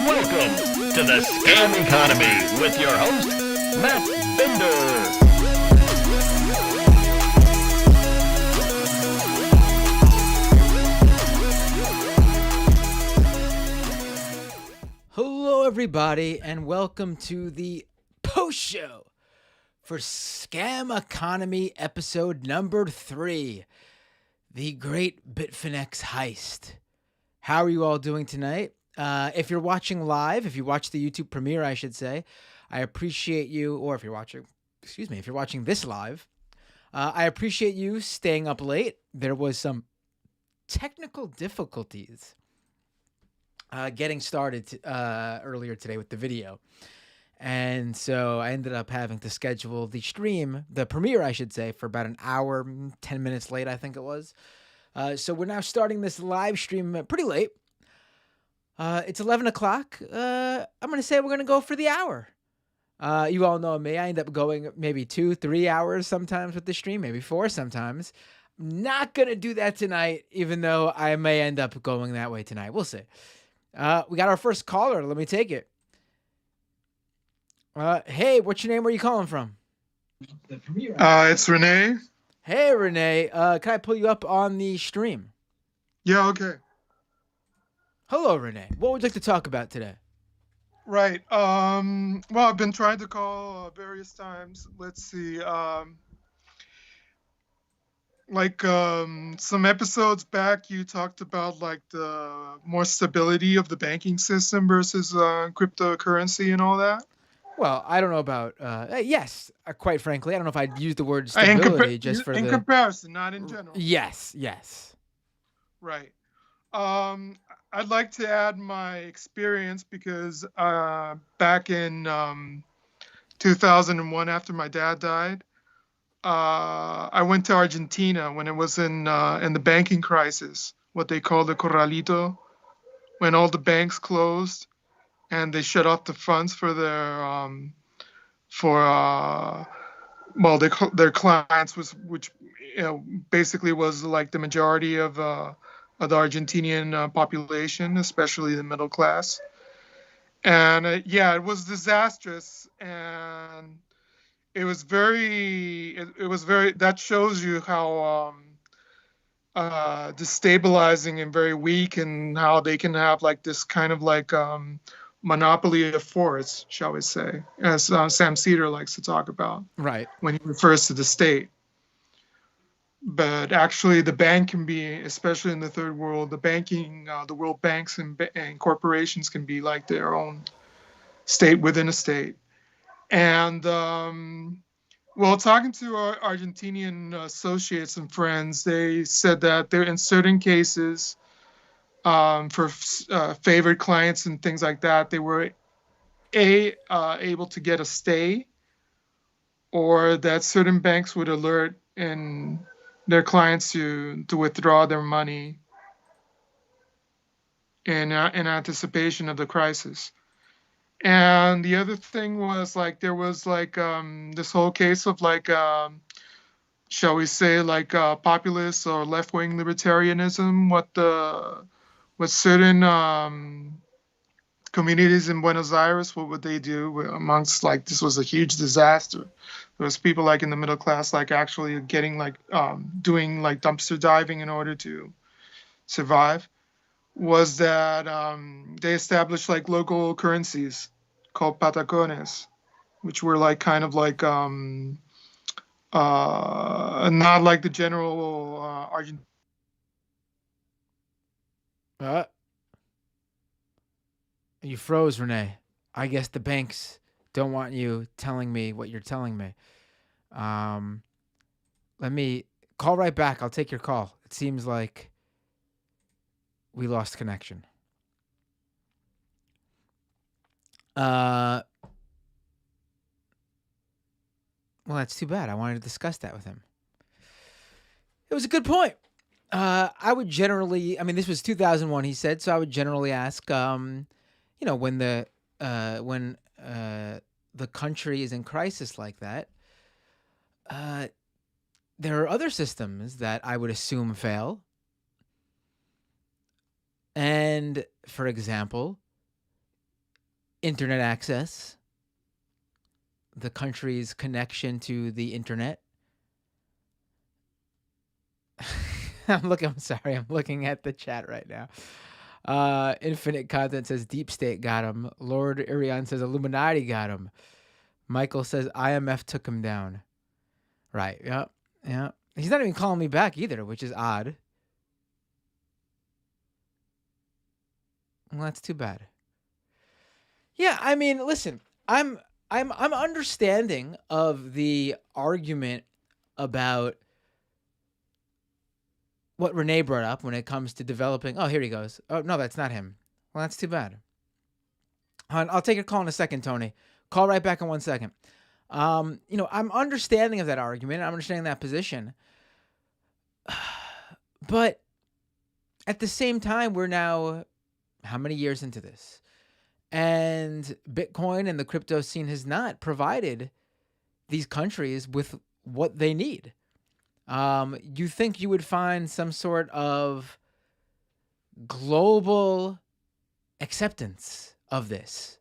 Welcome to the Scam Economy with your host, Matt Bender. Hello, everybody, and welcome to the post show for Scam Economy episode number 3, the Great Bitfinex Heist. How are you all doing tonight? If you're watching live, if you watch the YouTube premiere, I should say, I appreciate you, or if you're watching this live, I appreciate you staying up late. There was some technical difficulties getting started earlier today with the video. And so I ended up having to schedule the stream, the premiere, I should say, for about an hour, 10 minutes late, I think it was. So we're now starting this live stream pretty late. It's 11 o'clock. I'm going to say we're going to go for the hour. You all know me. I end up going maybe 2-3 hours sometimes with the stream, maybe 4 sometimes. I'm not going to do that tonight, even though I may end up going that way tonight. We'll see. We got our first caller. Let me take it. Hey, what's your name? Where are you calling from? It's Renee. Hey, Renee. Can I pull you up on the stream? Yeah, okay. Hello, Renee. What would you like to talk about today? Right. Well, I've been trying to call various times. Let's see. Some episodes back, you talked about like the more stability of the banking system versus cryptocurrency and all that. Well, I don't know about, yes, quite frankly. I don't know if I'd use the word stability in comparison, not in general. Yes. Right. I'd like to add my experience because back in 2001, after my dad died, I went to Argentina when it was in the banking crisis, what they call the corralito, when all the banks closed and they shut off the funds for their their clients, which basically was like the majority of the Argentinian population, especially the middle class. And it was disastrous, and it was very. That shows you how destabilizing and very weak, and how they can have like this kind of like monopoly of force, shall we say, as Sam Cedar likes to talk about, right, when he refers to the state. But actually, the bank can be, especially in the third world, the world banks and corporations can be like their own state within a state. And talking to our Argentinian associates and friends, they said that they're in certain cases for favored clients and things like that, they were able to get a stay, or that certain banks would alert and their clients to withdraw their money in anticipation of the crisis. And the other thing was like there was like this whole case of like shall we say like populist or left-wing libertarianism, what certain communities in Buenos Aires, what would they do amongst, like, this was a huge disaster. There was people like in the middle class, like actually getting like doing like dumpster diving in order to survive, was that they established like local currencies called patacones, which were like kind of like not like the general Argentine. You froze, Renee. I guess the banks don't want you telling me what you're telling me. Let me call right back. I'll take your call. It seems like we lost connection. Well, that's too bad. I wanted to discuss that with him. It was a good point. I would generally, I mean, this was 2001, he said, so I would generally ask, when the country is in crisis like that, there are other systems that I would assume fail. And for example, internet access, the country's connection to the internet. I'm looking at the chat right now. Infinite Content says Deep State got him. Lord Irion says Illuminati got him. Michael says IMF took him down. Right. Yeah. He's not even calling me back either, which is odd. Well, that's too bad. Yeah, I mean, listen, I'm understanding of the argument about what Renee brought up when it comes to developing. Oh, here he goes. Oh, no, that's not him. Well, that's too bad. I'll take your call in a second, Tony. Call right back in 1 second. I'm understanding of that argument. I'm understanding that position. But at the same time, we're now how many years into this? And Bitcoin and the crypto scene has not provided these countries with what they need. You think you would find some sort of global acceptance of this?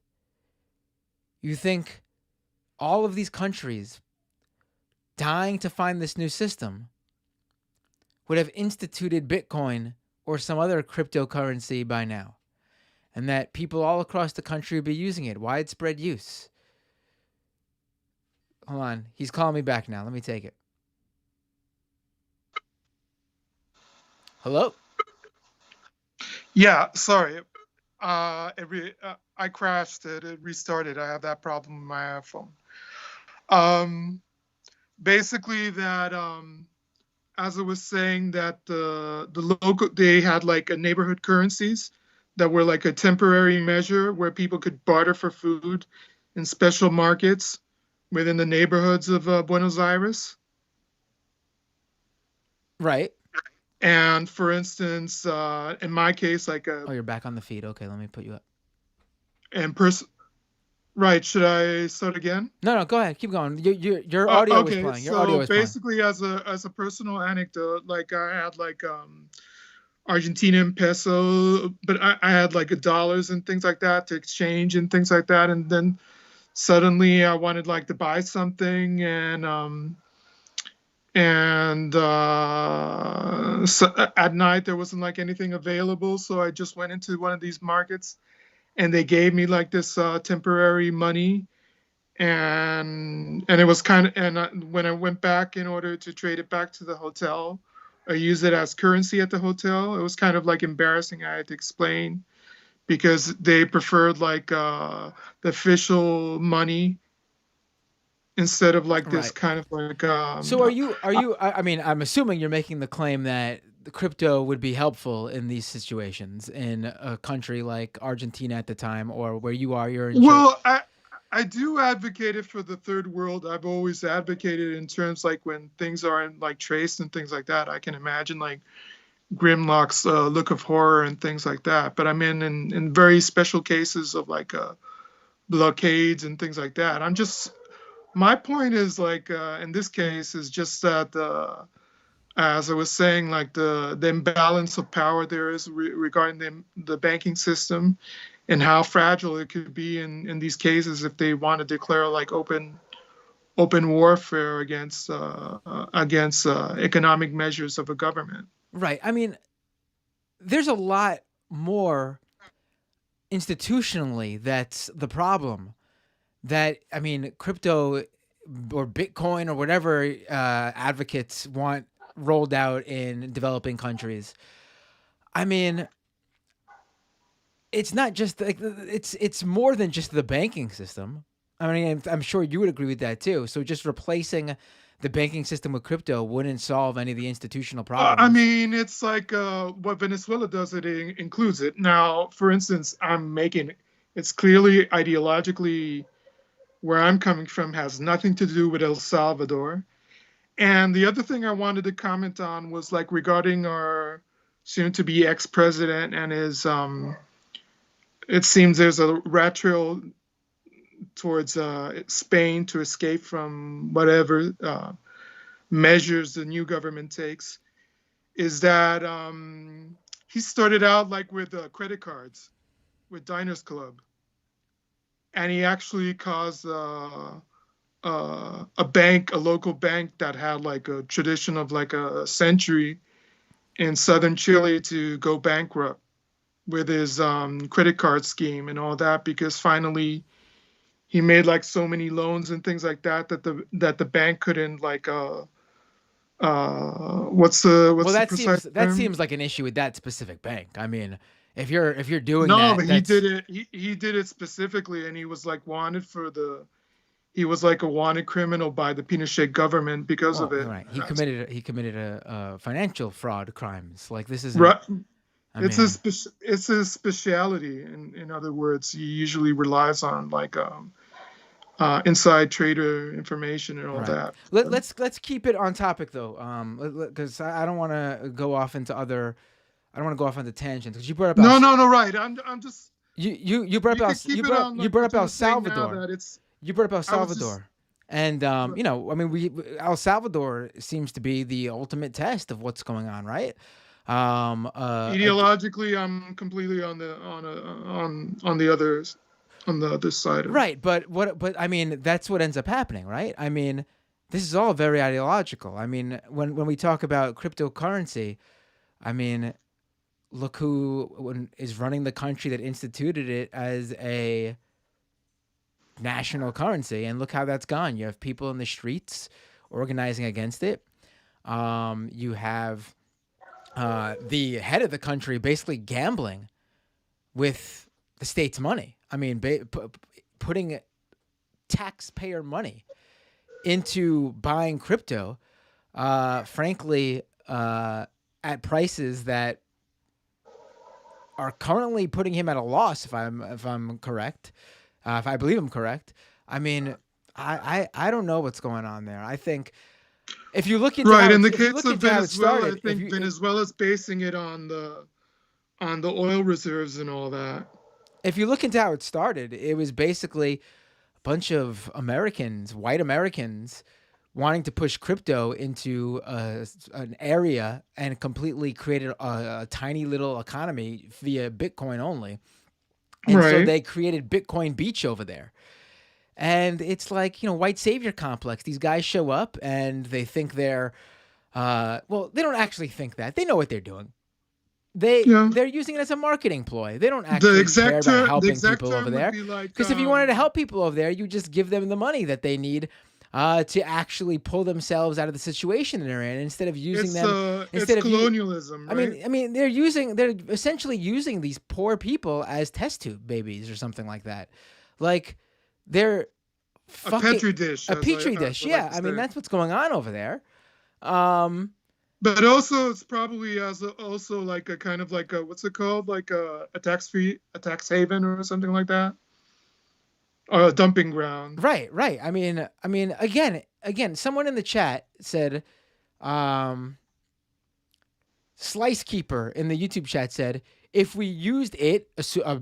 You think all of these countries dying to find this new system would have instituted Bitcoin or some other cryptocurrency by now, and that people all across the country would be using it, widespread use? Hold on. He's calling me back now. Let me take it. Hello? Yeah, sorry. I crashed it. It restarted. I have that problem with my iPhone. Basically, that as I was saying, that the local, they had like a neighborhood currencies that were like a temporary measure where people could barter for food in special markets within the neighborhoods of Buenos Aires. Right. And for instance, in my case, like Oh, you're back on the feed. Okay, let me put you up. and right, should I start again? No, go ahead. Keep going. Your audio was playing. Your audio so was playing. basically, as a personal anecdote, like I had like Argentinian peso, but I had like dollars and things like that to exchange and things like that, and then suddenly I wanted like to buy something, and so at night there wasn't like anything available, so I just went into one of these markets, and they gave me like this temporary money, and it was kind of, and when I went back in order to trade it back to the hotel or use it as currency at the hotel, it was kind of like embarrassing. I had to explain because they preferred like the official money instead of like this Right. kind of like. So are you? I mean, I'm assuming you're making the claim that the crypto would be helpful in these situations in a country like Argentina at the time, or where you are. You're in. Well, I do advocate it for the third world. I've always advocated in terms like when things aren't like traced and things like that. I can imagine like Grimlock's look of horror and things like that. But I mean, in very special cases of like blockades and things like that. My point is like in this case is just that as I was saying, like the imbalance of power there is regarding the banking system and how fragile it could be in these cases if they want to declare like open warfare against economic measures of a government. Right. I mean, there's a lot more institutionally that's the problem. That, I mean, crypto or Bitcoin or whatever advocates want rolled out in developing countries. I mean, it's not just like it's more than just the banking system. I mean, I'm sure you would agree with that too. So just replacing the banking system with crypto wouldn't solve any of the institutional problems. I mean, it's like what Venezuela does. It includes it. Now, for instance, it's clearly ideologically where I'm coming from has nothing to do with El Salvador. And the other thing I wanted to comment on was like regarding our soon-to-be ex-president and his. It seems there's a rat trail towards Spain to escape from whatever measures the new government takes. Is that he started out like with credit cards with Diners Club. and he actually caused a bank, a local bank that had like a tradition of like a century in southern Chile to go bankrupt with his credit card scheme and all that, because finally he made like so many loans and things like that that the bank couldn't like Well, what's the precise that term? seems like an issue with that specific bank. I mean, if you're doing No, that, but he that's did it. He did it specifically, and he was like wanted for the. He was like a wanted criminal by the Pinochet government because of well, it. right. He committed a financial fraud crimes. Like this isn't. Right. I mean, It's his speciality. In other words, he usually relies on like inside trader information and all right. that. Let's keep it on topic though. Because I don't want to go off into other. I don't want to go off into tangents because you brought up No. Right. I'm just. you brought You up could keep it on. You Like brought what up you El were saying now Salvador. that it's. You brought up El I was just. Salvador. And you know, I mean, El Salvador seems to be the ultimate test of what's going on, right? Ag- Ideologically, I'm completely on the others on the other side of. right, but what? But I mean, that's what ends up happening, right? I mean, this is all very ideological. I mean, when we talk about cryptocurrency, I mean, look who is running the country that instituted it as a national currency, and look how that's gone. You have people in the streets organizing against it. You have the head of the country basically gambling with the state's money. I mean, putting taxpayer money into buying crypto, frankly, at prices that are currently putting him at a loss. If I'm correct, if I believe I'm correct. I mean, I don't know what's going on there. I think if you look into Right. how In the if you case look of into how it Venezuela, I started, if think you Venezuela's basing it on the oil reserves and all that. if you look into how it started, it was basically a bunch of Americans, white Americans, wanting to push crypto into an area and completely created a tiny little economy via Bitcoin only. And so Right. they created Bitcoin Beach over there. And it's like, you know, white savior complex. These guys show up and they think they're, well, they don't actually think that. They know what they're doing. Yeah. They're using it as a marketing ploy. They don't actually care about The helping exact people over term would there. be like Because if you wanted to help people over there, you just give them the money that they need to actually pull themselves out of the situation they're in, instead of using them. it's Instead of you, colonialism, right? I mean, they're essentially using these poor people as test tube babies or something like that. Like they're A fucking petri dish, a as petri I dish. would like Yeah, to I mean say. that's what's going on over there. Um, But also, it's probably also like a kind of like a what's it called, like a tax haven or something like that, or a dumping ground. right. I mean, again, someone in the chat said, um, Slice Keeper in the YouTube chat said, if we used it,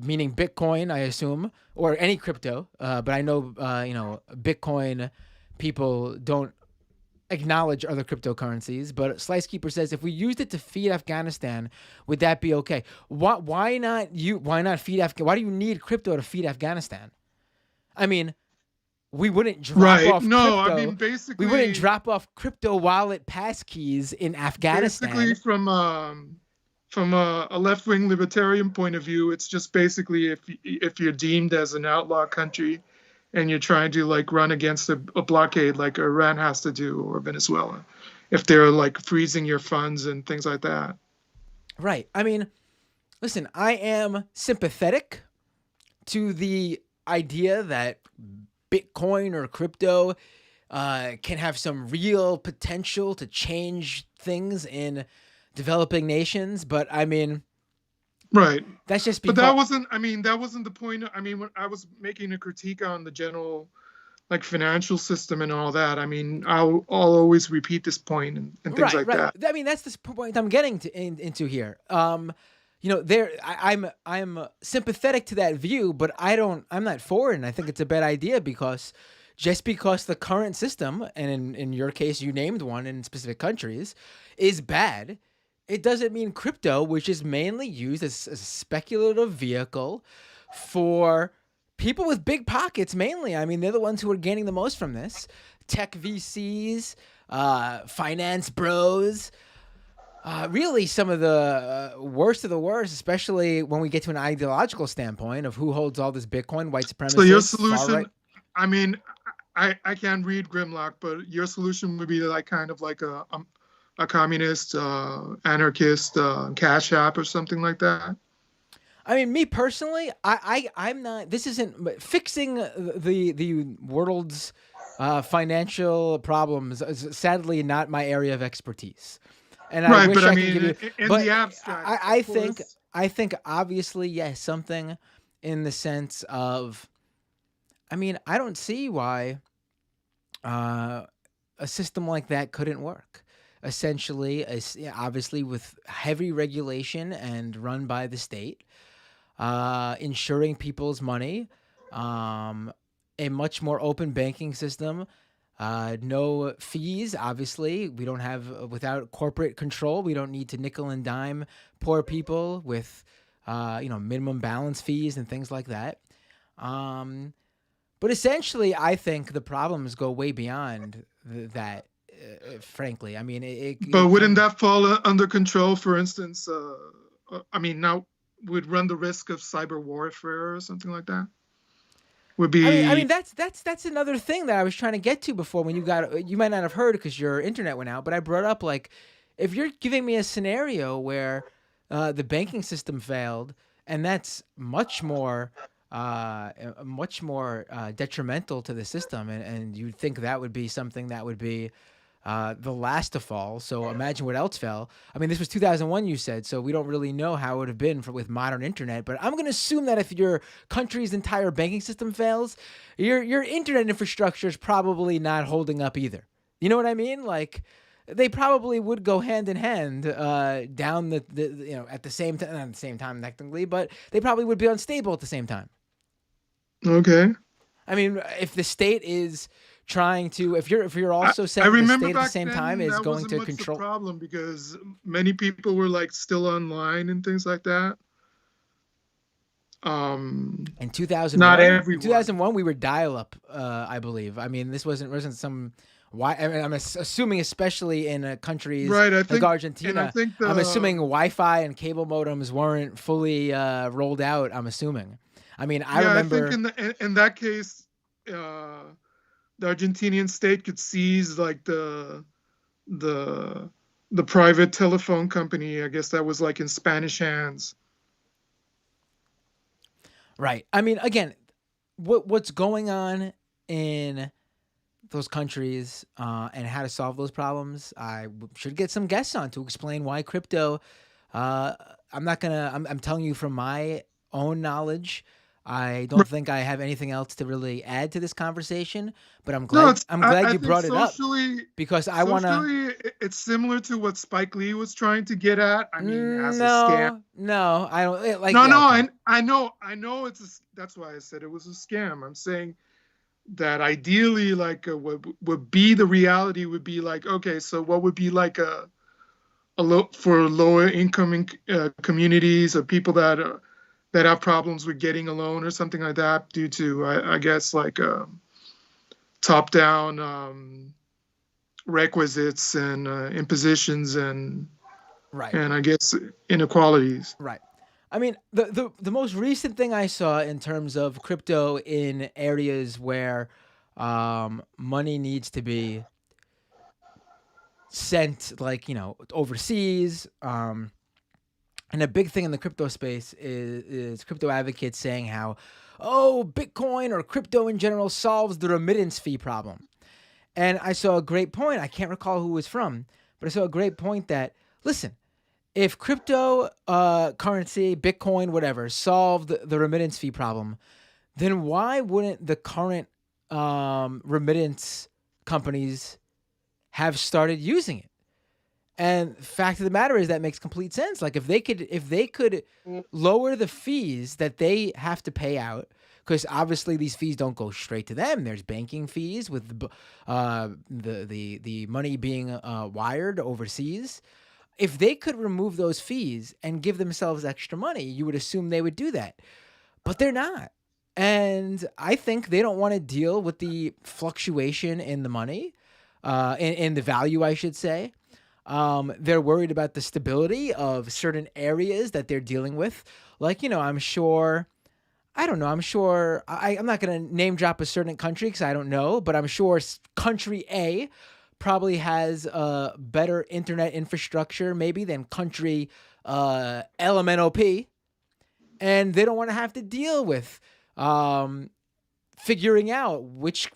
meaning Bitcoin, I assume, or any crypto, but I know, you know, Bitcoin people don't acknowledge other cryptocurrencies. But Slice Keeper says, if we used it to feed Afghanistan, would that be okay? Why not you? Why not feed Why do you need crypto to feed Afghanistan? I mean, we wouldn't drop Right. off No, I crypto. mean We wouldn't basically, drop off crypto wallet passkeys in basically Afghanistan. from a left wing libertarian point of view, it's just basically if you're deemed as an outlaw country, and you're trying to like run against a blockade like Iran has to do, or Venezuela, if they're like freezing your funds and things like that. Right. I mean, listen, I am sympathetic to the idea that Bitcoin or crypto can have some real potential to change things in developing nations. But I mean, Right. that's just But because. that wasn't the point. I mean, when I was making a critique on the general like financial system and all that, I mean, I'll always repeat this point and things like Right. that. I mean, that's the point I'm getting into here. You know, I'm sympathetic to that view, but I'm not for it, and I think it's a bad idea because just because the current system, and in your case, you named one in specific countries, is bad, it doesn't mean crypto, which is mainly used as a speculative vehicle for people with big pockets mainly. I mean, they're the ones who are gaining the most from this. Tech VCs, finance bros. Really, some of the worst of the worst, especially when we get to an ideological standpoint of who holds all this Bitcoin, white supremacists, So your far right. solution, I mean, I can't read Grimlock, but your solution would be like kind of like a communist, anarchist, cash app or something like that. I mean, me personally, I'm not. This isn't fixing the world's financial problems. Is sadly, not my area of expertise. And I Right, wish but I I could mean, give you. in But the abstract, I of think course. obviously yes, something in the sense of. I mean, I don't see why a system like that couldn't work. Essentially, obviously with heavy regulation and run by the state, insuring people's money, a much more open banking system, no fees. Obviously, we don't have without corporate control. We don't need to nickel and dime poor people with, minimum balance fees and things like that. But essentially, I think the problems go way beyond that. Frankly, I mean, But wouldn't that fall under control? For instance, I mean, now would run the risk of cyber warfare or something like that. Would I be mean, that's another thing that I was trying to get to before. When you might not have heard because your internet went out, but I brought up like, if you're giving me a scenario where the banking system failed, and that's much more detrimental to the system, and you'd think that would be something that would be the last to fall. So imagine what else fell. I mean, this was 2001, you said, so we don't really know how it would have been with modern internet. But I'm going to assume that if your country's entire banking system fails, your internet infrastructure is probably not holding up either. You know what I mean? Like, they probably would go hand in hand down the at the same time, not at the same time technically, but they probably would be unstable at the same time. okay. I mean, if the state is trying to, if you're also I saying the remember state at the back same then time is that going wasn't to much the control. problem because many people were like still online and things like that. In Not 2001, everyone. we were dial-up, I believe. I mean, this wasn't some. Why? I mean, I'm assuming, especially in countries Right. like And I Argentina, think I'm assuming the Wi-Fi and cable modems weren't fully rolled out. I'm assuming. I mean, I yeah, I think remember. in that case, the Argentinian state could seize like the the private telephone company. I guess that was like in Spanish hands. Right. I mean, again, what's going on in those countries and how to solve those problems. Should get some guests on to explain why crypto. Uh, I'm not gonna. I'm telling you from my own knowledge. I don't think I have anything else to really add to this conversation. But I'm No, glad. I'm glad I you think brought it up because I wanna. it's similar to what Spike Lee was trying to get at. I mean, as a scam. No, I don't like. No, Yeah, no, okay. I know that's why I said it was a scam. I'm saying that ideally, like, what would be the reality would be like, okay, so what would be like for lower income communities or people that have problems with getting a loan or something like that due to, I guess, like top down requisites and impositions Right. and I guess inequalities. Right. I mean, the most recent thing I saw in terms of crypto in areas where money needs to be sent, like, overseas. And a big thing in the crypto space is crypto advocates saying how, oh, Bitcoin or crypto in general solves the remittance fee problem. And I saw a great point. I can't recall who it was from, but I saw a great point that, listen, if crypto currency, Bitcoin, whatever, solved the remittance fee problem, then why wouldn't the current remittance companies have started using it? And fact of the matter is that makes complete sense. Like if they could lower the fees that they have to pay out, because obviously these fees don't go straight to them. There's banking fees with the money being wired overseas. If they could remove those fees and give themselves extra money, you would assume they would do that. But they're not. And I think they don't want to deal with the fluctuation in the money, in the value, I should say. They're worried about the stability of certain areas that they're dealing with. Like, I'm sure, I don't know, I'm not going to name drop a certain country because I don't know, but I'm sure country A probably has a better internet infrastructure maybe than country LMNOP. And they don't want to have to deal with figuring out which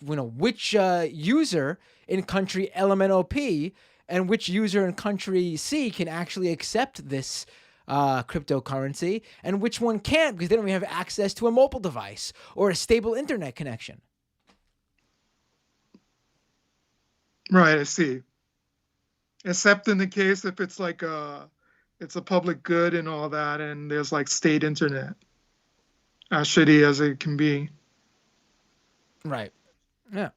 user in country LMNOP and which user in country C can actually accept this cryptocurrency and which one can't because they don't even have access to a mobile device or a stable internet connection. Right, I see. Except in the case if it's like it's a public good and all that, and there's like state internet, as shitty as it can be. Right. Yeah.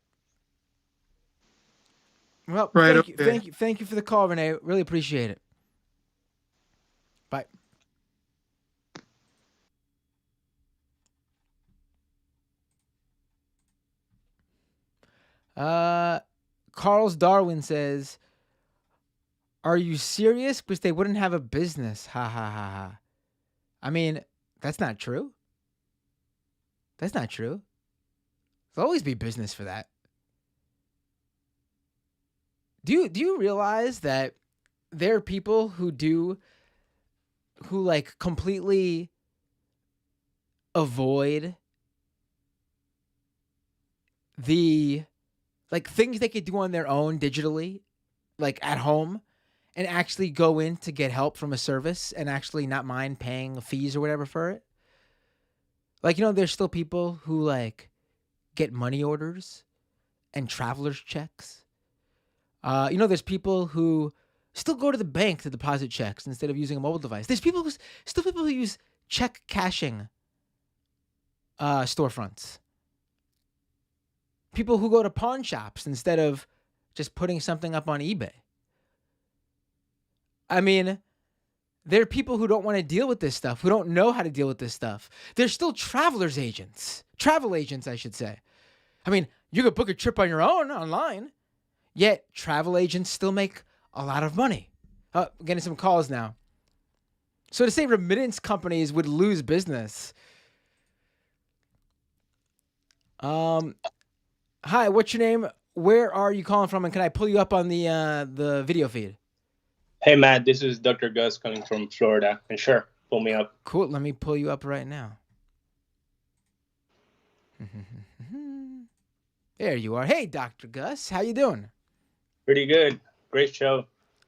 Well, Right. thank you for the call, Renee. Really appreciate it. Bye. Carl's Darwin says, "Are you serious? Because they wouldn't have a business." Ha ha ha ha. I mean, that's not true. That's not true. There'll always be business for that. Do you realize that there are people who like completely avoid the like things they could do on their own digitally, like at home, and actually go in to get help from a service and actually not mind paying fees or whatever for it? Like, there's still people who like get money orders and traveler's checks. There's people who still go to the bank to deposit checks instead of using a mobile device. There's still people who use check cashing storefronts. People who go to pawn shops instead of just putting something up on eBay. I mean, there are people who don't want to deal with this stuff, who don't know how to deal with this stuff. There's still travel agents, I should say. I mean, you could book a trip on your own online, yet travel agents still make a lot of money. Getting some calls now. So to say remittance companies would lose business. Hi, what's your name? Where are you calling from? And can I pull you up on the video feed? Hey, Matt, this is Dr. Gus calling from Florida. And sure, pull me up. Cool. Let me pull you up right now. There you are. Hey, Dr. Gus. How you doing? Pretty good. Great show.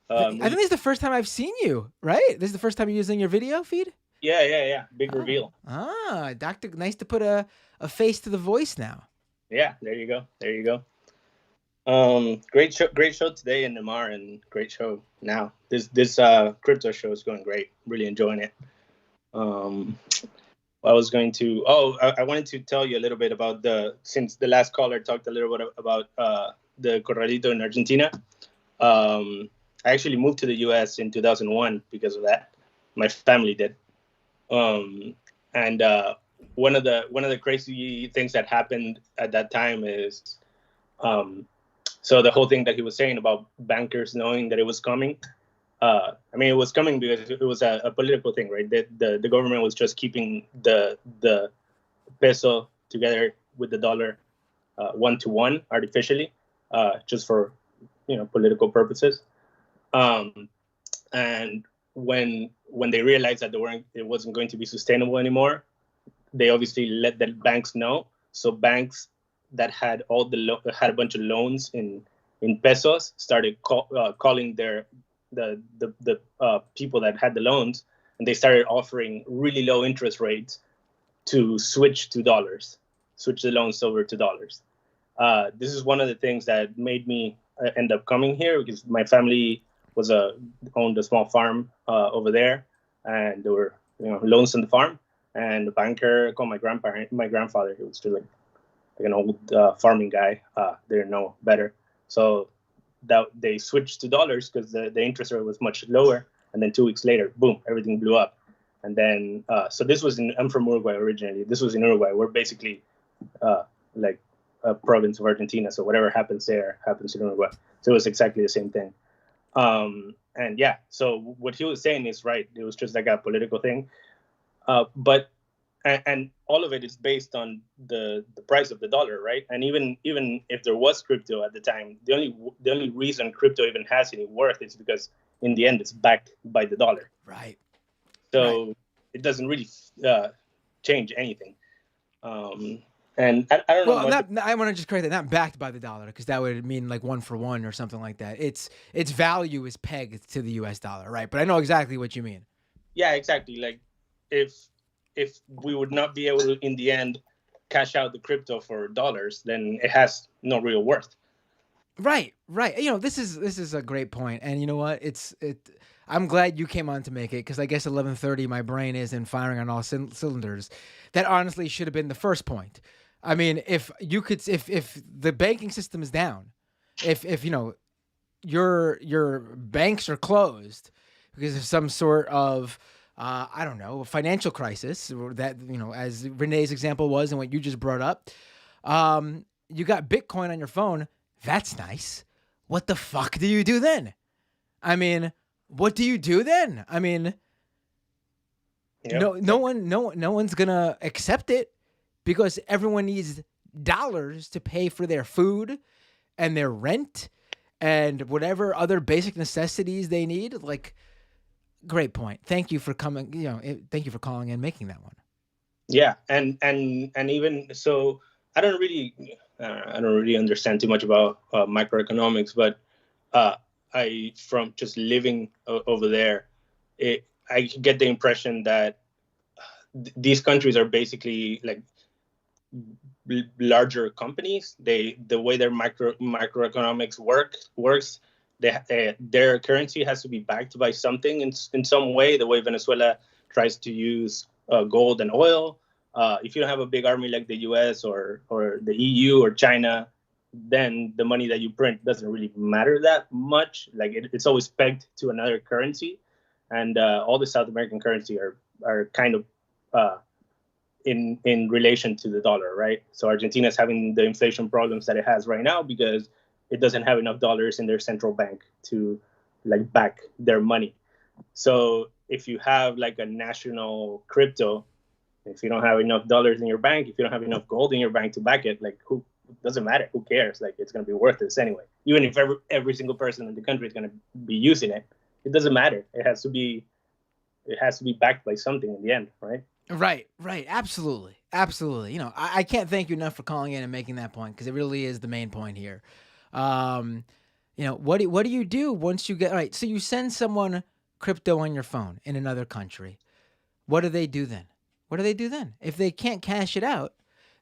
I think this is the first time I've seen you, right? This is the first time you're using your video feed? Yeah. Big reveal. Doctor, nice to put a face to the voice now. Yeah, there you go. Great show today in Namar, and great show now. This crypto show is going great. Really enjoying it. I wanted to tell you a little bit about since the last caller talked a little bit about the Corralito in Argentina. I actually moved to the U.S. in 2001 because of that. My family did. And one of the crazy things that happened at that time is, so the whole thing that he was saying about bankers knowing that it was coming. It was coming because it was a political thing, right? The government was just keeping the peso together with the dollar 1-to-1 artificially, just for political purposes. And when they realized that it wasn't going to be sustainable anymore, they obviously let the banks know. So banks that had had a bunch of loans in pesos started calling the people that had the loans, and they started offering really low interest rates to switch the loans over to dollars. This is one of the things that made me end up coming here, because my family owned a small farm over there, and there were loans on the farm, and the banker called my grandfather. He was still like an old farming guy, didn't know better, so that they switched to dollars because the interest rate was much lower, and then 2 weeks later, boom, everything blew up. And then, so this was I'm from Uruguay originally. This was in Uruguay. We're basically like a province of Argentina. So whatever happens there happens in Uruguay. So it was exactly the same thing. And yeah, so what he was saying is right. It was just like a political thing. But all of it is based on the price of the dollar, right? And even if there was crypto at the time, the only reason crypto even has any worth is because in the end it's backed by the dollar. Right. So it doesn't really change anything. And I don't know. Well, I want to just correct that. Not backed by the dollar, because that would mean like 1 for 1 or something like that. Its value is pegged to the U.S. dollar, right? But I know exactly what you mean. Yeah, exactly. Like if we would not be able to, in the end, cash out the crypto for dollars, then it has no real worth. Right. You know, this is a great point, and you know what? I'm glad you came on to make it, because I guess 11:30, my brain isn't firing on all cylinders. That honestly should have been the first point. I mean, if the banking system is down, if you know your banks are closed because of some sort of I don't know, financial crisis, or that, you know, as Renee's example was and what you just brought up, you got Bitcoin on your phone. That's nice. What the fuck do you do then? I mean, what do you do then? I mean, no one's gonna accept it, because everyone needs dollars to pay for their food and their rent and whatever other basic necessities they need. Like, great point. Thank you for coming. You know, thank you for calling and making that one. Yeah, and even so, I don't really understand too much about microeconomics, but I, from just living over there, I get the impression that these countries are basically like larger companies. The way their microeconomics works, their currency has to be backed by something in some way. The way Venezuela tries to use gold and oil. If you don't have a big army like the U.S. or the EU or China, then the money that you print doesn't really matter that much. Like it's always pegged to another currency, and all the South American currency are kind of in relation to the dollar, right? So Argentina is having the inflation problems that it has right now because it doesn't have enough dollars in their central bank to like back their money. So if you have like a national crypto, if you don't have enough dollars in your bank, if you don't have enough gold in your bank to back it, like who doesn't matter? Who cares? Like it's going to be worthless anyway. Even if every single person in the country is going to be using it, it doesn't matter. It has to be backed by something in the end, right? Right. Absolutely. You know, I can't thank you enough for calling in and making that point, because it really is the main point here. You know, what do you do once you get, all right, so you send someone crypto on your phone in another country. What do they do then? If they can't cash it out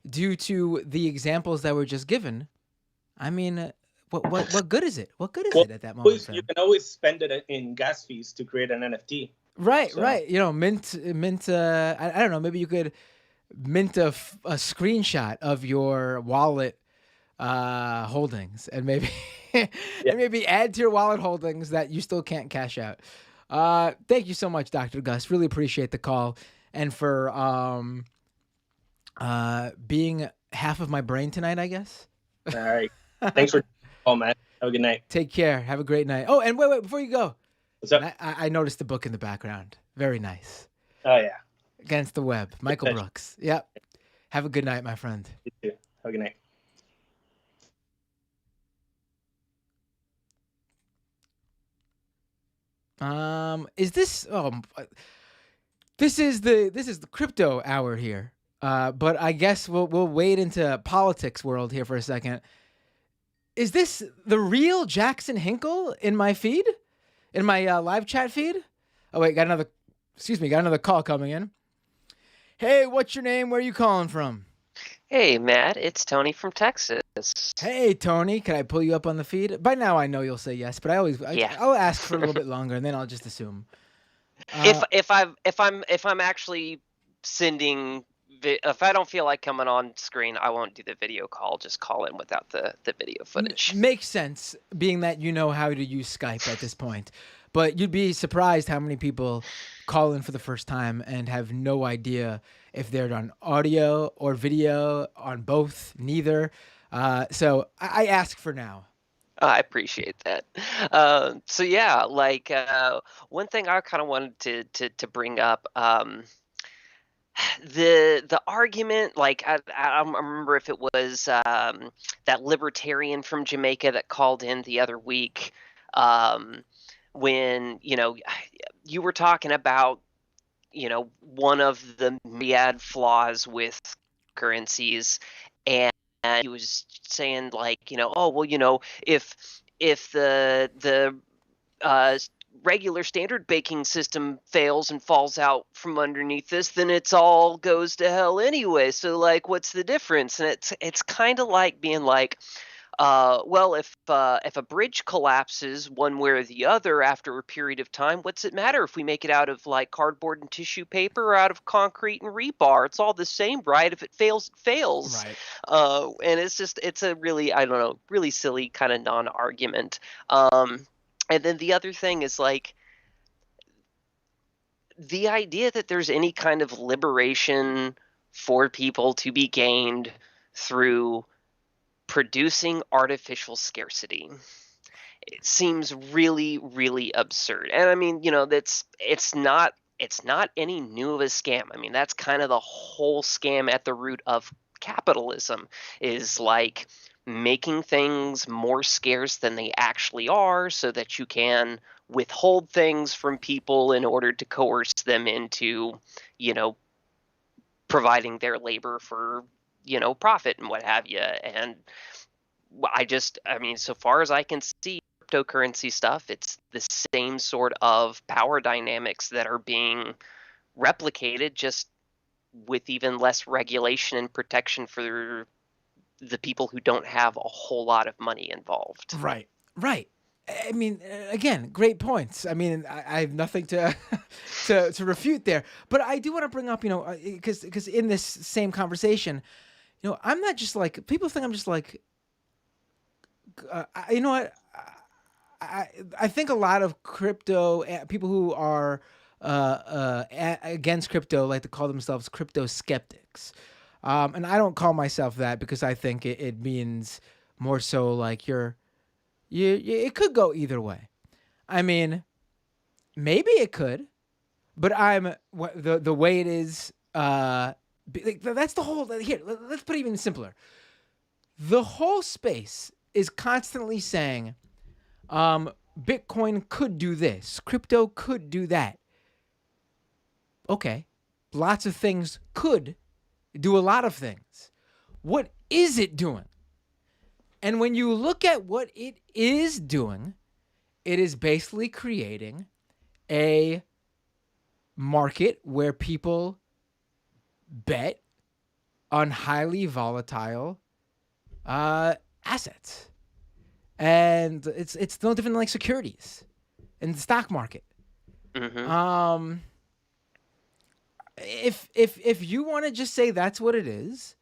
due to the examples that were just given, I mean, what good is it? What good is it at that moment? You can always spend it in gas fees to create an NFT. Right. You know, mint. I don't know. Maybe you could mint a screenshot of your wallet holdings, and maybe and maybe add to your wallet holdings that you still can't cash out. Thank you so much, Dr. Gus. Really appreciate the call, and for being half of my brain tonight, I guess. All right. Thanks for calling, man. Have a good night. Take care. Have a great night. Oh, and wait, before you go. What's up? I noticed the book in the background. Very nice. Oh, yeah. Against the Web. Michael Brooks. Yep. Have a good night, my friend. You too. Have a good night. Is this this is the crypto hour here. But I guess we'll wade into politics world here for a second. Is this the real Jackson Hinkle in my feed? In my live chat feed? Oh wait, got another call coming in. Hey, what's your name? Where are you calling from? Hey, Matt, it's Tony from Texas. Hey, Tony, can I pull you up on the feed? By now I know you'll say yes, but I'll ask for a little bit longer, and then I'll just assume. If I'm actually sending, if I don't feel like coming on screen, I won't do the video call. Just call in without the video footage. Makes sense, being that you know how to use Skype at this point. But you'd be surprised how many people call in for the first time and have no idea if they're on audio or video, on both, neither. So I ask for now. I appreciate that. So yeah, like one thing I kind of wanted to bring up, the argument, like I don't remember if it was that libertarian from Jamaica that called in the other week, when you were talking about one of the myriad flaws with currencies, and he was saying like oh well if the regular standard banking system fails and falls out from underneath this, then it's all goes to hell anyway, so like what's the difference? And it's kind of like being like, well, if a bridge collapses one way or the other after a period of time, what's it matter if we make it out of like cardboard and tissue paper or out of concrete and rebar? It's all the same, right? If it fails, it fails. Right. And it's a really, I don't know, really silly kind of non-argument. And then the other thing is like the idea that there's any kind of liberation for people to be gained through producing artificial scarcity. It seems really, really absurd. And I mean, it's not any new of a scam. I mean, that's kind of the whole scam at the root of capitalism, is like making things more scarce than they actually are so that you can withhold things from people in order to coerce them into, providing their labor for profit and what have you. And I mean, so far as I can see, cryptocurrency stuff, it's the same sort of power dynamics that are being replicated, just with even less regulation and protection for the people who don't have a whole lot of money involved. Right. I mean, again, great points. I mean, I have nothing to to refute there, but I do want to bring up, because in this same conversation, I'm not just like, people think I'm just like, you know what? I think a lot of crypto people who are against crypto like to call themselves crypto skeptics. And I don't call myself that because I think it means more so like it could go either way. I mean, maybe it could, but the way it is. That's the whole. Here, let's put it even simpler. The whole space is constantly saying, Bitcoin could do this, crypto could do that. Okay, lots of things could do a lot of things. What is it doing? And when you look at what it is doing, it is basically creating a market where people bet on highly volatile assets. And it's no different than like securities in the stock market. Mm-hmm. If you want to just say that's what it is,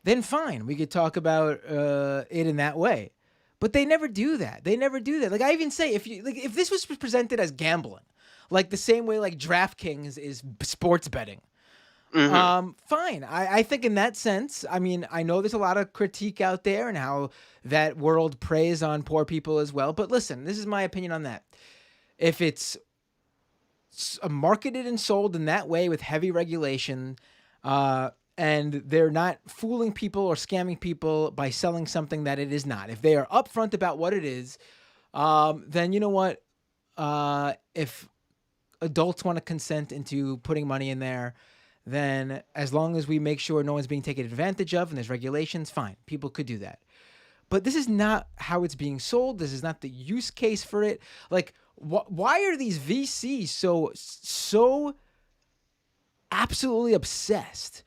then fine, we could talk about it in that way. But they never do that. Like I even say, if this was presented as gambling, like the same way like DraftKings is sports betting, Mm-hmm. fine. I think in that sense, I mean, I know there's a lot of critique out there and how that world preys on poor people as well. But listen, this is my opinion on that. If it's marketed and sold in that way with heavy regulation, and they're not fooling people or scamming people by selling something that it is not. If they are upfront about what it is, then you know what? If adults want to consent into putting money in there, then as long as we make sure no one's being taken advantage of and there's regulations, fine. People could do that. But this is not how it's being sold. This is not the use case for it. Like, why are these VCs so absolutely obsessed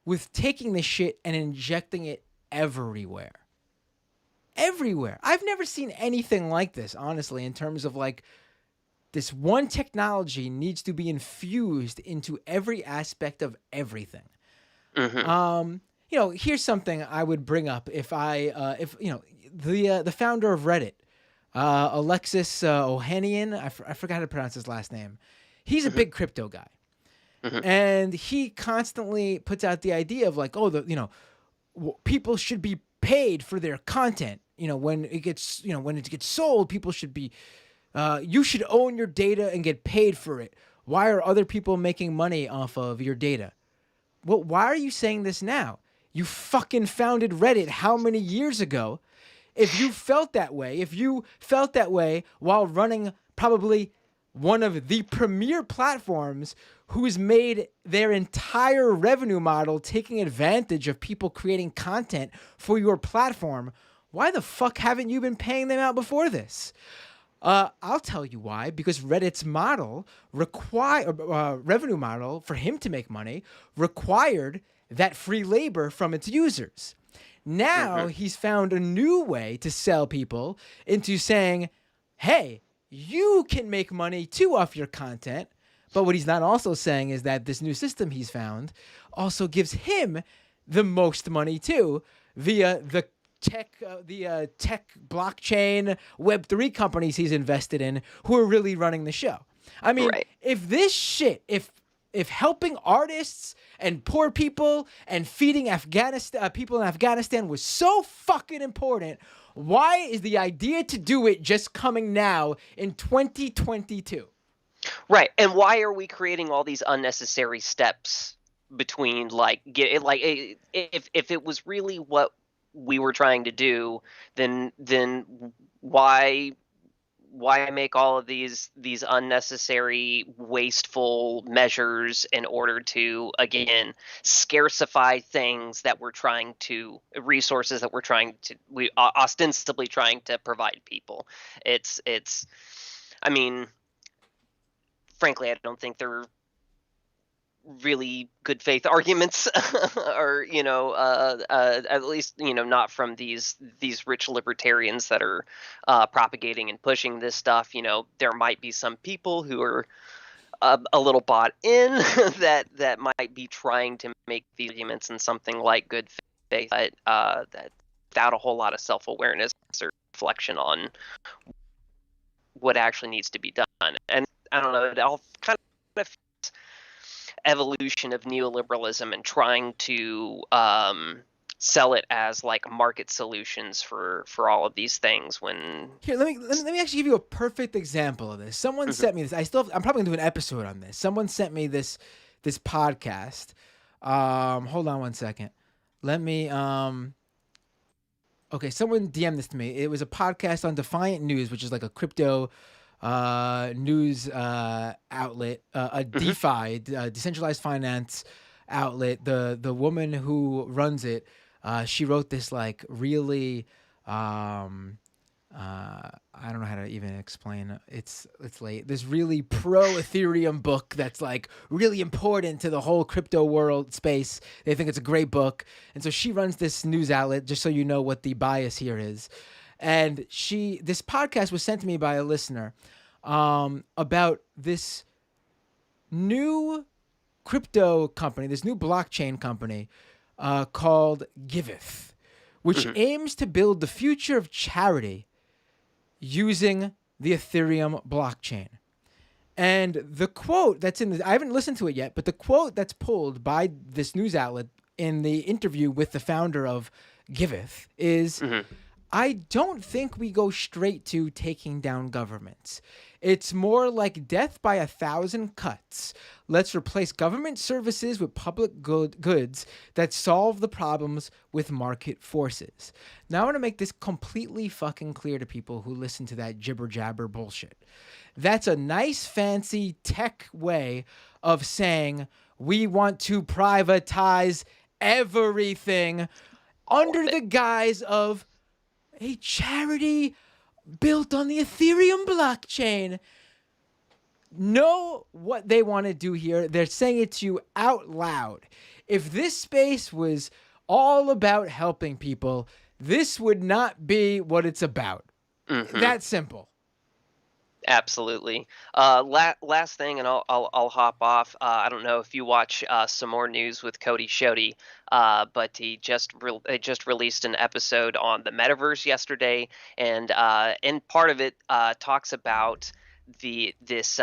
with taking this shit and injecting it everywhere? Everywhere. I've never seen anything like this, honestly, in terms of like, this one technology needs to be infused into every aspect of everything. Mm-hmm. Here's something I would bring up if the founder of Reddit, Alexis Ohanian. I forgot how to pronounce his last name. He's a big crypto guy. And he constantly puts out the idea of like, oh, people should be paid for their content. When it gets sold, people should be, you should own your data and get paid for it. Why are other people making money off of your data? Well, why are you saying this now? You fucking founded Reddit how many years ago? If you felt that way while running probably one of the premier platforms who's made their entire revenue model taking advantage of people creating content for your platform, why the fuck haven't you been paying them out before this? I'll tell you why. Because Reddit's model revenue model for him to make money required that free labor from its users. Now he's found a new way to sell people into saying, hey, you can make money too off your content. But what he's not also saying is that this new system he's found also gives him the most money too via the tech blockchain Web3 companies he's invested in who are really running the show. I mean, if this shit, if helping artists and poor people and feeding people in Afghanistan was so fucking important, why is the idea to do it just coming now in 2022? Right. And why are we creating all these unnecessary steps between if it was really what we were trying to do, then why make all of these unnecessary wasteful measures in order to, again, scarcify things that resources that we ostensibly trying to provide people. I mean, frankly, I don't think they're really good faith arguments or at least not from these rich libertarians that are propagating and pushing this stuff. There might be some people who are a little bought in that might be trying to make these arguments in something like good faith, but that without a whole lot of self-awareness or reflection on what actually needs to be done. And I don't know, it all kind of evolution of neoliberalism and trying to sell it as like market solutions for all of these things. When here, let me actually give you a perfect example of this. Someone sent me this. I'm probably gonna do an episode on this. Someone sent me this podcast. Hold on one second. Let me okay, someone DM'd this to me. It was a podcast on Defiant News, which is like a crypto news outlet, a DeFi, decentralized finance outlet. The woman who runs it, she wrote this like really I don't know how to even explain. It's late. This really pro Ethereum book that's like really important to the whole crypto world space. They think it's a great book, and so she runs this news outlet. Just so you know what the bias here is. And this podcast was sent to me by a listener about this new crypto company, this new blockchain company called Giveth, which aims to build the future of charity using the Ethereum blockchain. And the quote that's I haven't listened to it yet, but the quote that's pulled by this news outlet in the interview with the founder of Giveth is, I don't think we go straight to taking down governments. It's more like death by 1,000 cuts. Let's replace government services with public goods that solve the problems with market forces. Now I want to make this completely fucking clear to people who listen to that jibber jabber bullshit. That's a nice fancy tech way of saying we want to privatize everything under the guise of a charity built on the Ethereum blockchain. Know what they want to do here. They're saying it to you out loud. If this space was all about helping people, this would not be what it's about. That simple. Absolutely. Last thing, and I'll hop off. I don't know if you watch some more news with Cody Shoddy, but he just released an episode on the metaverse yesterday, and part of it talks about this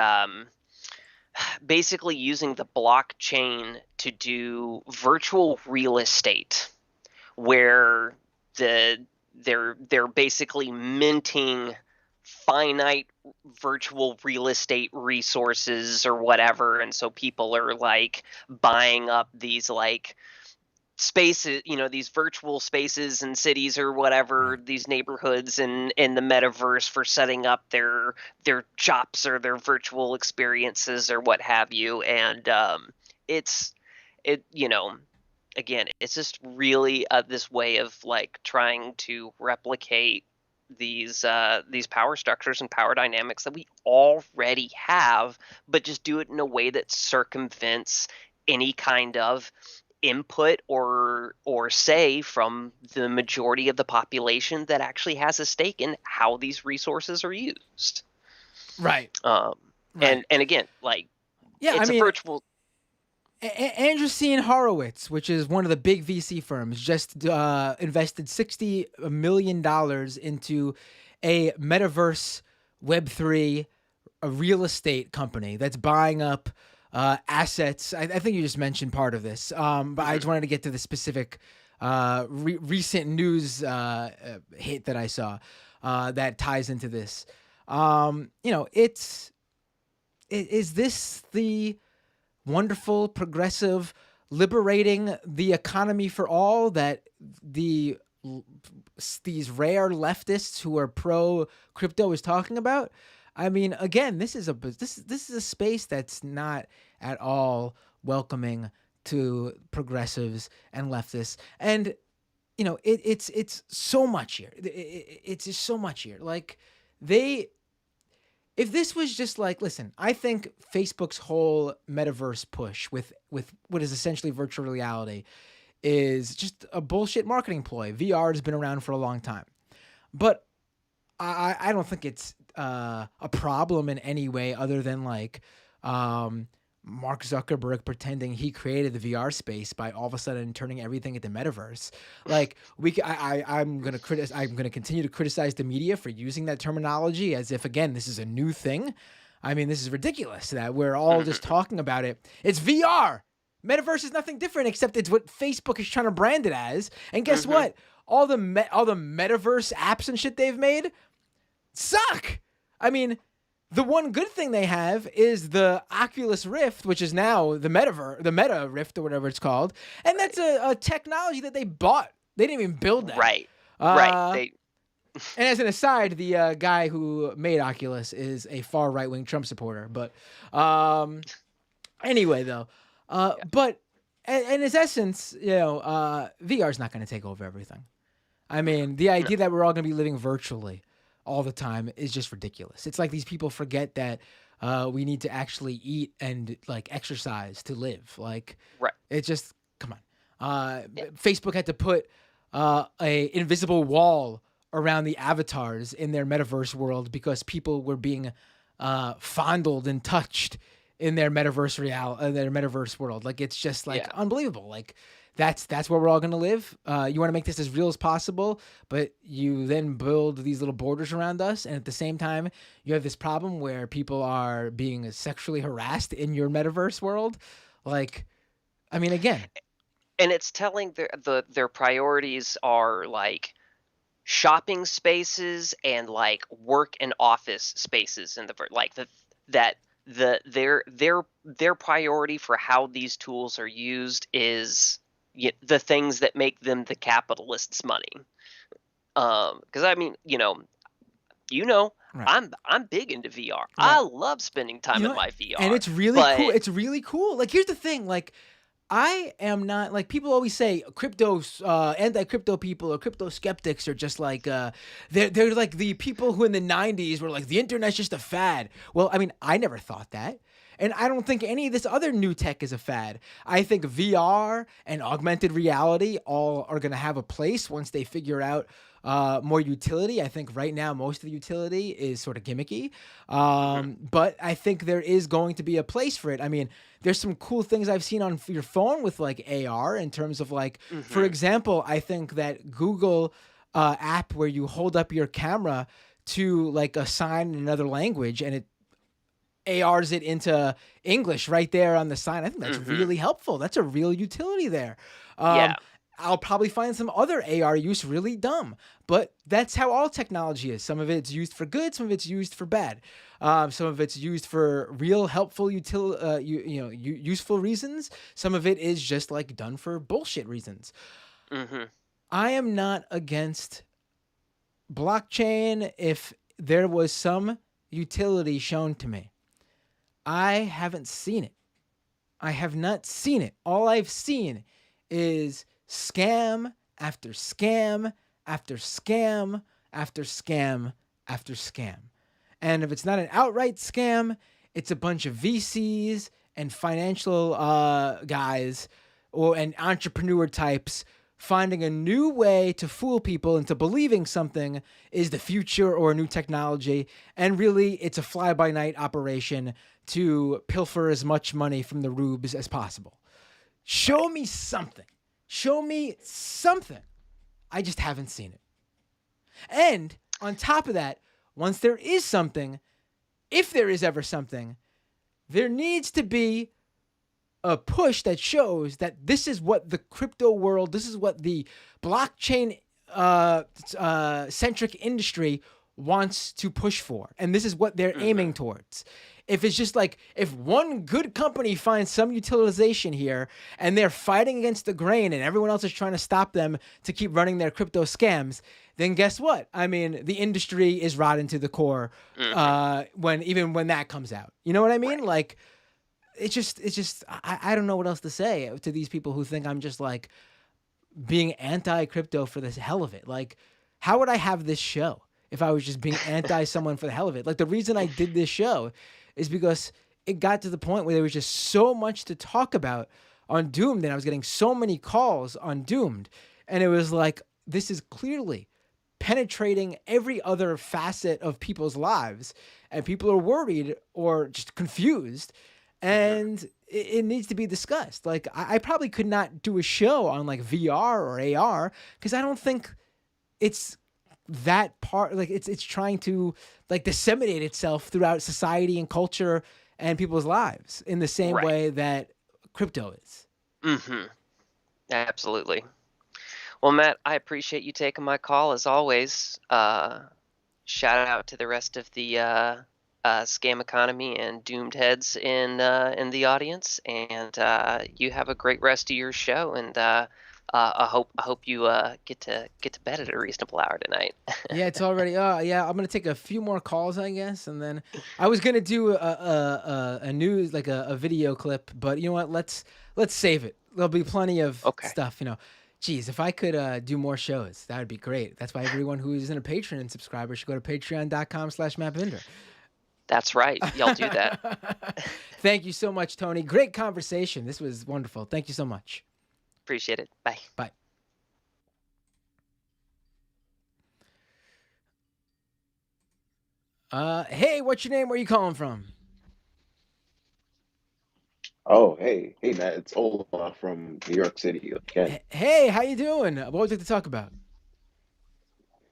basically using the blockchain to do virtual real estate, where they're basically minting finite virtual real estate resources or whatever, and so people are like buying up these like spaces, these virtual spaces and cities or whatever, these neighborhoods in the metaverse for setting up their shops or their virtual experiences or what have you. And it's it you know again, it's just really this way of like trying to replicate these power structures and power dynamics that we already have, but just do it in a way that circumvents any kind of input or say from the majority of the population that actually has a stake in how these resources are used. Right. And again, like, yeah, it's a virtual. Andreessen Horowitz, which is one of the big VC firms, just invested $60 million into a metaverse Web3 a real estate company that's buying up assets. I think you just mentioned part of this, but I just wanted to get to the specific recent news hit that I saw that ties into this. Is this the wonderful, progressive, liberating the economy for all that these rare leftists who are pro crypto is talking about? I mean, again, this is a space that's not at all welcoming to progressives and leftists, and it's so much here. It's just so much here. Like if this was just like, listen, I think Facebook's whole metaverse push with what is essentially virtual reality is just a bullshit marketing ploy. VR has been around for a long time, but I don't think it's a problem in any way other than like Mark Zuckerberg pretending he created the VR space by all of a sudden turning everything into metaverse. Like I'm gonna continue to criticize the media for using that terminology as if, again, this is a new thing. I mean, this is ridiculous that we're all just talking about it. It's VR. Metaverse is nothing different except it's what Facebook is trying to brand it as. And guess what? All the metaverse apps and shit they've made suck. I mean, the one good thing they have is the Oculus Rift, which is now the Meta Rift or whatever it's called, and that's a technology that they bought. They didn't even build that. Right. And as an aside, the guy who made Oculus is a far right-wing Trump supporter. But anyway, though, but in its essence, VR is not going to take over everything. I mean, the idea that we're all going to be living virtually all the time is just ridiculous. It's like these people forget that we need to actually eat and like exercise to live. Like, it's just, come on. Facebook had to put a invisible wall around the avatars in their metaverse world because people were being fondled and touched in their metaverse world. Like, it's just like unbelievable. Like, that's where we're all going to live. You want to make this as real as possible, but you then build these little borders around us. And at the same time, you have this problem where people are being sexually harassed in your metaverse world. Like, I mean, again. And it's telling their priorities are like shopping spaces and like work and office spaces in their priority for how these tools are used is the things that make them the capitalists' money. Because I mean, right. I'm big into VR. Right. I love spending time in my VR, and it's really cool. It's really cool. Like, here's the thing. Like, I am not like people always say anti-crypto people or crypto skeptics are just like they're like the people who in the 90s were like the internet's just a fad. Well, I mean, I never thought that. And I don't think any of this other new tech is a fad. I think VR and augmented reality all are going to have a place once they figure out more utility. I think right now most of the utility is sort of gimmicky, but I think there is going to be a place for it. I mean, there's some cool things I've seen on your phone with like AR in terms of like, for example, I think that Google app where you hold up your camera to like a sign in another language and it ARs it into English right there on the sign. I think that's really helpful. That's a real utility there. Yeah. I'll probably find some other AR use really dumb, but that's how all technology is. Some of it's used for good, some of it's used for bad. Some of it's used for real helpful useful reasons. Some of it is just like done for bullshit reasons. I am not against blockchain if there was some utility shown to me. I haven't seen it. I have not seen it. All I've seen is scam after scam after scam after scam after scam. And if it's not an outright scam, it's a bunch of VCs and financial guys and entrepreneur types finding a new way to fool people into believing something is the future or a new technology. And really, it's a fly-by-night operation to pilfer as much money from the rubes as possible. Show me something. Show me something. I just haven't seen it. And on top of that, once there is something, if there is ever something, there needs to be a push that shows that this is what the crypto world, this is what the blockchain centric industry wants to push for. And this is what they're aiming towards. If it's just like, if one good company finds some utilization here and they're fighting against the grain and everyone else is trying to stop them to keep running their crypto scams, then guess what? I mean, the industry is rotten to the core when that comes out. You know what I mean? Right. Like, it's just I don't know what else to say to these people who think I'm just like being anti-crypto for the hell of it. Like, how would I have this show if I was just being anti someone for the hell of it? Like, the reason I did this show is because it got to the point where there was just so much to talk about on Doomed, and I was getting so many calls on Doomed, and it was like, this is clearly penetrating every other facet of people's lives, and people are worried or just confused, and it needs to be discussed. Like, I probably could not do a show on like VR or AR because I don't think it's that part, like it's trying to like disseminate itself throughout society and culture and people's lives in the same way that crypto is. Absolutely. Well, Matt, I appreciate you taking my call as always. Shout out to the rest of the scam economy and doomed heads in the audience, and you have a great rest of your show. And I hope you get to bed at a reasonable hour tonight. Yeah, it's already. Yeah, I'm gonna take a few more calls, I guess, and then I was gonna do a news like a video clip, but you know what? Let's save it. There'll be plenty of stuff. You know, geez, if I could do more shows, that would be great. That's why everyone who isn't a Patreon subscriber should go to patreon.com/MattBinder. That's right. Y'all do that. Thank you so much, Tony. Great conversation. This was wonderful. Thank you so much. Appreciate it. Bye. Bye. Hey, what's your name? Where are you calling from? Oh, hey, Matt, it's Ola from New York City again. Hey, how you doing? What would you like to talk about?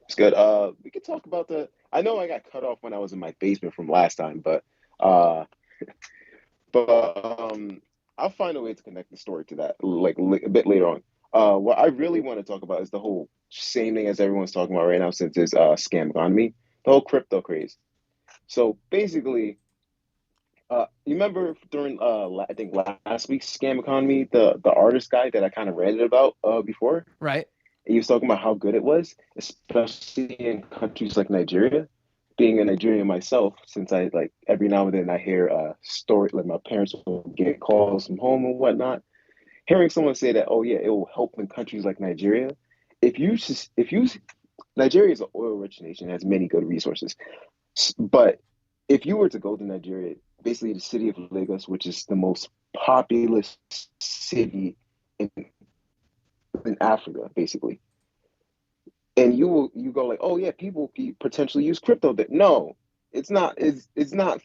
It's good. We could talk about I know I got cut off when I was in my basement from last time, but I'll find a way to connect the story to that, like a bit later on. What I really want to talk about is the whole same thing as everyone's talking about right now, since it's scam economy, the whole crypto craze. So basically, you remember during I think last week's scam economy, the artist guy that I kind of ranted about before, Right. he was talking about how good it was, especially in countries like Nigeria. Being a Nigerian myself, since I like every now and then I hear a story, like my parents will get calls from home and whatnot. Hearing someone say that, oh yeah, it will help in countries like Nigeria. Nigeria is an oil-rich nation, has many good resources. But if you were to go to Nigeria, basically the city of Lagos, which is the most populous city in Africa, basically, and you go like, oh yeah, people potentially use crypto. That no, it's not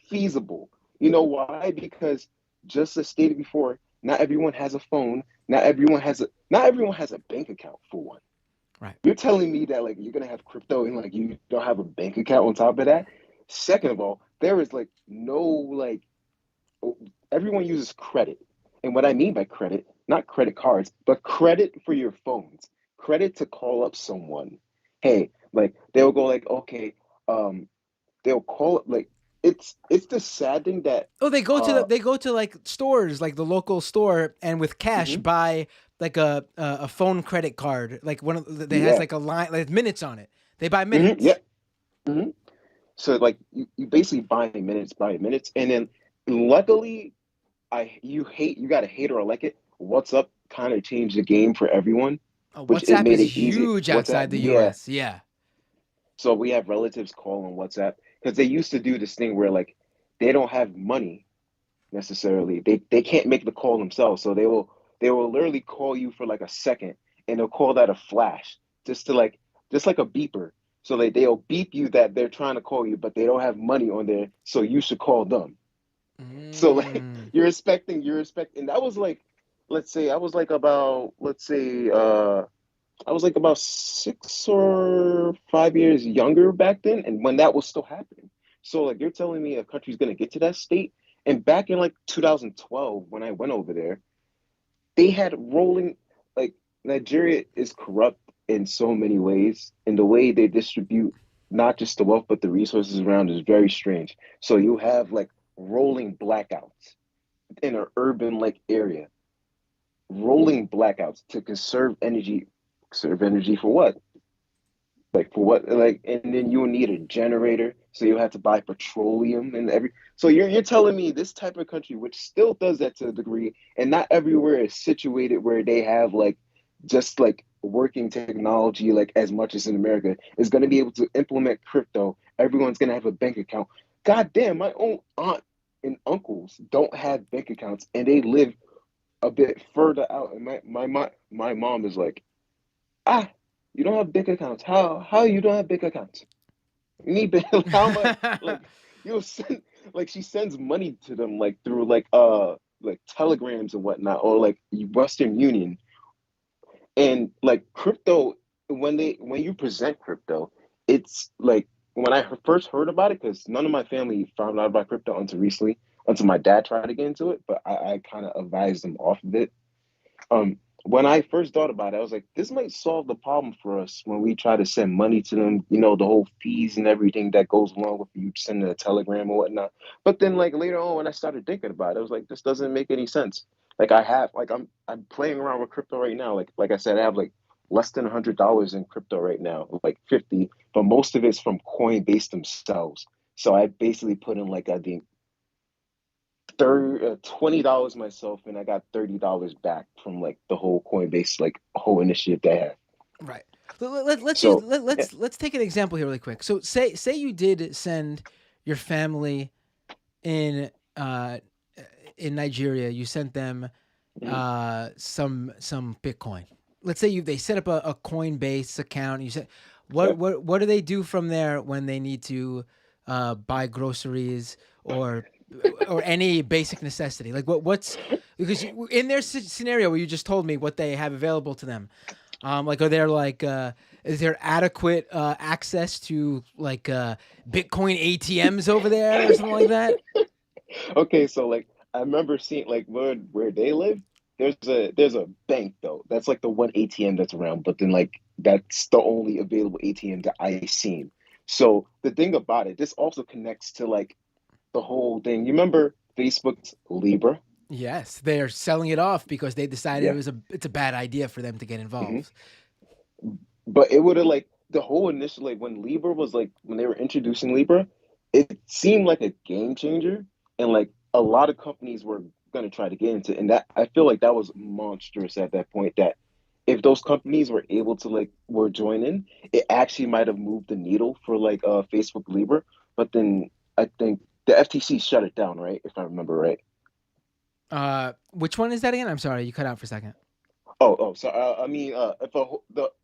feasible. You know why? Because just as stated before, not everyone has a phone. Not everyone has a bank account for one. Right. You're telling me that like you're gonna have crypto and like you don't have a bank account on top of that. Second of all, there is like no like everyone uses credit. And what I mean by credit, not credit cards, but credit for your phones. Credit to call up someone. Hey, like they'll go like, okay, um, they'll call it like it's the sad thing that Oh, uh they go to like stores, like the local store, and with cash mhm, buy like a phone credit card, like one of that has yeah, like a line, like minutes on it. They buy yeah. minutes. Mhm. So like you basically buy minutes, and then luckily you gotta hate or like it. What's up kind of changed the game for everyone, which it WhatsApp made is it easy. huge WhatsApp, outside the yeah. U.S. Yeah. So we have relatives call on WhatsApp because they used to do this thing where like they don't have money necessarily. They can't make the call themselves, so they will literally call you for like a second, and they'll call that a flash, just to like just like a beeper. So they'll beep you that they're trying to call you, but they don't have money on there, so you should call them. So like Mm. you're expecting that was like let's say I was like about 6 or 5 years younger back then, and when that was still happening. So like you're telling me a country's gonna get to that state, and back in like 2012 when I went over there, they had rolling like Nigeria is corrupt in so many ways, and the way they distribute not just the wealth but the resources around is very strange. So you have like rolling blackouts in an urban like area, rolling blackouts to conserve energy. Conserve energy for what? Like for what? Like, and then you will need a generator, so you have to buy petroleum and every. So you're telling me this type of country, which still does that to a degree, and not everywhere is situated where they have like just like working technology like as much as in America, is going to be able to implement crypto. Everyone's going to have a bank account. God damn, my own aunt and uncles don't have bank accounts, and they live a bit further out. And my mom is like, ah, you don't have bank accounts. How you don't have bank accounts? You need bank. How much? Like you'll send like she sends money to them like through like telegrams and whatnot, or like Western Union. And like crypto, when you present crypto, it's like when I first heard about it, because none of my family found out about crypto until recently, until my dad tried to get into it, but I kind of advised them off of it. When I first thought about it, I was like, this might solve the problem for us when we try to send money to them, the whole fees and everything that goes along with you sending a telegram or whatnot. But then like later on when I started thinking about it, I was like, this doesn't make any sense. Like I'm playing around with crypto right now. Like I said, I have like less than $100 in crypto right now, like 50, but most of it's from Coinbase themselves. So I basically put in like I think $20 myself, and I got $30 back from like the whole Coinbase like whole initiative they have. Right. Let's use So yeah, let's take an example here really quick. So say you did send your family in uh in Nigeria, you sent them mhm, some Bitcoin. Let's say they set up a Coinbase account. And you said, yeah. what do they do from there when they need to buy groceries or any basic necessity? Like what's because in their scenario where you just told me what they have available to them, like are there like is there adequate access to like Bitcoin ATMs over there or something like that? Okay, so like I remember seeing like where they live. There's a bank though. That's like the one ATM that's around, but then like that's the only available ATM that I've seen. So the thing about it, this also connects to like the whole thing. You remember Facebook's Libra? Yes, they're selling it off because they decided Yeah. it's a bad idea for them to get Hmm. involved. But it would have like the whole initial like when Libra was like when they were introducing Libra, it seemed like a game changer, and like a lot of companies were gonna try to get into it. And that I feel like that was monstrous at that point. That if those companies were able to like were joining, it actually might have moved the needle for like Facebook Libra. But then I think the FTC shut it down, right? If I remember right. Which one is that again? I'm sorry, you cut out for a second. So I mean, if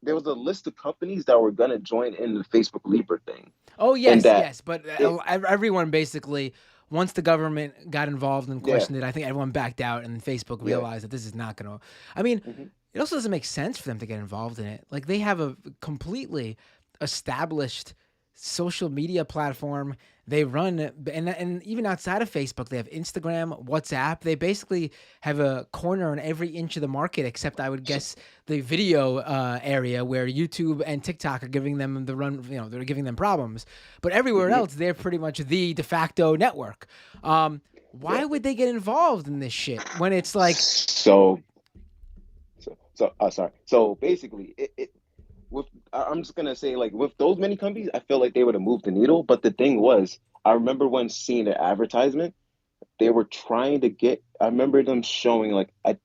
there was a list of companies that were gonna join in the Facebook Libra thing, Oh and yes, that yes, but it, everyone basically, once the government got involved and yeah, questioned it, I think everyone backed out, and Facebook yeah, realized that this is not going to. I mean, hmm it also doesn't make sense for them to get involved in it. Like they have a completely established social media platform. They run, and even outside of Facebook, they have Instagram, WhatsApp. They basically have a corner on every inch of the market, except I would guess the video area where YouTube and TikTok are giving them the run. You know, they're giving them problems. But everywhere hmm else, they're pretty much the de facto network. Why yeah. would they get involved in this shit when it's like, So sorry. So basically, I'm just gonna say like with those many companies, I feel like they would have moved the needle. But the thing was, I remember when seeing the advertisement, they were trying to get. I remember them showing like a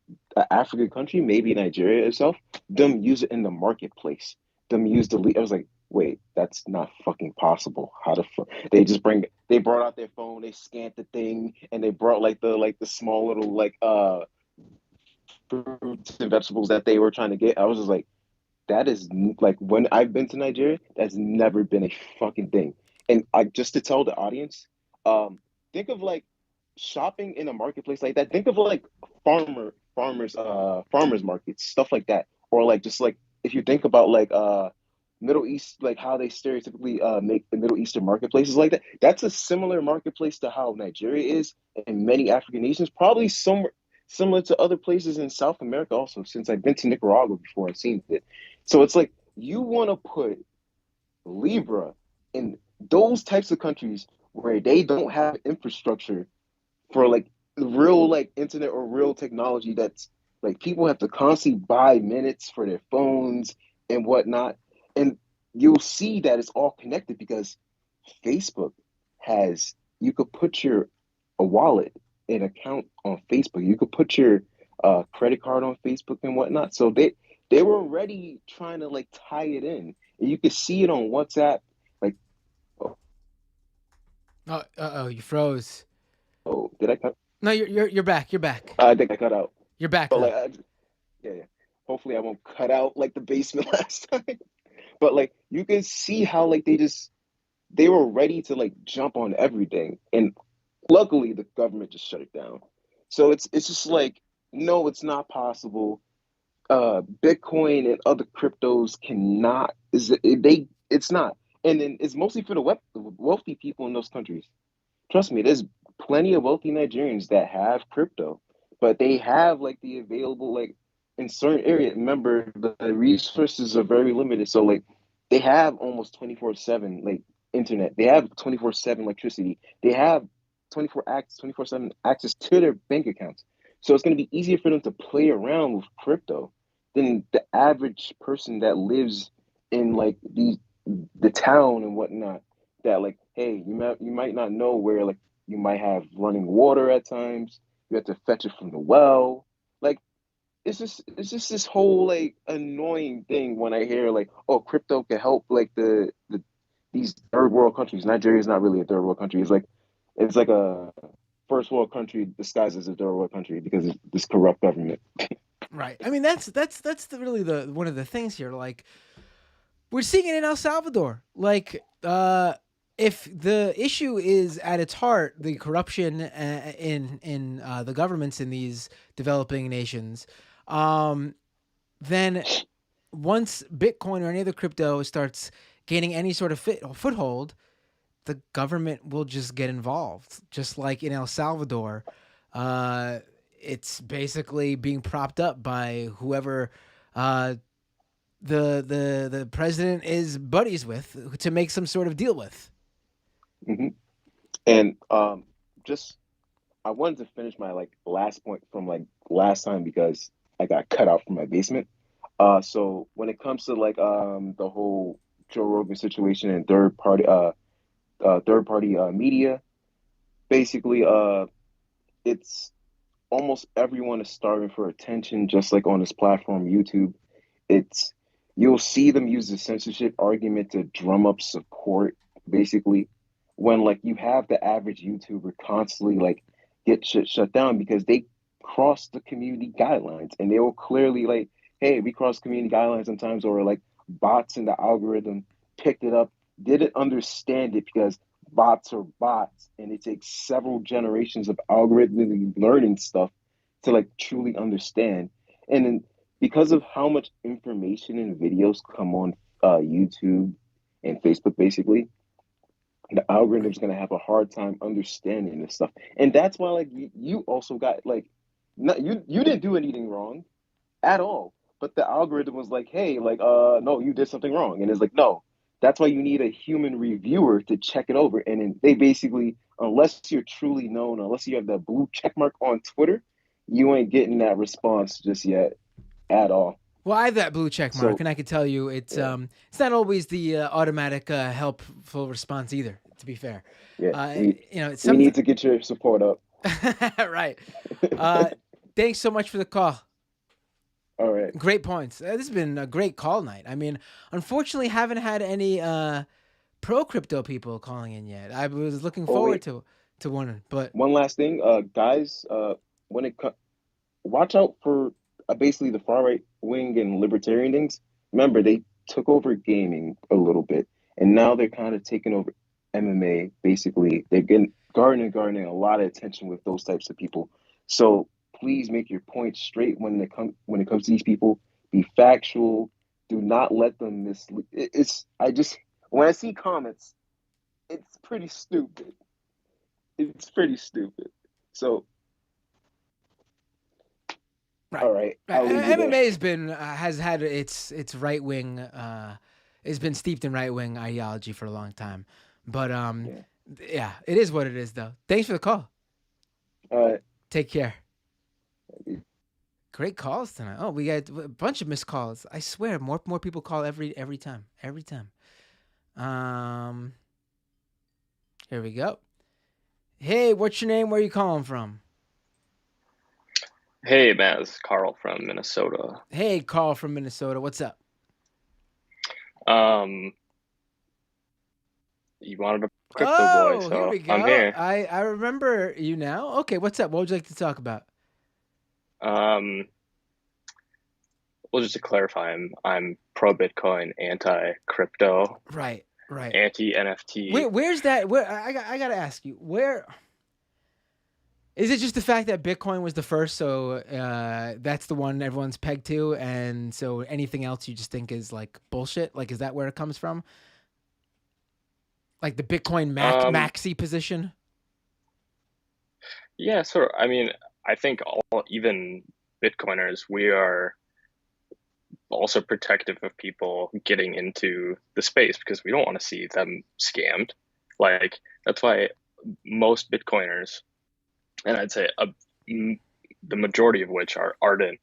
African country, maybe Nigeria itself, them use it in the marketplace. Them use the lead. I was like, wait, that's not fucking possible. How the fuck? They brought out their phone, they scanned the thing, and they brought like the small little fruits and vegetables that they were trying to get. I was just like, that is like when I've been to Nigeria, that's never been a fucking thing. And I just to tell the audience, um, think of like shopping in a marketplace like that. Think of like farmers markets, stuff like that. Or like just like if you think about like Middle East, like how they stereotypically make the Middle Eastern marketplaces like that. That's a similar marketplace to how Nigeria is and many African nations, probably somewhere similar to other places in South America also, since I've been to Nicaragua before and seen it. So it's like you want to put Libra in those types of countries where they don't have infrastructure for like real like internet or real technology that's like people have to constantly buy minutes for their phones and whatnot. And you'll see that it's all connected because Facebook has you could put your a wallet an account on Facebook. You could put your credit card on Facebook and whatnot. So they were already trying to like tie it in. And you could see it on WhatsApp. Like, oh, oh, you froze. did I cut? No, you're back. You're back. I think I cut out. You're back But though. like, yeah, yeah. Hopefully, I won't cut out like the basement last time. But like, you can see how like they were ready to like jump on everything, and luckily the government just shut it down. So it's just like, no, it's not possible. Bitcoin and other cryptos cannot is they it's not, and then it's mostly for the wealthy people in those countries. Trust me, there's plenty of wealthy Nigerians that have crypto, but they have like the available like in certain areas. Remember, the resources are very limited, so like they have almost 24/7 like internet. They have 24/7 electricity. They have 24/7 access to their bank accounts. So it's going to be easier for them to play around with crypto than the average person that lives in like the town and whatnot that like, hey, you might not know where like you might have running water at times. You have to fetch it from the well. Like it's just this whole like annoying thing when I hear like, oh, crypto can help like these third world countries. Nigeria is not really a third world country. It's like a first world country disguised as a third world country because of this corrupt government. Right. I mean, that's really the one of the things here. Like we're seeing it in El Salvador. Like, if the issue is at its heart the corruption in the governments in these developing nations, um, then once Bitcoin or any other crypto starts gaining any sort of foothold, the government will just get involved. Just like in El Salvador, uh, it's basically being propped up by whoever uh, the president is buddies with to make some sort of deal with. hmm And just I wanted to finish my like last point from like last time because I got cut out from my basement. So when it comes to like the whole Joe Rogan situation and third party media, basically it's almost everyone is starving for attention, just like on this platform, YouTube. It's you'll see them use the censorship argument to drum up support, basically, when like you have the average YouTuber constantly like get shut down because they cross the community guidelines and they will clearly like hey, we crossed community guidelines sometimes, or like bots in the algorithm picked it up, didn't understand it because bots are bots, and it takes several generations of algorithmically learning stuff to like truly understand. And then because of how much information and videos come on YouTube and Facebook, basically, the algorithm's gonna have a hard time understanding this stuff. And that's why like you also got like, not, you didn't do anything wrong at all. But the algorithm was like, hey, like, no, you did something wrong. And it's like, no, that's why you need a human reviewer to check it over. And then they basically, unless you're truly known, unless you have that blue check mark on Twitter, you ain't getting that response just yet at all. Well, I have that blue check mark, So and I can tell you it's not always the automatic helpful response either. To be fair, yeah, it's we need to get your support up. right. Thanks so much for the call. All right. Great points. This has been a great call night. I mean, unfortunately, haven't had any pro crypto people calling in yet. I was looking forward to one, but one last thing, guys, when it watch out for basically the far right wing and libertarian things. Remember, they took over gaming a little bit, and now they're kind of taking over MMA. Basically, they're getting garnering a lot of attention with those types of people. So please make your points straight when it comes to these people. Be factual. Do not let them mislead. It's I just when I see comments, it's pretty stupid. It's pretty stupid. So. right. All right. I'll leave you MMA there. has been has had its right wing has been steeped in right wing ideology for a long time. But yeah, it is what it is though. Thanks for the call. Take care. Great calls tonight. Oh, we got a bunch of missed calls. I swear, more people call every time. Every time. Here we go. Hey, what's your name? Where are you calling from? Hey, Matt, it's Carl from Minnesota. Hey, Carl from Minnesota. What's up? You wanted a crypto boy, so here we go. I'm here. I remember you now. Okay, what's up? What would you like to talk about? Well, just to clarify, I'm pro Bitcoin, anti crypto, Right. anti NFT. Where's that? Where I gotta ask you, where is it? Just the fact that Bitcoin was the first, so that's the one everyone's pegged to, and so anything else you just think is like bullshit? Like, is that where it comes from? Like the Bitcoin maxi position? Yeah, sort of. I mean, I think even Bitcoiners, we are also protective of people getting into the space because we don't want to see them scammed. Like, that's why most Bitcoiners, and I'd say the majority of which are ardent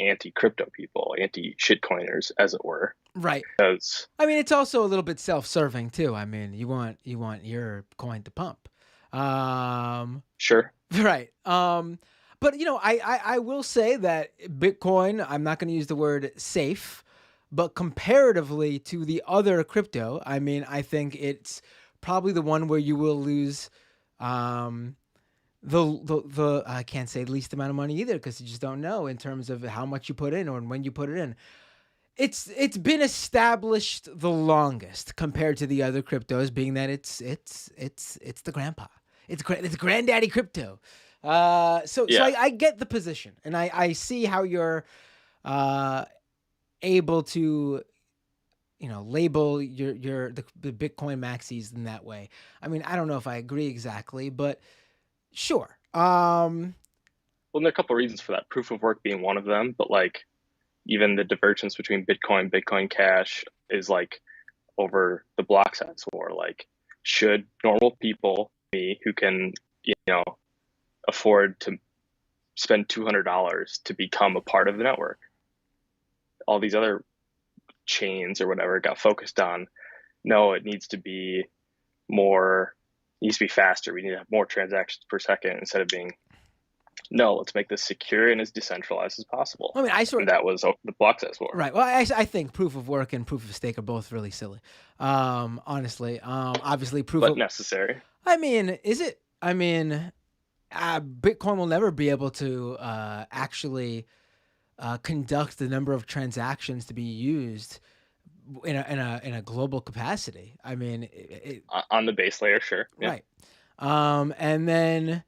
anti-crypto people, anti-shitcoiners, as it were. Right. Because I mean, it's also a little bit self-serving too. I mean, you want your coin to pump. Sure. Right. But I will say that Bitcoin, I'm not going to use the word safe, but comparatively to the other crypto, I mean, I think it's probably the one where you will lose the I can't say least amount of money either, because you just don't know in terms of how much you put in or when you put it in. It's been established the longest compared to the other cryptos, being that it's the grandpa. It's granddaddy crypto. So I get the position, and I see how you're able to label the Bitcoin maxis in that way. I mean, I don't know if I agree exactly, but sure. Well, there are a couple of reasons for that. Proof of work being one of them, but like even the divergence between Bitcoin Cash is like over the block size war. Like, should normal people, me, who can afford to spend $200 to become a part of the network, all these other chains or whatever got focused on, no, it needs to be faster. We need to have more transactions per second instead of being, no, let's make this secure and as decentralized as possible. I mean, and that was the block size war. Right. Well, I think proof of work and proof of stake are both really silly. Honestly, obviously but necessary. I mean, is it? I mean, Bitcoin will never be able to actually conduct the number of transactions to be used in a global capacity. I mean, on the base layer, sure. Yeah. Right. And then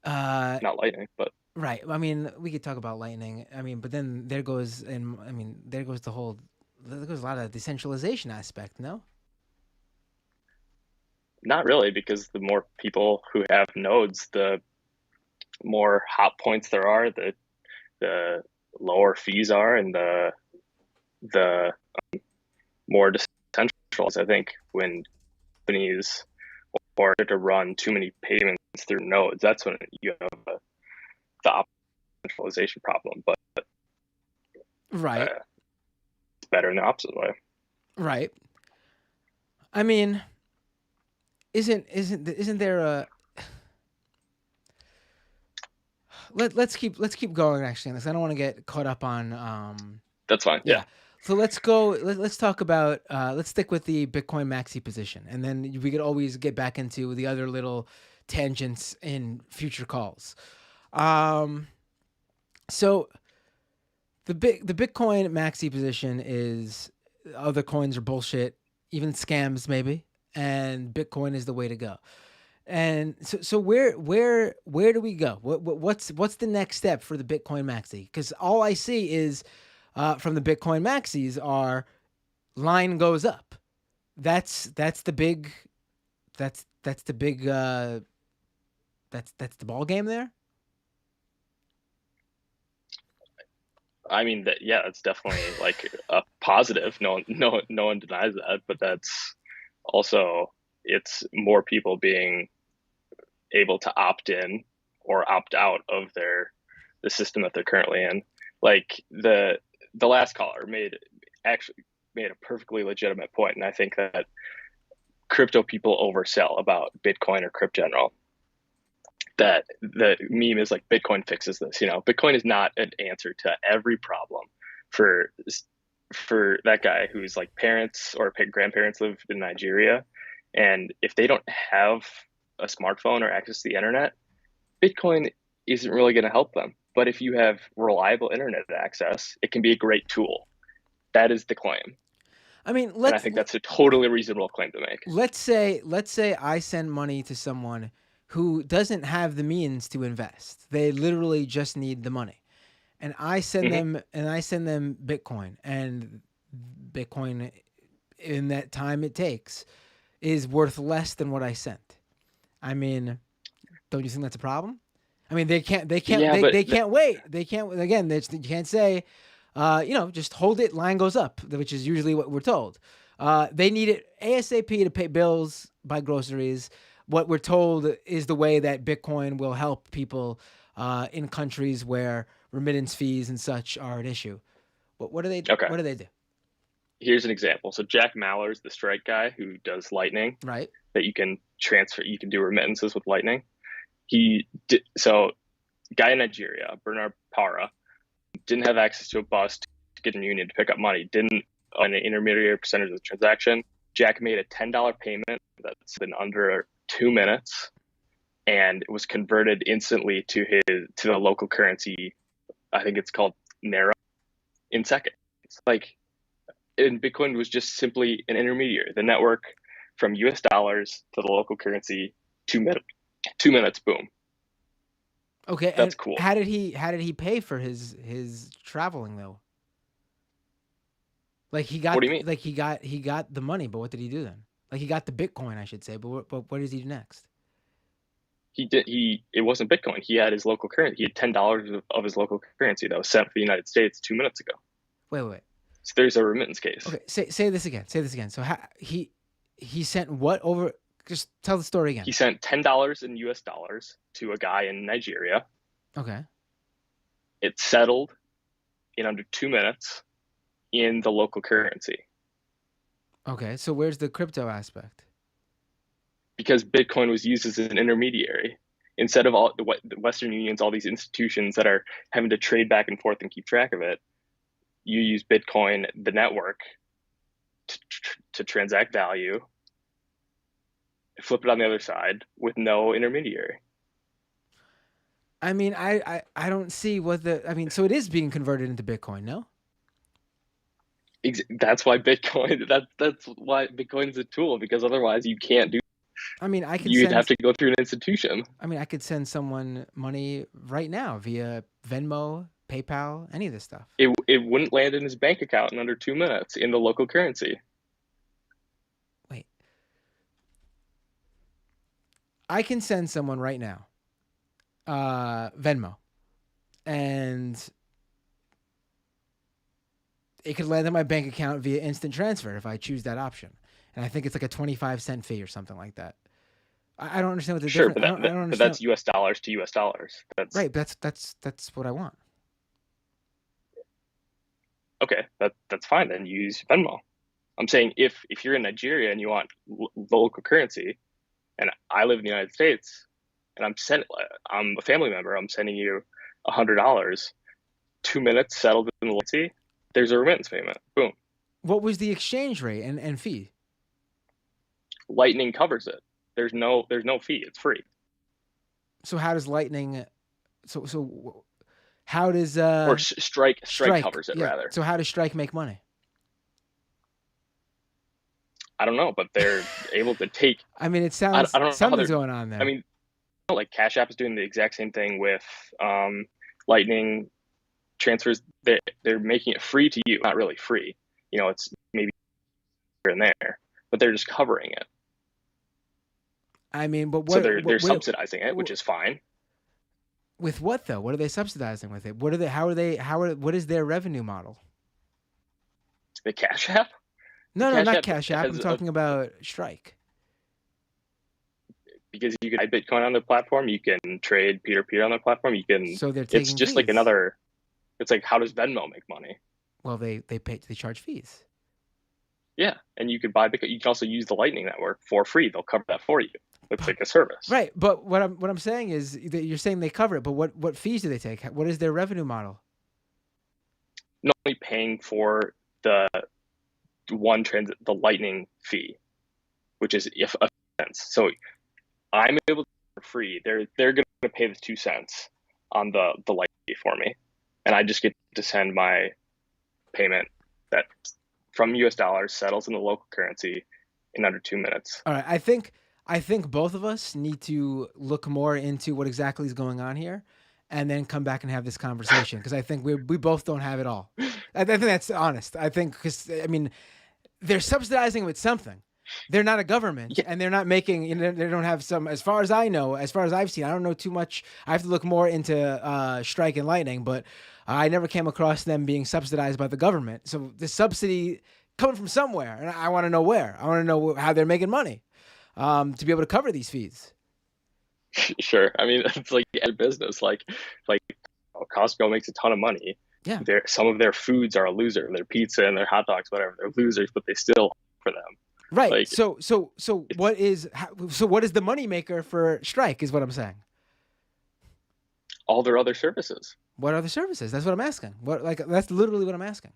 Not Lightning, but right. I mean, we could talk about Lightning. I mean, but then there goes there goes the whole there goes a lot of decentralization aspect, no? not really, because the more people who have nodes, the more hot points there are, the lower fees are, and the more decentralized. I think when companies or to run too many payments through nodes, that's when you have the centralization problem. But Right. it's better in the opposite way. Right. I mean, isn't there a let's keep going actually on this. I don't want to get caught up on That's fine. Yeah. So let's go. Let's talk about. Let's stick with the Bitcoin maxi position, and then we could always get back into the other little tangents in future calls. So the Bitcoin maxi position is other coins are bullshit, even scams maybe, and Bitcoin is the way to go. And so where do we go? What's the next step for the Bitcoin maxi? Because all I see is from the Bitcoin maxis are line goes up. That's the big that's the big that's the ball game there. I mean that, yeah, that's definitely like a positive. No one denies that, but that's also, it's more people being able to opt in or opt out of the system that they're currently in. Like the last caller actually made a perfectly legitimate point, and I think that crypto people oversell about Bitcoin or crypto general. That the meme is like, Bitcoin fixes this. Bitcoin is not an answer to every problem. For that guy who's like parents or grandparents live in Nigeria, and if they don't have a smartphone or access to the internet, Bitcoin isn't really going to help them. But if you have reliable internet access, it can be a great tool. That is the claim. I mean, and I think that's a totally reasonable claim to make. Let's say I send money to someone who doesn't have the means to invest. They literally just need the money. And I send them Bitcoin, and Bitcoin in that time it takes is worth less than what I sent. I mean, don't you think that's a problem? I mean, they can't wait. They can't, again, you can't say, just hold it, line goes up, which is usually what we're told. They need it ASAP to pay bills, buy groceries. What we're told is the way that Bitcoin will help people in countries where remittance fees and such are an issue. What do they do? Okay. What do they do? Here's an example. So Jack Mallers, the strike guy who does Lightning, right? That you can transfer, you can do remittances with Lightning. Guy in Nigeria, Bernard Para, didn't have access to a bus to get a union to pick up money. Didn't own an intermediary percentage of the transaction. Jack made a $10 payment that's in under 2 minutes, and it was converted instantly to the local currency. I think it's called Naira, in seconds. And Bitcoin was just simply an intermediary. The network from US dollars to the local currency, 2 minutes. 2 minutes, boom. Okay, that's cool. How did he pay for his traveling though? Like he got, what do you mean? Like he got the money, but what did he do then? Like he got the Bitcoin, I should say, but what does he do next? It wasn't Bitcoin. He had his local currency. He had $10 of his local currency that was sent for the United States 2 minutes ago. Wait. So there's a remittance case. Okay, say this again. So he sent what over? Just tell the story again. He sent $10 in US dollars to a guy in Nigeria. Okay. It settled in under 2 minutes in the local currency. Okay, so where's the crypto aspect? Because Bitcoin was used as an intermediary. Instead of all the Western unions, all these institutions that are having to trade back and forth and keep track of it, you use Bitcoin, the network, to transact value, flip it on the other side with no intermediary. I mean, I don't see what the. I mean, so it is being converted into Bitcoin, no? That's why Bitcoin. That's why Bitcoin's a tool, because otherwise you can't do. I mean, You'd have to go through an institution. I mean, I could send someone money right now via Venmo, PayPal, any of this stuff. It wouldn't land in his bank account in under 2 minutes in the local currency. Wait. I can send someone right now Venmo, and it could land in my bank account via instant transfer if I choose that option. And I think it's like a 25-cent fee or something like that. I don't understand what the Sure, difference. but, I don't understand. but that's US dollars to US dollars. That's right. That's what I want. Okay. That's fine. Then use Venmo. I'm saying if you're in Nigeria and you want local currency, and I live in the United States, and I'm a family member, I'm sending you $100, 2 minutes settled in the currency. There's a remittance payment. Boom. What was the exchange rate and fee? Lightning covers it. There's no fee. It's free. So how does Lightning? So how does or Strike covers it rather? So how does Strike make money? I don't know, but they're able to take. I mean, it sounds I don't know something's going on there. I mean, like Cash App is doing the exact same thing with Lightning transfers. They're making it free to you. Not really free. You know, it's maybe here and there, but they're just covering it. I mean, but what? So they're subsidizing it, which is fine. With what though? What are they subsidizing with it? What are they? How are they? What is their revenue model? The Cash App? No, not Cash App. I'm talking about Strike. Because you can buy Bitcoin on their platform, you can trade peer-to-peer on their platform. You can. So they're taking It's just fees. like another. It's like, how does Venmo make money? Well, they charge fees. Yeah, and you could buy Bitcoin. You can also use the Lightning Network for free. They'll cover that for you. It's like a service. Right, but what I'm saying is that you're saying they cover it, but what fees do they take? What is their revenue model? Not only paying for the Lightning fee, which is if a cents. So I'm able to for free. They're going to pay the 2 cents on the Lightning fee for me, and I just get to send my payment that from US dollars settles in the local currency in under 2 minutes. All right, I think both of us need to look more into what exactly is going on here, and then come back and have this conversation, because I think we both don't have it all. I think that's honest. I think because I mean, they're subsidizing with something. They're not a government, and they're not making. You know, they don't have some. As far as I know, as far as I've seen, I don't know too much. I have to look more into Strike and Lightning, but I never came across them being subsidized by the government. So the subsidy coming from somewhere, and I want to know where. I want to know how they're making money to be able to cover these fees. Sure. I mean, it's like a business. Like Costco makes a ton of money. Yeah. Some of their foods are a loser. Their pizza and their hot dogs, whatever, they're losers, but they still for them. Right. Like, so what is the moneymaker for Strike is what I'm saying. All their other services. What other services? That's what I'm asking. That's literally what I'm asking.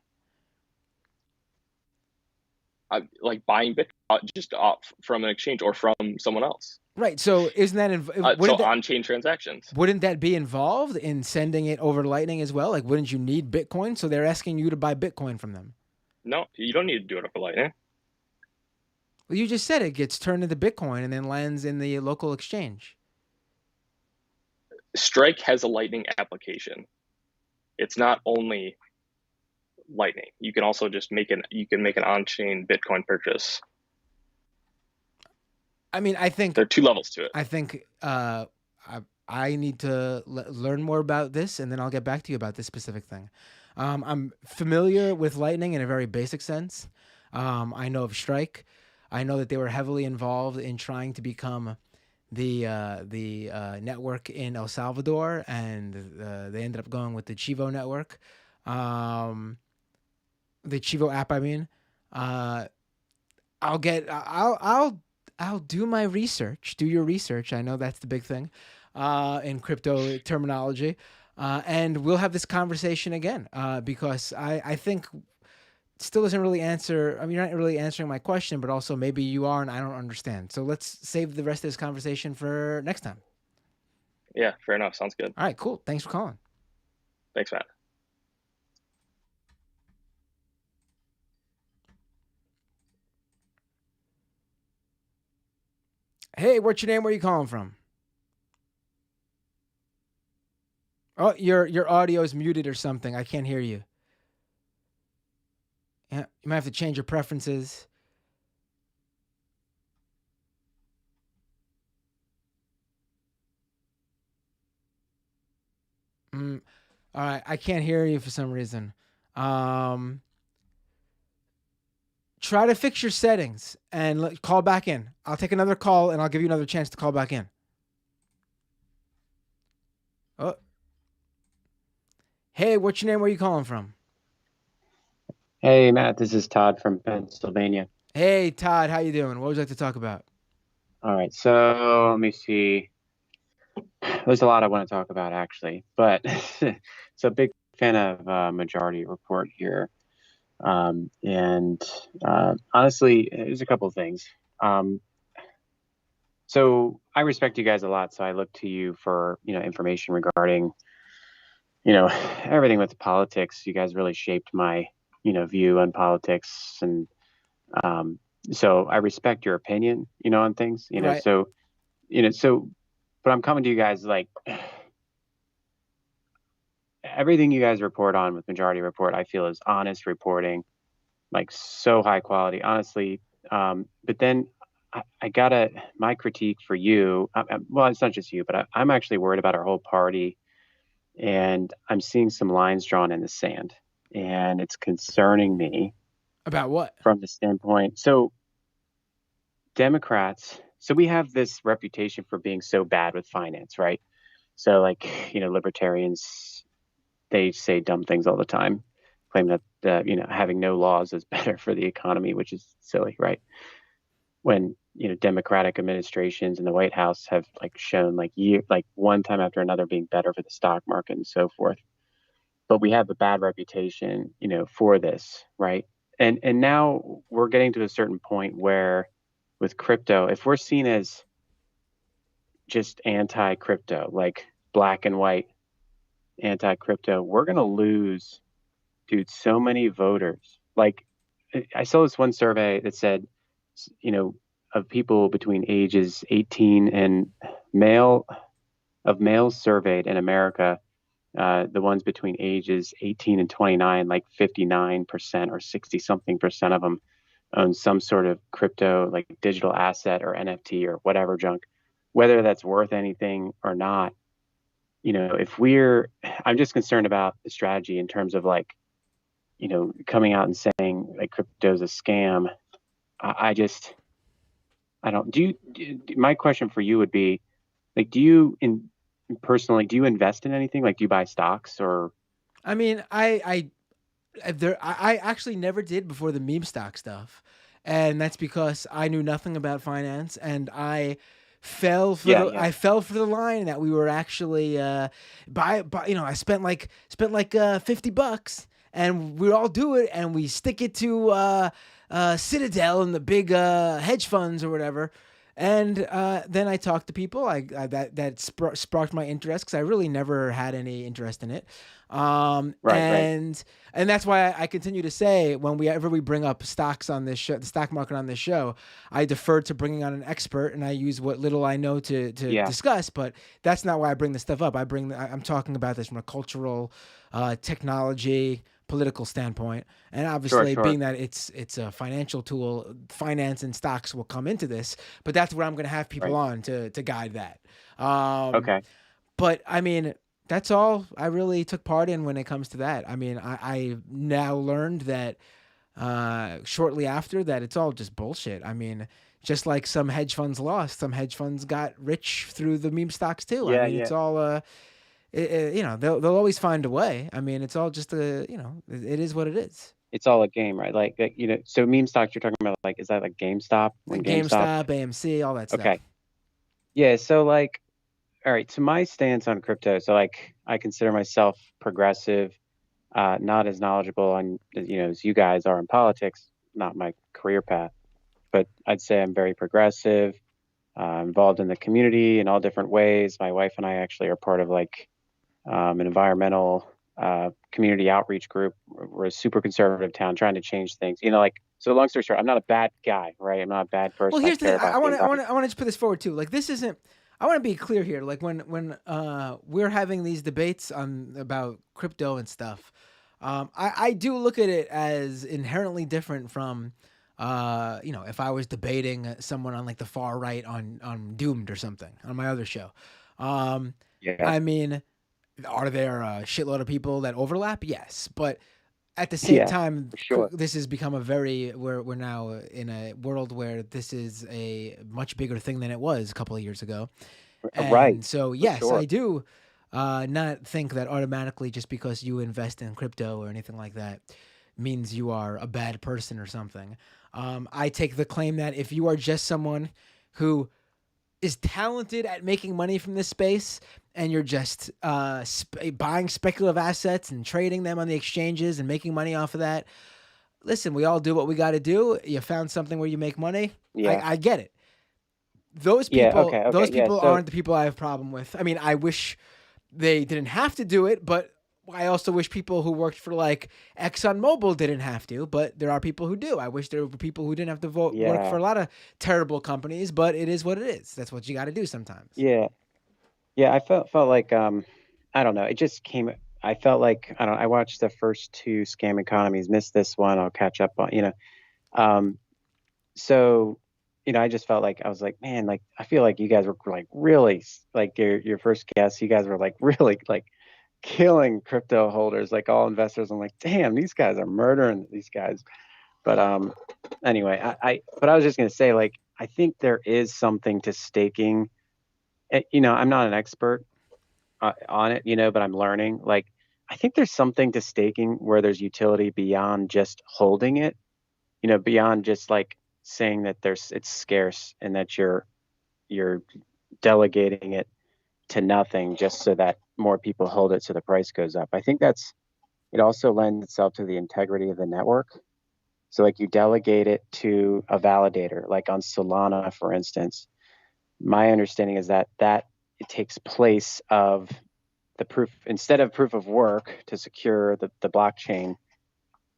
Like buying Bitcoin just from an exchange or from someone else. Right. So isn't that on-chain transactions? Wouldn't that be involved in sending it over Lightning as well? Like, wouldn't you need Bitcoin? So they're asking you to buy Bitcoin from them. No, you don't need to do it over Lightning. Well, you just said it gets turned into Bitcoin and then lands in the local exchange. Strike has a Lightning application. It's not only Lightning. You can also just make an on-chain Bitcoin purchase. I mean, I think there are 2 levels to it. I think I need to learn more about this, and then I'll get back to you about this specific thing. I'm familiar with Lightning in a very basic sense. I know of Strike. I know that they were heavily involved in trying to become the network in El Salvador, and they ended up going with the Chivo network. The Chivo app, I mean. I'll do my research. Do your research. I know that's the big thing in crypto terminology. And we'll have this conversation again because I think it still doesn't really answer. I mean, you're not really answering my question, but also maybe you are and I don't understand. So let's save the rest of this conversation for next time. Yeah, fair enough. Sounds good. All right, cool. Thanks for calling. Thanks, Matt. Hey, what's your name? Where are you calling from? Oh, your audio is muted or something. I can't hear you. Yeah, you might have to change your preferences. All right, I can't hear you for some reason. Try to fix your settings and call back in. I'll take another call and I'll give you another chance to call back in. Oh. Hey, what's your name? Where are you calling from? Hey, Matt, this is Todd from Pennsylvania. Hey, Todd, how you doing? What would you like to talk about? All right, so let me see. There's a lot I want to talk about, actually, but so big fan of Majority Report here. And honestly, there's a couple of things. So I respect you guys a lot, so I look to you for, information regarding, everything with the politics. You guys really shaped my, view on politics, and so I respect your opinion, on things, Right. so, but I'm coming to you guys like everything you guys report on with Majority Report, I feel is honest reporting, like so high quality, honestly. But then I gotta, my critique for you, well, it's not just you, but I'm actually worried about our whole party, and I'm seeing some lines drawn in the sand, and it's concerning me. About what? From the standpoint, so Democrats, so we have this reputation for being so bad with finance, right? So like, libertarians, they say dumb things all the time, claim that having no laws is better for the economy, which is silly, right? When Democratic administrations in the White House have shown one time after another being better for the stock market and so forth. But we have a bad reputation, for this, right? And now we're getting to a certain point where with crypto, if we're seen as just anti-crypto, like black and white anti-crypto, we're going to lose, dude, so many voters. Like I saw this one survey that said, of people between ages 18 and males surveyed in America, the ones between ages 18 and 29, like 59% or 60 something percent of them own some sort of crypto, like digital asset or NFT or whatever junk, whether that's worth anything or not. I'm just concerned about the strategy in terms of coming out and saying like crypto is a scam. I don't, my question for you would be, like, personally, do you invest in anything? Like, do you buy stocks or? I mean, I actually never did before the meme stock stuff, and that's because I knew nothing about finance, and I fell for I fell for the line that we were actually buy I spent like $50, and we all do it, and we stick it to Citadel and the big hedge funds or whatever. And then I talked to people that sparked my interest, because I really never had any interest in it. And that's why I continue to say, whenever we bring up stocks on this show, the stock market on this show, I defer to bringing on an expert, and I use what little I know to discuss. But that's not why I bring this stuff up. I'm talking about this from a cultural, technology, political standpoint, and obviously being that it's a financial tool, finance and stocks will come into this, but that's where I'm going to have people on to guide that. Okay. But I mean, that's all I really took part in when it comes to that. I mean, I now learned that shortly after that, it's all just bullshit. I mean, just like some hedge funds lost, some hedge funds got rich through the meme stocks too. I mean, it's all they'll always find a way. I mean, it's all just it is what it is. It's all a game, right? So meme stocks you're talking about, like, is that like GameStop? GameStop, AMC, all that stuff. Okay. Yeah. So all right. So my stance on crypto. So I consider myself progressive, not as knowledgeable on, as you guys are in politics, not my career path, but I'd say I'm very progressive. involved in the community in all different ways. My wife and I actually are part of like an environmental community outreach group. We're a super conservative town trying to change things. Like, so long story short, I'm not a bad guy, right? I'm not a bad person. Well, here's the care thing. about I the want environment. to just put this forward too. Like, this isn't. I want to be clear here. Like, when we're having these debates on about crypto and stuff, I do look at it as inherently different from, if I was debating someone on like the far right on Doomed or something on my other show. Yeah. I mean, are there a shitload of people that overlap? Yes, but at the same time, for sure. this has become we're now in a world where this is a much bigger thing than it was a couple of years ago. And Right. so, yes, sure. I do not think that automatically just because you invest in crypto or anything like that means you are a bad person or something. I take the claim that if you are just someone who is talented at making money from this space and you're just buying speculative assets and trading them on the exchanges and making money off of that, listen, we all do what we got to do. You found something where you make money. Yeah. I get it. Those Yeah, people, okay, those yeah, people so- aren't the people I have a problem with. I mean, I wish they didn't have to do it, but I also wish people who worked for like ExxonMobil didn't have to, but there are people who do. I wish there were people who didn't have to work Yeah. for a lot of terrible companies, but it is what it is. That's what you got to do sometimes. Yeah. I felt like I don't know. It just came. I felt like I watched the first two Scam Economies. Missed this one. I'll catch up on. So I just felt like I was like, man, like I feel like you guys were like really like your first guest. You guys were like really like killing crypto holders, like all investors. I'm like, damn, these guys are murdering these guys. But anyway, but I was just gonna say, like, I think there is something to staking. I'm not an expert on it, but I'm learning. Like, I think there's something to staking where there's utility beyond just holding it, beyond just like saying that it's scarce and that you're delegating it to nothing just so that more people hold it so the price goes up. I think it also lends itself to the integrity of the network. So like you delegate it to a validator, like on Solana, for instance. My understanding is that it takes place of the proof, instead of proof of work to secure the blockchain,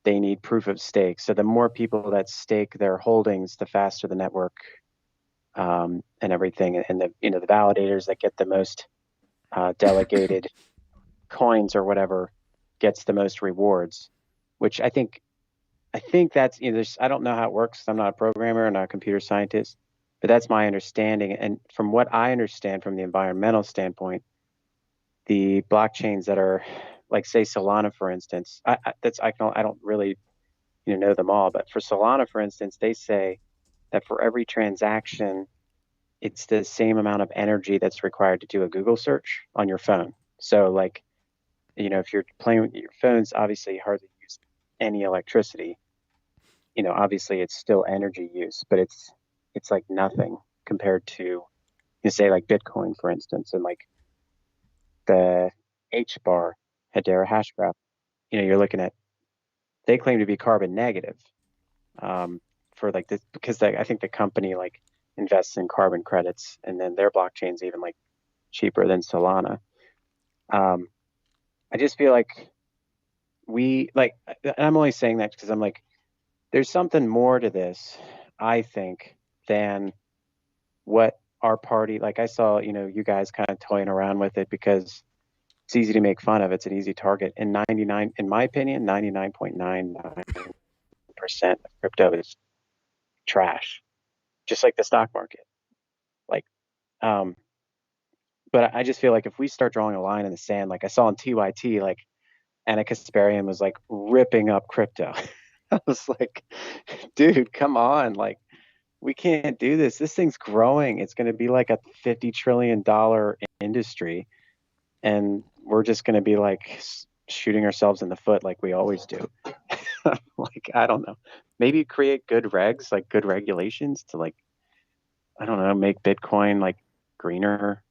they need proof of stake. So the more people that stake their holdings, the faster the network and everything. And the validators that get the most delegated coins or whatever gets the most rewards, which I think that's, I don't know how it works. I'm not a programmer, I'm not a computer scientist, but that's my understanding. And from what I understand from the environmental standpoint, the blockchains that are like, say, Solana, for instance, I don't really know them all, but for Solana, for instance, they say that for every transaction, it's the same amount of energy that's required to do a Google search on your phone. So like, if you're playing with your phones, obviously you hardly use any electricity. Obviously it's still energy use, but it's like nothing compared to, say, like Bitcoin, for instance, and like the H bar Hedera hash graph. You're looking at, they claim to be carbon negative for like this, because I think the company like invests in carbon credits, and then their blockchain's even like cheaper than Solana. I just feel like and I'm only saying that because I'm like, there's something more to this, I think, than what our party, like I saw, you guys kind of toying around with it because it's easy to make fun of. It's an easy target. And in my opinion, 99.99% of crypto is trash, just like the stock market. Like, but I just feel like if we start drawing a line in the sand, like I saw on TYT, like Anna Kasparian was like ripping up crypto. I was like, dude, come on. Like, we can't do this. This thing's growing. It's going to be like a $50 trillion industry. And we're just going to be like shooting ourselves in the foot like we always do. Like, I don't know. Maybe create good regs, like good regulations to like, I don't know, make Bitcoin like greener.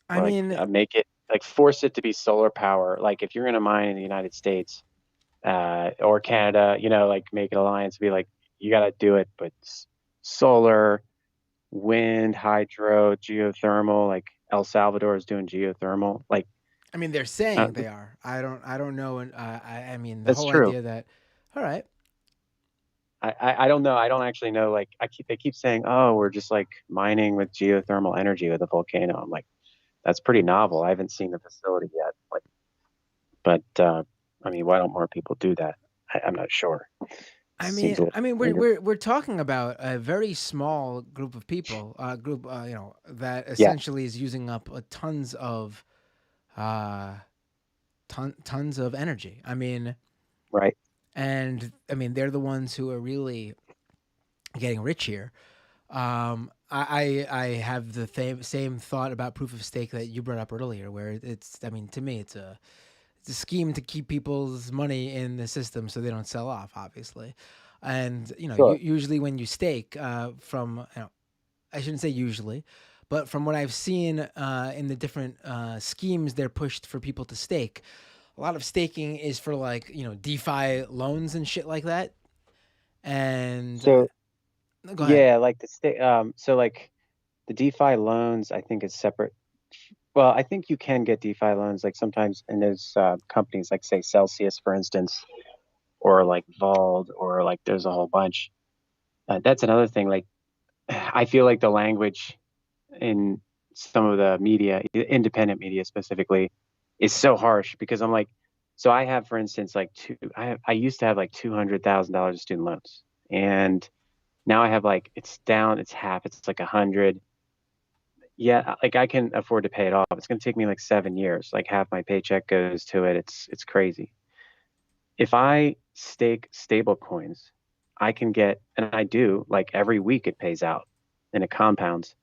I mean, make it like force it to be solar power. Like if you're going to mine in the United States or Canada, like make an alliance, be like, you got to do it, but solar, wind, hydro, geothermal. Like El Salvador is doing geothermal. Like, I mean, they're saying they are. I don't know. And I mean, the that's whole true. idea that, all right, I don't know. I don't actually know. Like, they keep saying, oh, we're just like mining with geothermal energy with a volcano. I'm like, that's pretty novel. I haven't seen the facility yet. Like, but I mean, why don't more people do that? I'm not sure. Seems a little weird. we're talking about a very small group of people, that Yeah, essentially is using up tons of, uh, tons of energy. I mean, right. and I mean, they're the ones who are really getting rich here. I have the same thought about proof of stake that you brought up earlier, where it's, I mean, to me, it's a scheme to keep people's money in the system so they don't sell off, obviously. And Sure. usually when you stake, from I shouldn't say usually, but from what I've seen in the different schemes they're pushed for people to stake, a lot of staking is for like DeFi loans and shit like that. And So go ahead. yeah, like the state. So like the DeFi loans, I think is separate. Well, I think you can get DeFi loans like sometimes in those companies, like say Celsius, for instance, or like Vald, or like there's a whole bunch. That's another thing. Like, I feel like the language in some of the media, independent media specifically, is so harsh because I'm like, so I have, for instance, like I used to have like $200,000 of student loans, and now I have like, it's down, it's half, it's like 100. Yeah, like I can afford to pay it off. It's going to take me like 7 years. Like half my paycheck goes to it. It's crazy. If I stake stable coins, I can get, and I do, like every week it pays out and it compounds.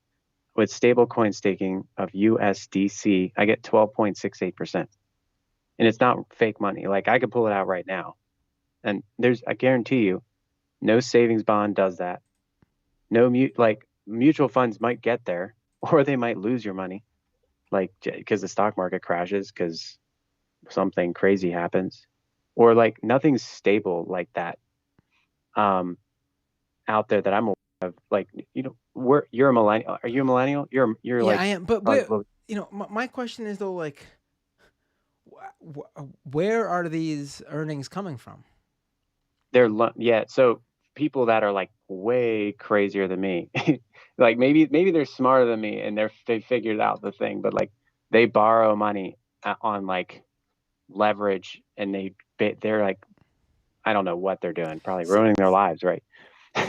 With stable coin staking of USDC, I get 12.68%. And it's not fake money. Like I could pull it out right now. And I guarantee you, no savings bond does that. No like mutual funds might get there, or they might lose your money, like because the stock market crashes because something crazy happens, or like nothing's stable like that out there that I'm aware of. Like, you're a millennial. Are you a millennial? You're Yeah, like I am. But probably below. my question is though, like, where are these earnings coming from? Yeah. So people that are like way crazier than me, like maybe they're smarter than me and they figured out the thing, but like they borrow money on like leverage, and they're like, I don't know what they're doing, probably ruining their lives, right?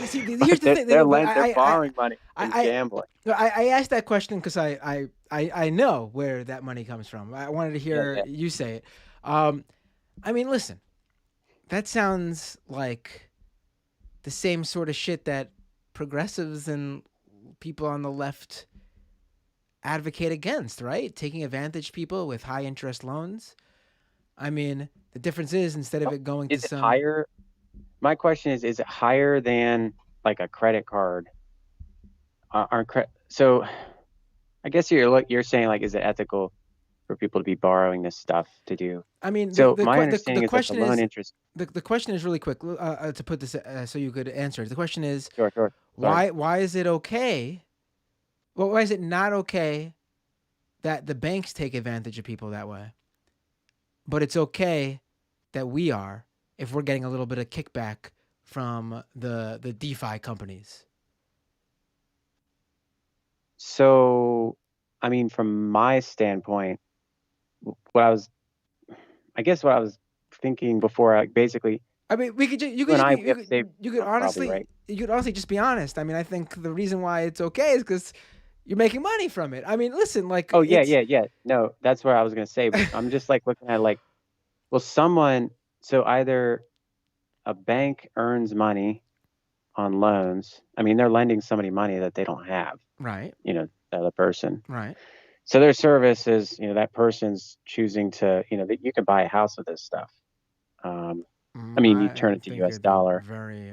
See, But here's the thing. they're But they're borrowing money and I, gambling. I asked that question because I know where that money comes from. I wanted to Yeah, hear yeah. you say it. I mean, listen, that sounds like the same sort of shit that progressives and people on the left advocate against, right? Taking advantage people with high interest loans. I mean, the difference is instead of it going to Is it some, higher? My question is it higher than like a credit card? So I guess you're saying, like, is it ethical for people to be borrowing this stuff to do? I mean, So my understanding is that the question loan is, interest. the question is really quick to put this so you could answer it. The question is, Sure, sure. Sorry. why is it okay? Well, why is it not okay that the banks take advantage of people that way, but it's okay that we are if we're getting a little bit of kickback from the DeFi companies? So, I mean, from my standpoint, what I was, I guess what I was thinking before, like basically, I mean, you you could and just be I, we have saved probably, right? you could honestly just be honest. I mean, I think the reason why it's okay is because you're making money from it. I mean, listen, like Oh yeah, it's yeah, yeah. No, that's what I was gonna say. But I'm just like looking at like, well, so either a bank earns money on loans. I mean, they're lending somebody money that they don't have, right, the other person. right. So their service is, that person's choosing to, that you can buy a house with this stuff. I mean, you turn I it to think US it'd be dollar. very.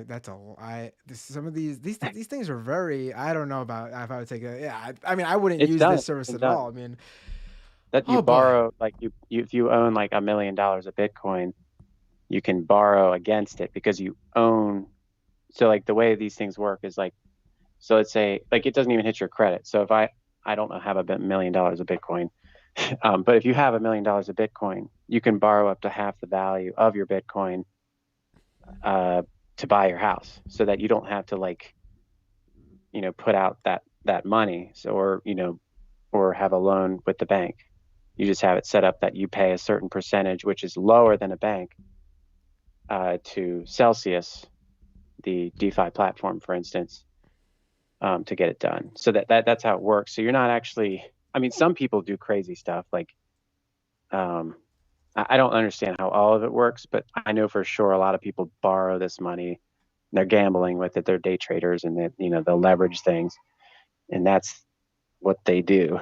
That's a. Some of these things are very. I don't know about if I would take a. Yeah, I mean, I wouldn't It's use done. this service It's at done. all. I mean, That you oh boy. borrow, like if you own like $1 million of Bitcoin, you can borrow against it because you own. So like the way these things work is like So let's say like it doesn't even hit your credit. So if I don't know, have $1 million of Bitcoin, but if you have $1 million of Bitcoin, you can borrow up to half the value of your Bitcoin to buy your house, so that you don't have to like, put out that money. So or have a loan with the bank. You just have it set up that you pay a certain percentage, which is lower than a bank, to Celsius, the DeFi platform, for instance, to get it done. So that's how it works. So you're not actually, I mean, some people do crazy stuff like, I don't understand how all of it works, but I know for sure a lot of people borrow this money. They're gambling with it. They're day traders, and they'll leverage things, and that's what they do.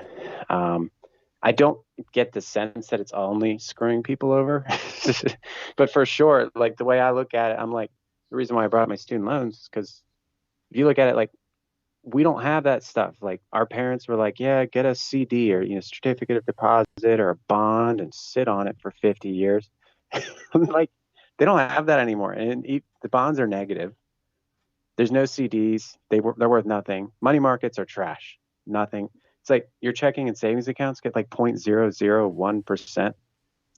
I don't get the sense that it's only screwing people over, but for sure, like the way I look at it, I'm like, the reason why I brought up my student loans is because if you look at it, like we don't have that stuff. Like our parents were like, yeah, get a CD or certificate of deposit or a bond and sit on it for 50 years. Like they don't have that anymore, and the bonds are negative. There's no CDs. They're worth nothing. Money markets are trash. Nothing. It's like your checking and savings accounts get like 0.001%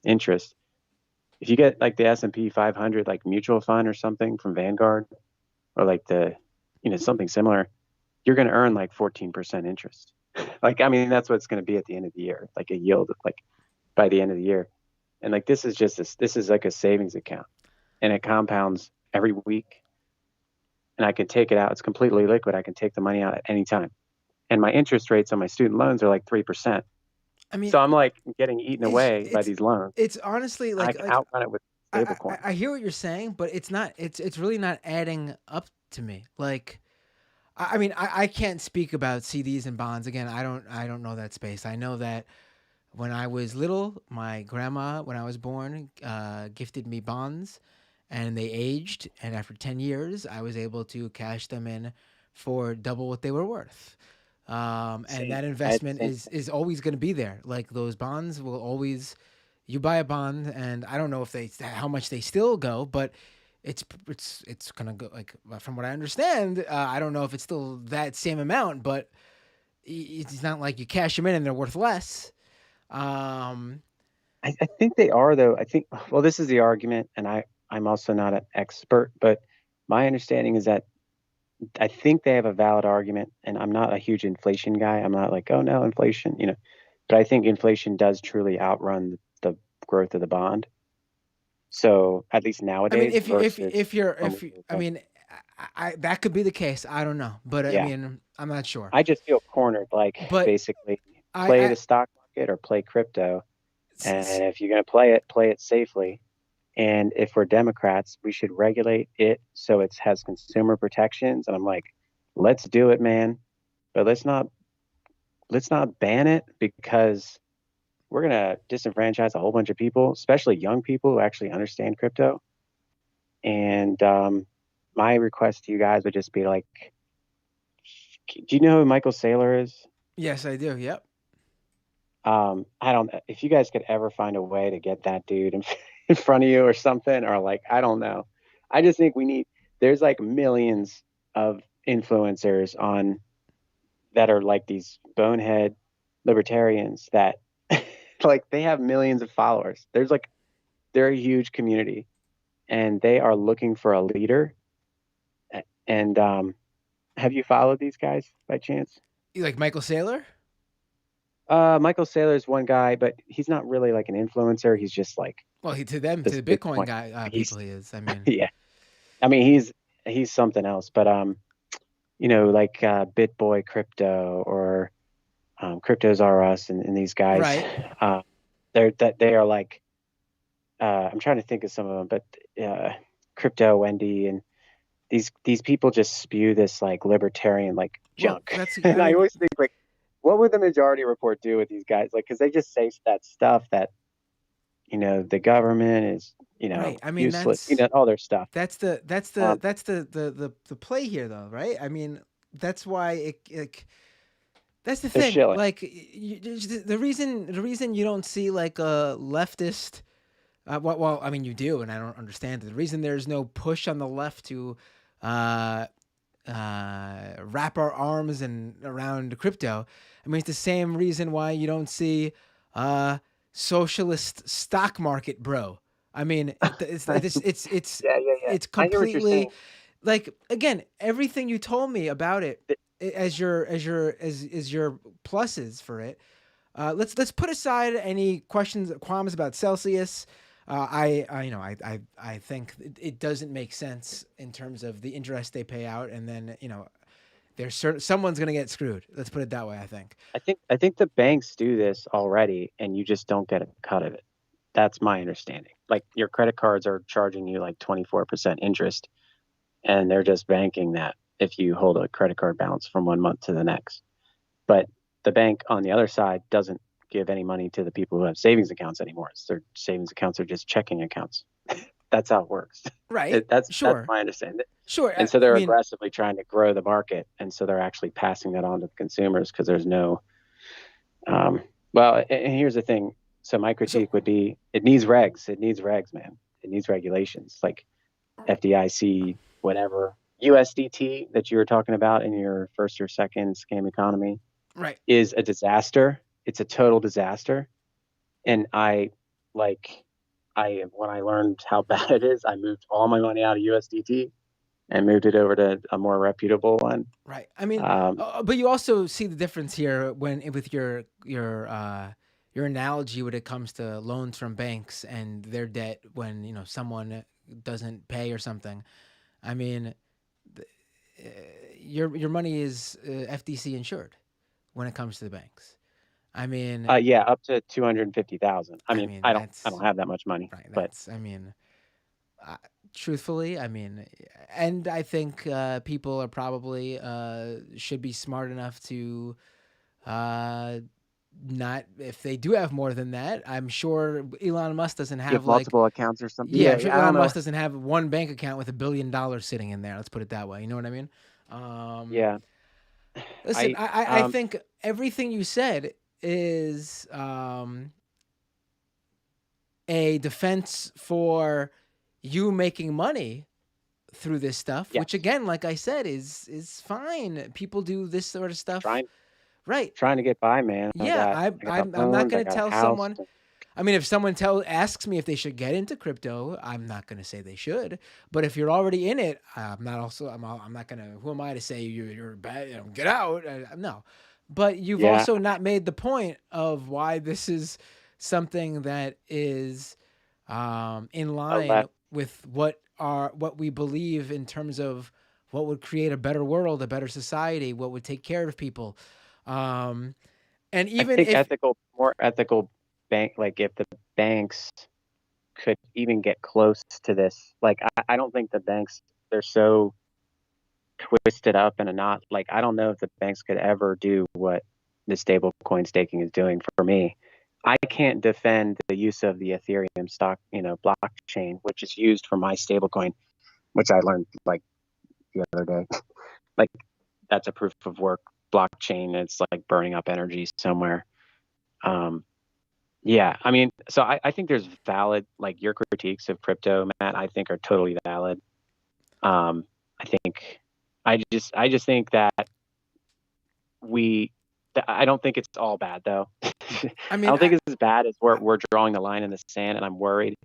interest. If you get like the S&P 500 like mutual fund or something from Vanguard, or like the something similar, you're going to earn like 14% interest. Like, I mean, that's what it's going to be at the end of the year, like a yield like by the end of the year. And like this is like a savings account, and it compounds every week. And I can take it out. It's completely liquid. I can take the money out at any time. And my interest rates on my student loans are like 3%. I mean, so I'm like getting eaten away by these loans. It's honestly I can outrun it with stablecoin. I hear what you're saying, but it's not. It's really not adding up to me. Like, I mean, I can't speak about CDs and bonds. Again, I don't know that space. I know that when I was little, my grandma, when I was born, gifted me bonds, and they aged. And after 10 years, I was able to cash them in for double what they were worth. And that investment is always going to be there. Like those bonds will always, you buy a bond, and I don't know how much they still go, but it's gonna go, like, from what I understand. I don't know if it's still that same amount, but it's not like you cash them in and they're worth less. I think they are, though. I think, well, this is the argument, and I'm also not an expert, but my understanding is that I think they have a valid argument, and I'm not a huge inflation guy. I'm not like, oh no, inflation, but I think inflation does truly outrun the growth of the bond. So at least nowadays, I mean, that could be the case. I don't know, but Yeah. I mean, I'm not sure. I just feel cornered. Like, But basically, play the stock market or play crypto, and if you're gonna play it safely. And if we're Democrats, we should regulate it so it has consumer protections. And I'm like, let's do it, man. But let's not ban it, because we're gonna disenfranchise a whole bunch of people, especially young people who actually understand crypto. And my request to you guys would just be like, do you know who Michael Saylor is? Yes, I do. Yep. I don't. If you guys could ever find a way to get that dude in front of you or something, or like, I don't know. I just think there's like millions of influencers that are like these bonehead libertarians that like they have millions of followers. They're a huge community, and they are looking for a leader. And have you followed these guys by chance? You like Michael Saylor? Michael Saylor is one guy, but he's not really like an influencer. He's just like, well, to the Bitcoin guy people, he is. I mean, yeah. I mean, he's something else. But like BitBoy Crypto or Cryptos R Us and these guys, right? They are like, I'm trying to think of some of them, but Crypto Wendy and these people just spew this like libertarian like junk. And I always think, like, what would the Majority Report do with these guys? Like, because they just say that stuff that, the government is, right. I mean, useless, all their stuff. That's the play here, though, right? I mean, that's why that's the thing. Shilling. Like, the reason you don't see like a leftist. I mean, you do, and I don't understand it. The reason there's no push on the left to wrap our arms and around crypto. I mean, it's the same reason why you don't see socialist stock market, bro. I mean, it's Yeah, yeah, yeah. it's I hear what you're saying. completely like, again, everything you told me about it as your pluses for it. Let's put aside any questions, qualms about Celsius. I think it doesn't make sense in terms of the interest they pay out, and then there's someone's gonna get screwed. Let's put it that way. I think the banks do this already, and you just don't get a cut of it. That's my understanding. Like your credit cards are charging you like 24% interest, and they're just banking that if you hold a credit card balance from 1 month to the next. But the bank on the other side doesn't give any money to the people who have savings accounts anymore. It's their savings accounts are just checking accounts. That's how it works. Right. That's Sure. my understanding. Sure. And so they're aggressively trying to grow the market, and so they're actually passing that on to the consumers because there's no. Well, and here's the thing. So my critique would be, it needs regs. It needs regs, man. It needs regulations like FDIC, whatever. USDT that you were talking about in your first or second scam economy, right, is a disaster. It's a total disaster. And when I learned how bad it is, I moved all my money out of USDT and moved it over to a more reputable one. Right. I mean, but you also see the difference here with your analogy when it comes to loans from banks and their debt when someone doesn't pay or something. I mean, your money is FDC insured when it comes to the banks. I mean, yeah, up to 250,000. I mean, I don't have that much money, right? But truthfully, and I think people are probably should be smart enough to not, if they do have more than that. I'm sure Elon Musk doesn't have multiple accounts or something. Yeah, I'm sure Elon Musk doesn't have one bank account with $1 billion sitting in there. Let's put it that way. You know what I mean? Yeah. Listen, I think everything you said is a defense for you making money through this stuff, which again, like I said, is fine. People do this sort of stuff. Trying to get by, man. Yeah, I'm not going to tell someone. I mean, if someone asks me if they should get into crypto, I'm not going to say they should. But if you're already in it, I'm not going to. Who am I to say you're bad? Get out. No. But you've also not made the point of why this is something that is in line with what we believe in terms of what would create a better world, a better society, what would take care of people. And even more ethical bank, like if the banks could even get close to this, like I don't think the banks, they're so twisted up in a knot. Like I don't know if the banks could ever do what the stablecoin staking is doing for me. I can't defend the use of the Ethereum stock, blockchain, which is used for my stablecoin, which I learned like the other day. Like that's a proof of work blockchain. It's like burning up energy somewhere. Yeah, I mean, so I think there's valid, like your critiques of crypto, Matt, I think are totally valid. I just think that I don't think it's all bad though. I don't think it's as bad as we're drawing the line in the sand, and I'm worried.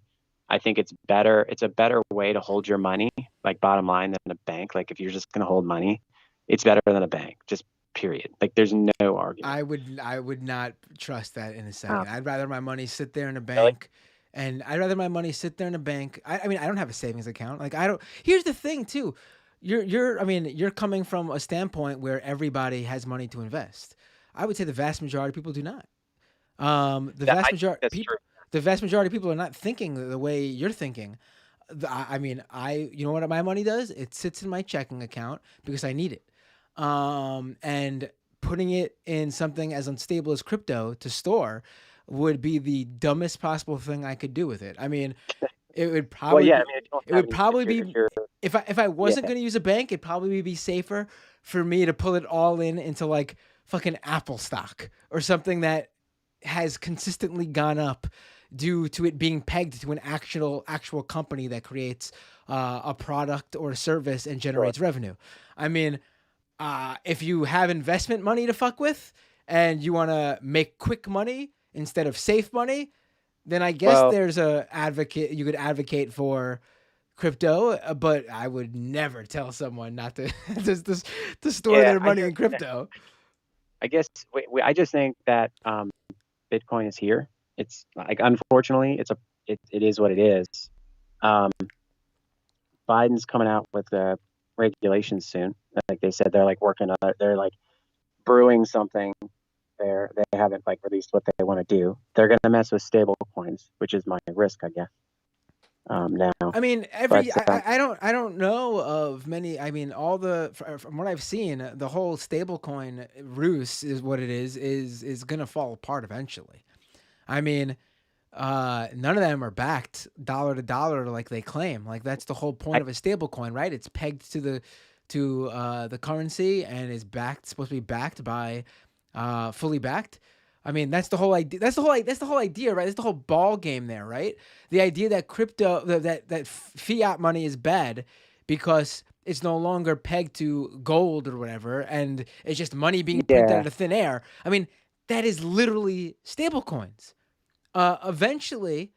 I think it's better. It's a better way to hold your money, like bottom line, than a bank. Like if you're just going to hold money, it's better than a bank. Just period. Like there's no argument. I would not trust that in a second. I'd rather my money sit there in a bank. Really? And I'd rather my money sit there in a bank. I mean, I don't have a savings account. Like I don't. Here's the thing too. You're coming from a standpoint where everybody has money to invest. I would say the vast majority of people do not. The vast majority of people are not thinking the way you're thinking. You know what my money does? It sits in my checking account because I need it. And putting it in something as unstable as crypto to store would be the dumbest possible thing I could do with it. I mean, it would probably be if I wasn't going to use a bank, it'd probably be safer for me to pull it all into like fucking Apple stock or something that has consistently gone up due to it being pegged to an actual company that creates a product or a service and generates revenue. I mean, if you have investment money to fuck with and you want to make quick money instead of safe money, then I guess there's you could advocate for crypto, but I would never tell someone not to to store their money in crypto. I guess I just think that Bitcoin is here. It's like, unfortunately, it is what it is. Biden's coming out with regulations soon. Like they said, they're like they're like brewing something. They haven't like released what they want to do. They're going to mess with stable coins, which is my risk, I guess. Now, I mean, I don't know of many. I mean, from what I've seen, the whole stablecoin ruse is what it is going to fall apart eventually. I mean, none of them are backed dollar to dollar like they claim. Like that's the whole point of a stablecoin, right? It's pegged to the currency and is supposed to be backed by fully backed. I mean, that's the whole idea. That's the whole idea, right? That's the whole ball game there, right? The idea that that fiat money is bad because it's no longer pegged to gold or whatever, and it's just money being printed out of thin air. I mean, that is literally stablecoins. Eventually,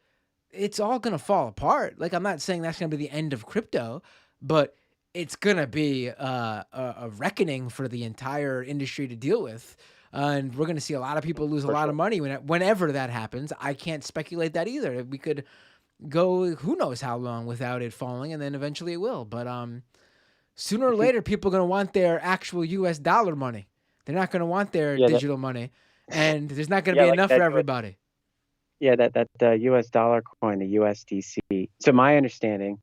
it's all gonna fall apart. Like, I'm not saying that's gonna be the end of crypto, but it's gonna be a reckoning for the entire industry to deal with. And we're going to see a lot of people lose a lot of money whenever that happens. I can't speculate that either. We could go who knows how long without it falling, and then eventually it will. But sooner or later, people are going to want their actual U.S. dollar money. They're not going to want their digital money, and there's not going to be enough for everybody. That U.S. dollar coin, the USDC. So my understanding,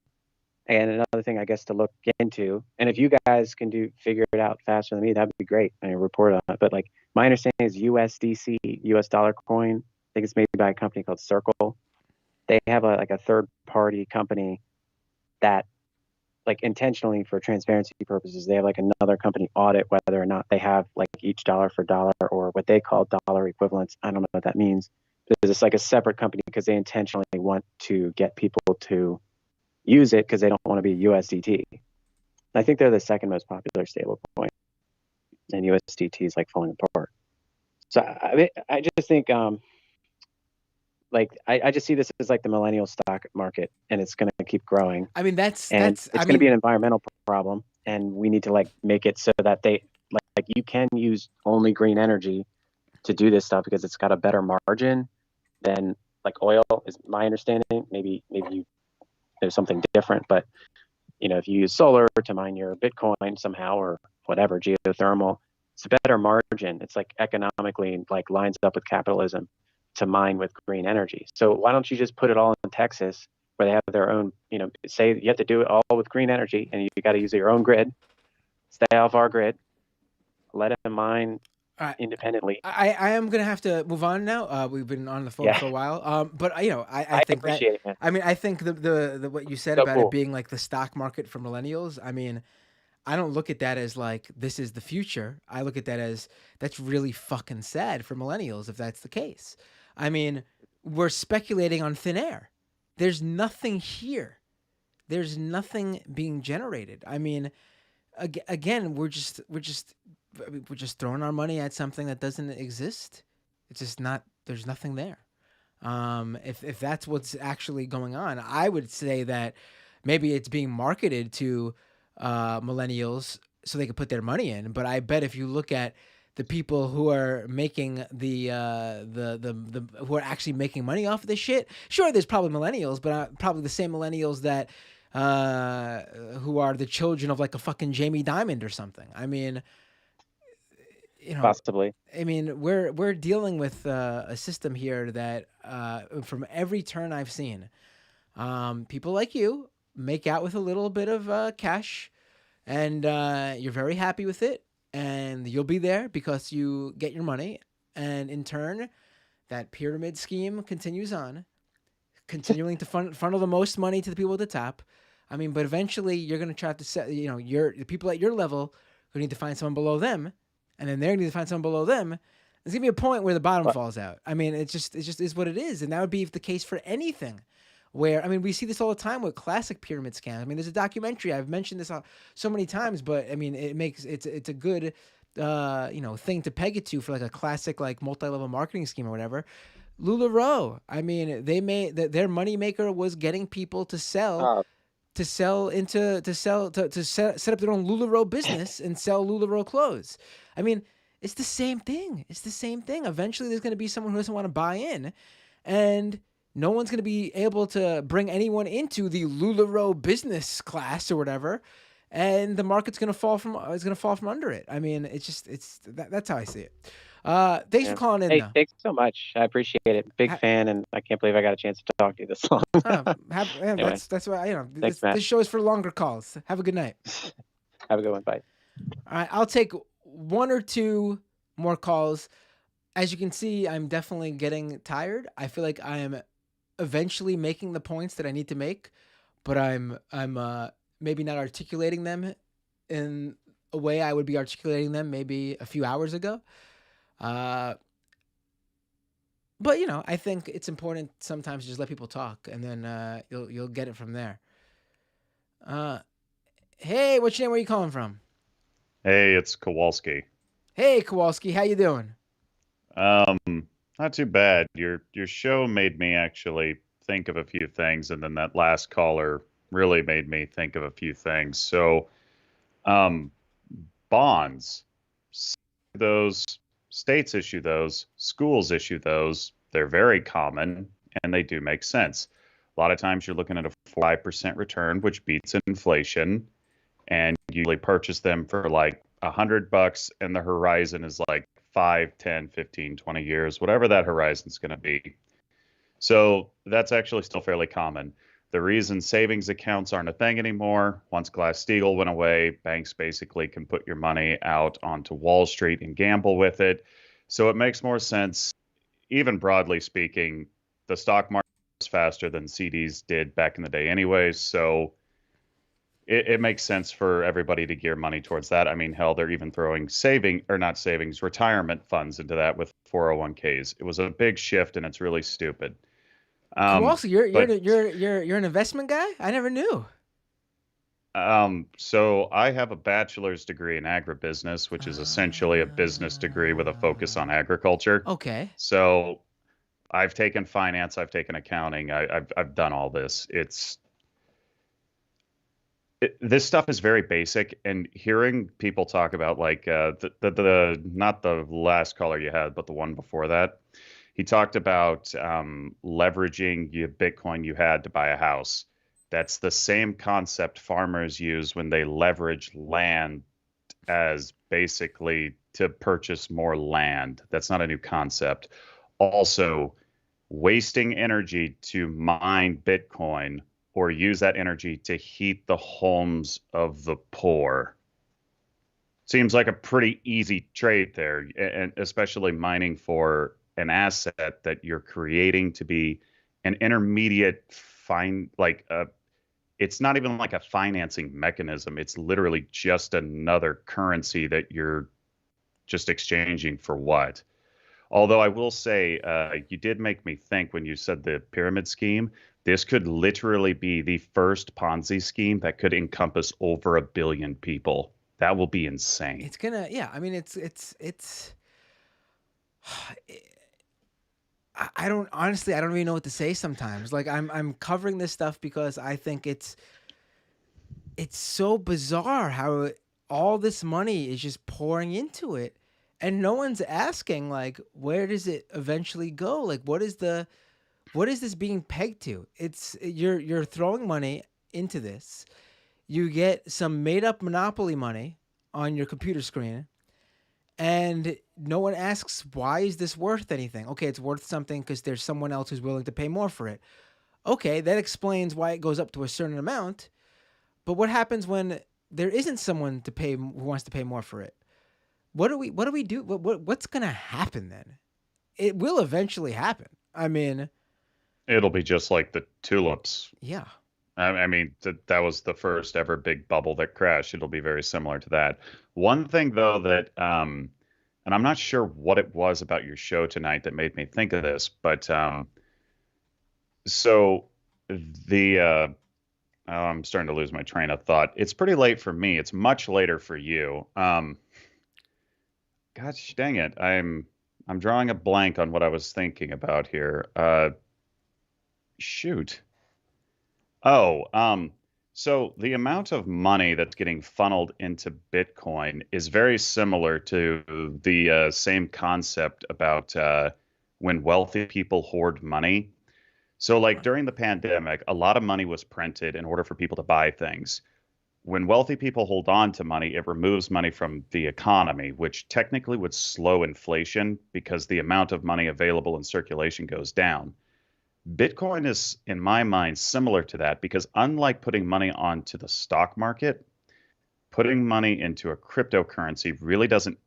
and another thing I guess to look into, and if you guys can figure it out faster than me, that'd be great. I mean, report on it. But like, my understanding is USDC, US dollar coin. I think it's made by a company called Circle. They have a third party company that, like, intentionally for transparency purposes, they have like another company audit whether or not they have like each dollar for dollar or what they call dollar equivalents. I don't know what that means. But it's like a separate company because they intentionally want to get people to use it because they don't want to be USDT. I think they're the second most popular stable coin, and USDT is like falling apart. So I just think I just see this as like the millennial stock market, and it's going to keep growing. I mean, it's going to be an environmental problem, and we need to like make it so that they like you can use only green energy to do this stuff because it's got a better margin than like oil is my understanding. Maybe there's something different, but if you use solar to mine your Bitcoin somehow or whatever, geothermal, it's a better margin. It's like economically like lines up with capitalism to mine with green energy. So why don't you just put it all in Texas where they have their own, say you have to do it all with green energy and you got to use your own grid, stay off our grid, let them mine independently. I am gonna have to move on now. We've been on the phone for a while. But I think appreciate it, man. I mean, I think the what you said about it being like the stock market for millennials. I mean, I don't look at that as like this is the future. I look at that as that's really fucking sad for millennials if that's the case. I mean, we're speculating on thin air. There's nothing here. There's nothing being generated. I mean, again, we're just throwing our money at something that doesn't exist. It's just not. There's nothing there. If that's what's actually going on, I would say that maybe it's being marketed to millennials so they could put their money in. But I bet if you look at the people who are making the who are actually making money off of this shit, sure, there's probably millennials, but probably the same millennials that who are the children of like a fucking Jamie Dimon or something. I mean. Possibly. I mean, we're dealing with a system here that, from every turn I've seen, people like you make out with a little bit of cash, and you're very happy with it, and you'll be there because you get your money, and in turn, that pyramid scheme continues on, continuing to funnel the most money to the people at the top. I mean, but eventually you're going to try to set, the people at your level who need to find someone below them. And then they're going to find someone below them. There's gonna be a point where the bottom But falls out. I mean, it just is what it is, and that would be the case for anything. Where I mean, we see this all the time with classic pyramid scams. I mean, there's a documentary. I've mentioned this so many times, but I mean, it's a good thing to peg it to for like a classic like multi-level marketing scheme or whatever. LuLaRoe. I mean, they made their moneymaker was getting people to sell uh, set up their own LuLaRoe business and sell LuLaRoe clothes. I mean, it's the same thing. It's the same thing. Eventually, there's going to be someone who doesn't want to buy in, and no one's going to be able to bring anyone into the LuLaRoe business class or whatever, and the market's going to fall from under it. I mean, that's how I see it. Thanks for calling in, hey, though. thanks so much. I appreciate it. Big fan, and I can't believe I got a chance to talk to you this long. Anyway, that's why thanks, Matt. this show is for longer calls. Have a good night. Have a good one. Bye. All right, I'll take one or two more calls. As you can see, I'm definitely getting tired. I feel like I am eventually making the points that I need to make, but I'm maybe not articulating them in a way I would be articulating them maybe a few hours ago. But I think it's important sometimes to just let people talk, and then you'll get it from there. Hey, what's your name? Where are you calling from? Hey, it's Kowalski. Hey, Kowalski, how you doing? Not too bad. Your show made me actually think of a few things, and then that last caller really made me think of a few things. So, bonds, those states issue those, schools issue those. They're very common, and they do make sense. A lot of times you're looking at a 5% return, which beats inflation, and you usually purchase them for like $100, and the horizon is like 5, 10, 15, 20 years, whatever that horizon's going to be. So that's actually still fairly common. The reason savings accounts aren't a thing anymore, once Glass-Steagall went away, banks basically can put your money out onto Wall Street and gamble with it. So it makes more sense, even broadly speaking, the stock market is faster than CDs did back in the day anyways. So it makes sense for everybody to gear money towards that. I mean, hell, they're even throwing retirement funds into that with 401ks. It was a big shift, and it's really stupid. Kowalski, you're an investment guy? I never knew. So I have a bachelor's degree in agribusiness, which is essentially a business degree with a focus on agriculture. Okay. So I've taken finance, I've taken accounting, I've done all this. This stuff is very basic, and hearing people talk about like the not the last caller you had, but the one before that, he talked about leveraging your Bitcoin you had to buy a house. That's the same concept farmers use when they leverage land as basically to purchase more land. That's not a new concept. Also, wasting energy to mine Bitcoin or use that energy to heat the homes of the poor. Seems like a pretty easy trade there, and especially mining for an asset that you're creating to be an intermediate it's not even like a financing mechanism. It's literally just another currency that you're just exchanging for what? Although I will say, you did make me think when you said the pyramid scheme. This could literally be the first Ponzi scheme that could encompass over 1 billion people. That will be insane. It's gonna, yeah. I mean, it's. I don't really know what to say sometimes. Like I'm covering this stuff because I think it's so bizarre how all this money is just pouring into it, and no one's asking like, where does it eventually go? Like, what is this being pegged to? It's you're throwing money into this. You get some made up monopoly money on your computer screen, and no one asks, why is this worth anything? Okay, it's worth something because there's someone else who's willing to pay more for it. Okay, that explains why it goes up to a certain amount. But what happens when there isn't someone to pay who wants to pay more for it? What do we do? What's gonna happen then? It will eventually happen. I mean, it'll be just like the tulips. Yeah. I mean, that was the first ever big bubble that crashed. It'll be very similar to that. One thing, though, that and I'm not sure what it was about your show tonight that made me think of this, but so the oh, I'm starting to lose my train of thought. It's pretty late for me. It's much later for you. Gosh dang it. I'm drawing a blank on what I was thinking about here. Shoot. Oh, so the amount of money that's getting funneled into Bitcoin is very similar to the same concept about when wealthy people hoard money. So, like during the pandemic, a lot of money was printed in order for people to buy things. When wealthy people hold on to money, it removes money from the economy, which technically would slow inflation because the amount of money available in circulation goes down. Bitcoin is, in my mind, similar to that because unlike putting money onto the stock market, putting money into a cryptocurrency really doesn't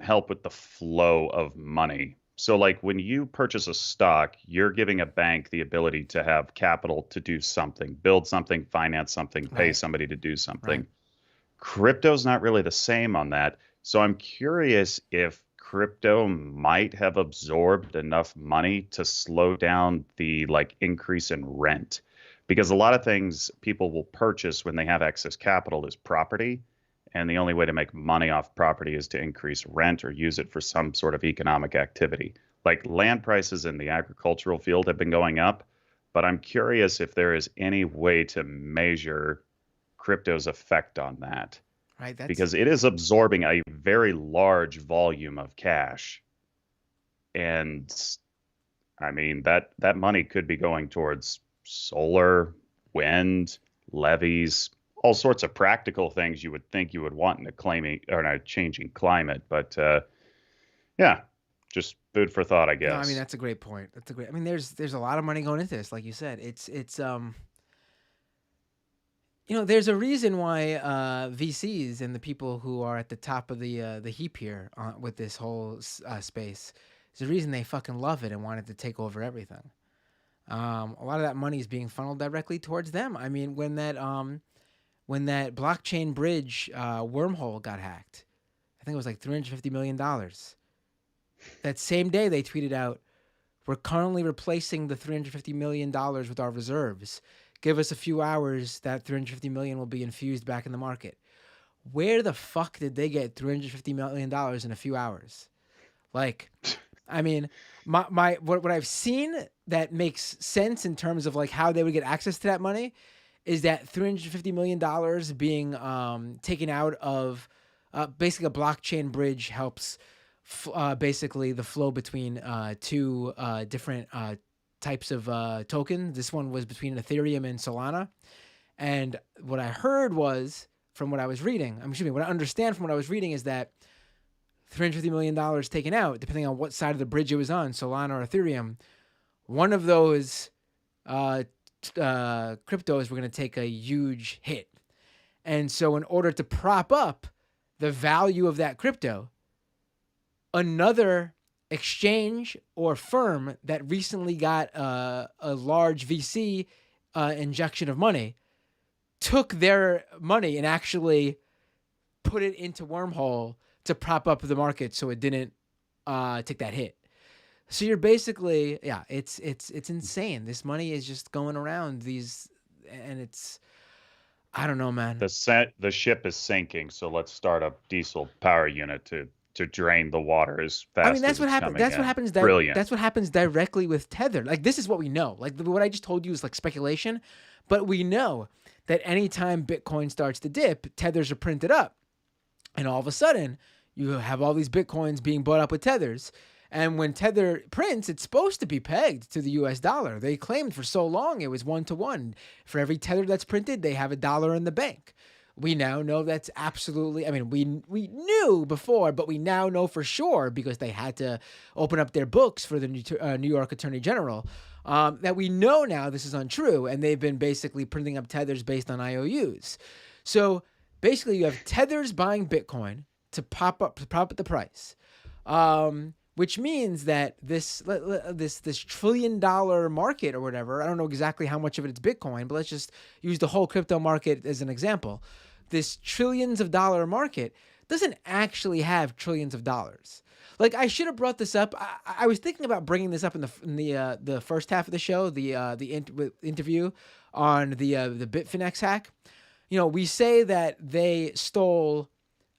help with the flow of money. So like when you purchase a stock, you're giving a bank the ability to have capital to do something, build something, finance something, pay Right. somebody to do something. Right. Crypto's not really the same on that. So I'm curious if crypto might have absorbed enough money to slow down the like increase in rent. Because a lot of things people will purchase when they have excess capital is property. And the only way to make money off property is to increase rent or use it for some sort of economic activity. Like land prices in the agricultural field have been going up, but I'm curious if there is any way to measure crypto's effect on that Right. That's because it is absorbing a very large volume of cash. And I mean that money could be going towards solar, wind, levies, all sorts of practical things you would think you would want in a claiming or in a changing climate. But yeah, just food for thought, I no. I mean, guess. that's a great point. That's a great. I mean, there's a lot of money going into this, like you said. It's there's a reason why VCs and the people who are at the top of the heap here with this whole space, there's a reason they fucking love it and wanted to take over everything. A lot of that money is being funneled directly towards them. I mean, when that blockchain bridge wormhole got hacked, I think it was like $350 million. That same day, they tweeted out, "We're currently replacing the $350 million with our reserves. Give us a few hours, that $350 million will be infused back in the market." Where the fuck did they get $350 million in a few hours? Like, I mean, what I've seen that makes sense in terms of like how they would get access to that money is that $350 million being taken out of basically a blockchain bridge helps basically the flow between two different types of token. This one was between Ethereum and Solana. And what I heard was from what I was reading, what I understand from what I was reading is that $350 million taken out, depending on what side of the bridge it was on, Solana or Ethereum, one of those cryptos were going to take a huge hit. And so in order to prop up the value of that crypto, another exchange or firm that recently got a large VC injection of money took their money and actually put it into Wormhole to prop up the market so it didn't take that hit. So you're basically, yeah, it's insane. This money is just going around these, and it's, I don't know, man. The ship is sinking, so let's start a diesel power unit to drain the water as fast. I mean, that's as what it's happens. coming That's in. what happens. Brilliant. That's what happens directly with Tether. Like, this is what we know. Like, what I just told you is like speculation, but we know that anytime Bitcoin starts to dip, tethers are printed up, and all of a sudden you have all these Bitcoins being bought up with tethers. And when Tether prints, it's supposed to be pegged to the US dollar. They claimed for so long it was 1-to-1. For every Tether that's printed, they have $1 in the bank. We now know that's absolutely, I mean, we knew before, but we now know for sure because they had to open up their books for the New York Attorney General, that we know now this is untrue. And they've been basically printing up tethers based on IOUs. So basically you have tethers buying Bitcoin to prop up the price. Which means that this $1 trillion market or whatever, I don't know exactly how much of it is Bitcoin, but let's just use the whole crypto market as an example. This trillions of dollar market, doesn't actually have trillions of dollars. Like, I should have brought this up. I was thinking about bringing this up in the first half of the show, interview on the Bitfinex hack. You know, we say that they stole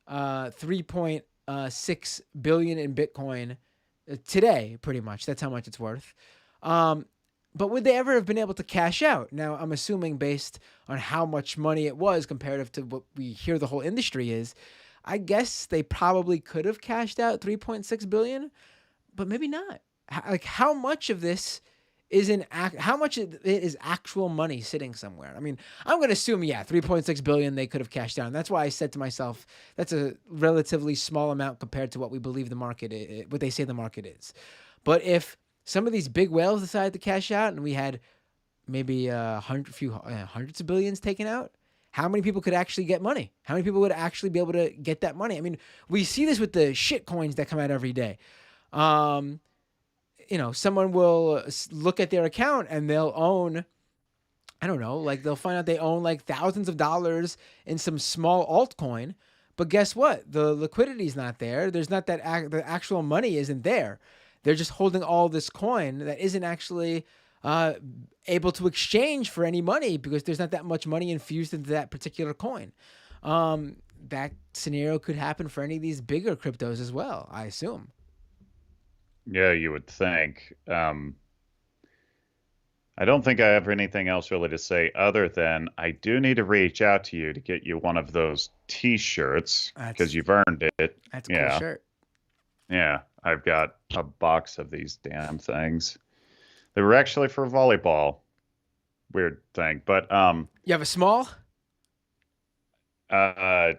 3.6 billion in Bitcoin today, pretty much. That's how much it's worth. But would they ever have been able to cash out? Now, I'm assuming based on how much money it was comparative to what we hear the whole industry is, I guess they probably could have cashed out 3.6 billion, but maybe not. Like, how much of this is how much of it is actual money sitting somewhere? I mean, I'm going to assume, 3.6 billion they could have cashed out. And that's why I said to myself, that's a relatively small amount compared to what we believe the market is, what they say the market is. But if some of these big whales decided to cash out and we had maybe hundreds of billions taken out, how many people could actually get money? How many people would actually be able to get that money? I mean, we see this with the shit coins that come out every day. You know, someone will look at their account and they'll own, I don't know, like they'll find out they own like thousands of dollars in some small altcoin. But guess what? The liquidity's not there. There's not that the actual money isn't there. They're just holding all this coin that isn't actually able to exchange for any money because there's not that much money infused into that particular coin. That scenario could happen for any of these bigger cryptos as well, I assume. Yeah, you would think. I don't think I have anything else really to say other than I do need to reach out to you to get you one of those T-shirts because you've earned it. That's a cool shirt. Yeah, I've got a box of these damn things. They were actually for volleyball. Weird thing, but you have a small? You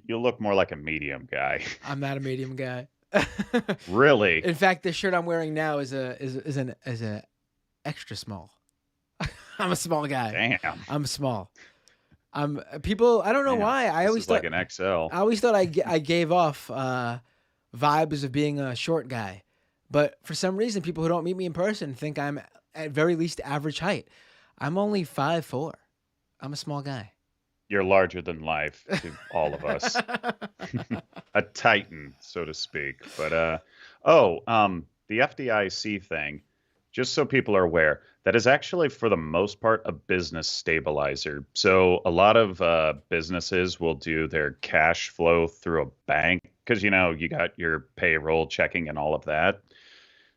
look more like a medium guy. I'm not a medium guy. Really? In fact, this shirt I'm wearing now is an extra small. I'm a small guy. Damn. I'm small. People. I don't know why. I always thought like an XL. I always thought I gave off vibes of being a short guy, but for some reason, people who don't meet me in person think I'm at very least average height. I'm only 5'4". I'm a small guy. You're larger than life to all of us. A titan, so to speak. But the FDIC thing, just so people are aware, that is actually for the most part a business stabilizer. So a lot of businesses will do their cash flow through a bank because, you know, you got your payroll checking and all of that.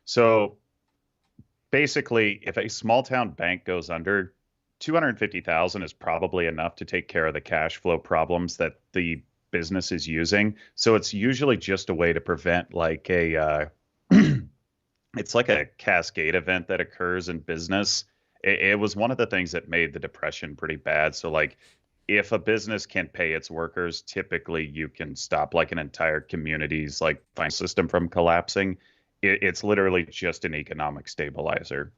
So basically, if a small town bank goes under, 250,000 is probably enough to take care of the cash flow problems that the business is using. So it's usually just a way to prevent like it's like a cascade event that occurs in business. It was one of the things that made the Depression pretty bad. So like if a business can't pay its workers, typically you can stop like an entire community's like finance system from collapsing. It's literally just an economic stabilizer.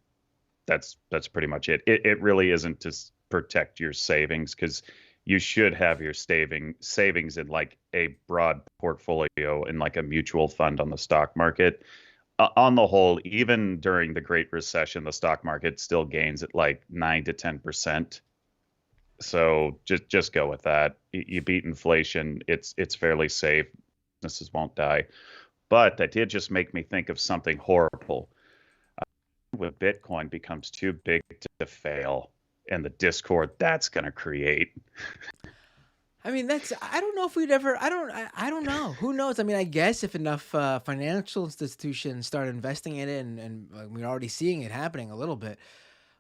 That's pretty much it. It really isn't to protect your savings because you should have your savings in like a broad portfolio in like a mutual fund on the stock market. On the whole, even during the Great Recession, the stock market still gains at like 9 to 10%. So just go with that. You beat inflation. It's fairly safe. Businesses won't die. But that did just make me think of something horrible. When Bitcoin becomes too big to fail and the discord that's going to create. I mean, I don't know if we'd ever, I don't know. Who knows? I mean, I guess if enough financial institutions start investing in it and we're already seeing it happening a little bit.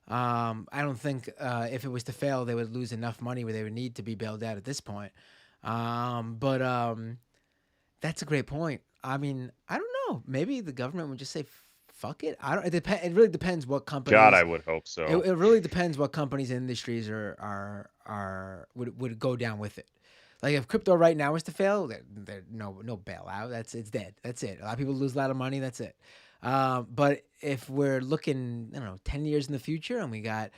I don't think if it was to fail, they would lose enough money where they would need to be bailed out at this point. But that's a great point. I mean, I don't know. Maybe the government would just say, fuck it. It really depends what companies. God, I would hope so. It really depends what companies and industries would go down with it. Like if crypto right now is to fail, there no bailout. It's dead. That's it. A lot of people lose a lot of money. That's it. But if we're looking, 10 years in the future, and we got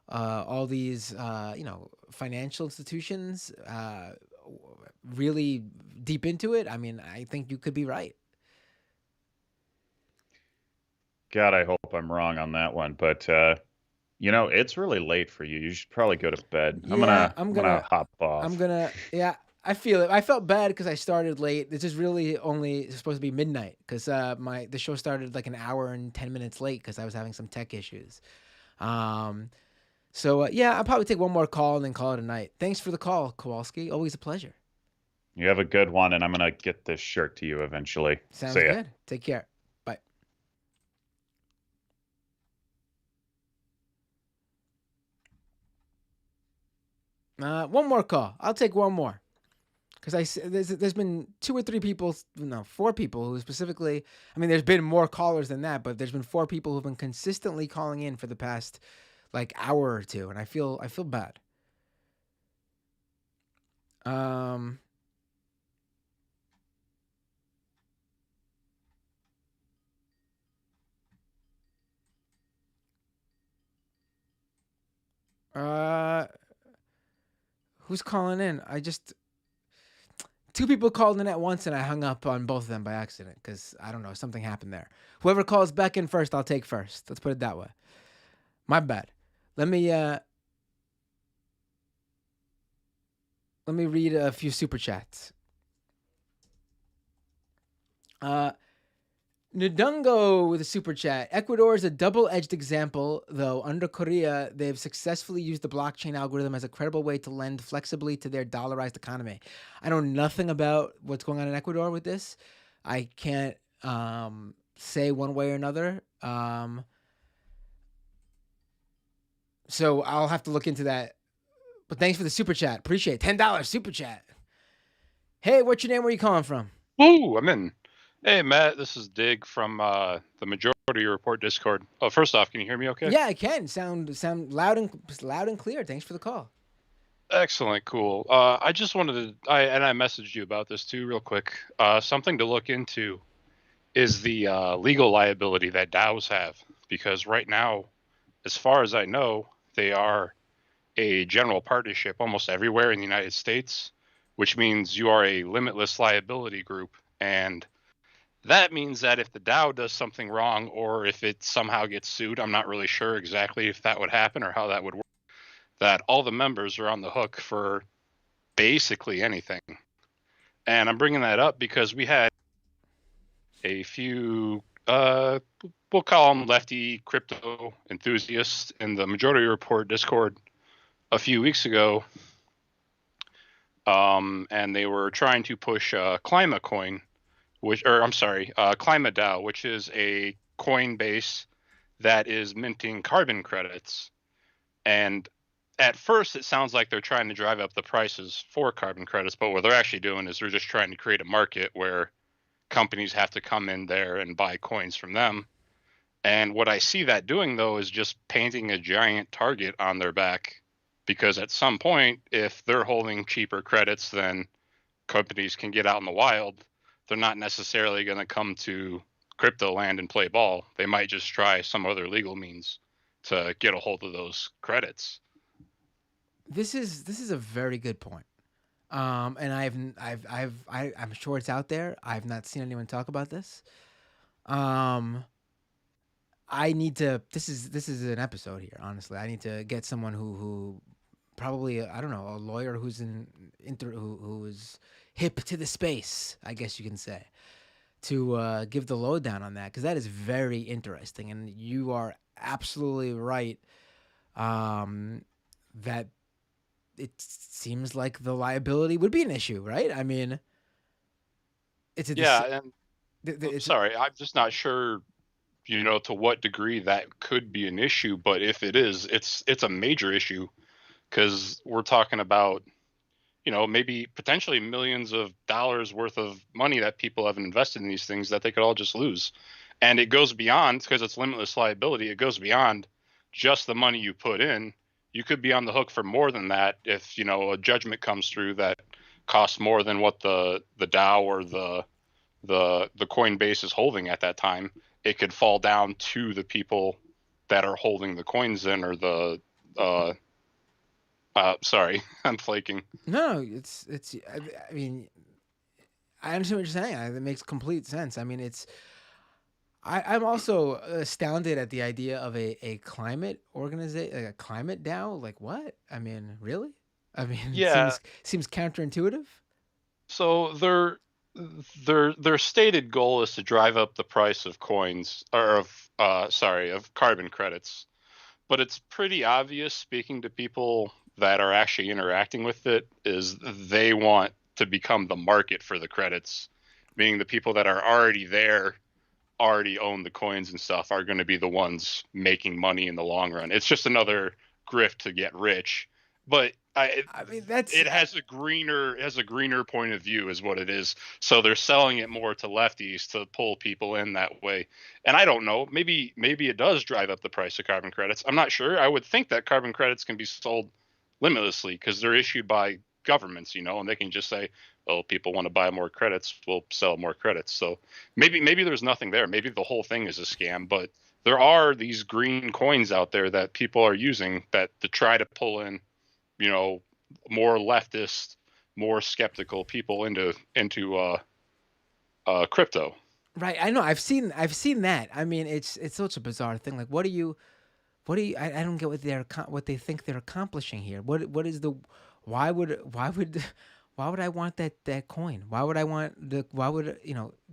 all these financial institutions really deep into it, I mean, I think you could be right. God, I hope I'm wrong on that one, but it's really late for you. You should probably go to bed. I'm gonna hop off. I feel it. I felt bad because I started late. This is really only supposed to be midnight because the show started like an hour and 10 minutes late because I was having some tech issues. So yeah, I'll probably take one more call and then call it a night. Thanks for the call, Kowalski. Always a pleasure. You have a good one, and I'm gonna get this shirt to you eventually. Sounds See ya. good. Take care. Bye. One more call. I'll take one more. Because there's been 2 or 3 people, no, 4 people who specifically, I mean, there's been more callers than that, but there's been 4 people who've been consistently calling in for the past like hour or two, and I feel bad. Who's calling in? 2 people called in at once, and I hung up on both of them by accident because I don't know, something happened there. Whoever calls back in first, I'll take first. Let's put it that way. My bad. Let me read a few super chats. Ndungo with a super chat. Ecuador is a double-edged example, though. Under Korea, they've successfully used the blockchain algorithm as a credible way to lend flexibly to their dollarized economy. I know nothing about what's going on in Ecuador with this. I can't say one way or another. So I'll have to look into that. But thanks for the super chat. Appreciate it. $10 super chat. Hey, what's your name? Where are you calling from? Woo, I'm in. Hey, Matt, this is Dig from the Majority Report Discord. Oh, first off, can you hear me okay? Yeah, I can. Sound loud and clear. Thanks for the call. Excellent, cool. I just wanted to, I messaged you about this too real quick. Something to look into is the legal liability that DAOs have. Because right now, as far as I know, they are a general partnership almost everywhere in the United States, which means you are a limitless liability group. And that means that if the DAO does something wrong or if it somehow gets sued, I'm not really sure exactly if that would happen or how that would work, that all the members are on the hook for basically anything. And I'm bringing that up because we had a few, we'll call them lefty crypto enthusiasts in the Majority Report Discord a few weeks ago. And they were trying to push Climate Coin, Climate DAO, which is a coin base that is minting carbon credits. And at first, it sounds like they're trying to drive up the prices for carbon credits, but what they're actually doing is they're just trying to create a market where companies have to come in there and buy coins from them. And what I see that doing, though, is just painting a giant target on their back, because at some point, if they're holding cheaper credits than companies can get out in the wild, they're not necessarily going to come to crypto land and play ball. They might just try some other legal means to get a hold of those credits. This is a very good point. And I'm sure it's out there. I've not seen anyone talk about this. I need to. This is an episode here. Honestly, I need to get someone who probably, I don't know, a lawyer who is hip to the space, I guess you can say, to give the lowdown on that, because that is very interesting, and you are absolutely right that it seems like the liability would be an issue, right? I mean, I'm sorry, I'm just not sure, to what degree that could be an issue, but if it is, it's a major issue, because we're talking about, maybe potentially millions of dollars worth of money that people have invested in these things that they could all just lose. And it goes beyond, because it's limitless liability, it goes beyond just the money you put in. You could be on the hook for more than that if, a judgment comes through that costs more than what the DAO or the Coinbase is holding at that time. It could fall down to the people that are holding the coins in, or the sorry, I'm flaking. No, it's. I mean, I understand what you're saying. It makes complete sense. I mean, I'm also astounded at the idea of a climate organization, like a climate DAO. Like what? I mean, really? I mean, Yeah. it seems counterintuitive. So their stated goal is to drive up the price of coins or of carbon credits. But it's pretty obvious, speaking to people that are actually interacting with it, is they want to become the market for the credits, meaning the people that are already there, already own the coins and stuff, are going to be the ones making money in the long run. It's just another grift to get rich. But I mean, it has a greener point of view is what it is. So they're selling it more to lefties to pull people in that way. And I don't know, maybe it does drive up the price of carbon credits. I'm not sure. I would think that carbon credits can be sold limitlessly because they're issued by governments, and they can just say, well, people want to buy more credits, we'll sell more credits. So maybe there's nothing there. Maybe the whole thing is a scam, but there are these green coins out there that people are using that to try to pull in, more leftist, more skeptical people into crypto. Right. I know. I've seen that. I mean, it's such a bizarre thing. Like, what do you? I don't get what they think they're accomplishing here. What is the? Why would I want that coin? Why would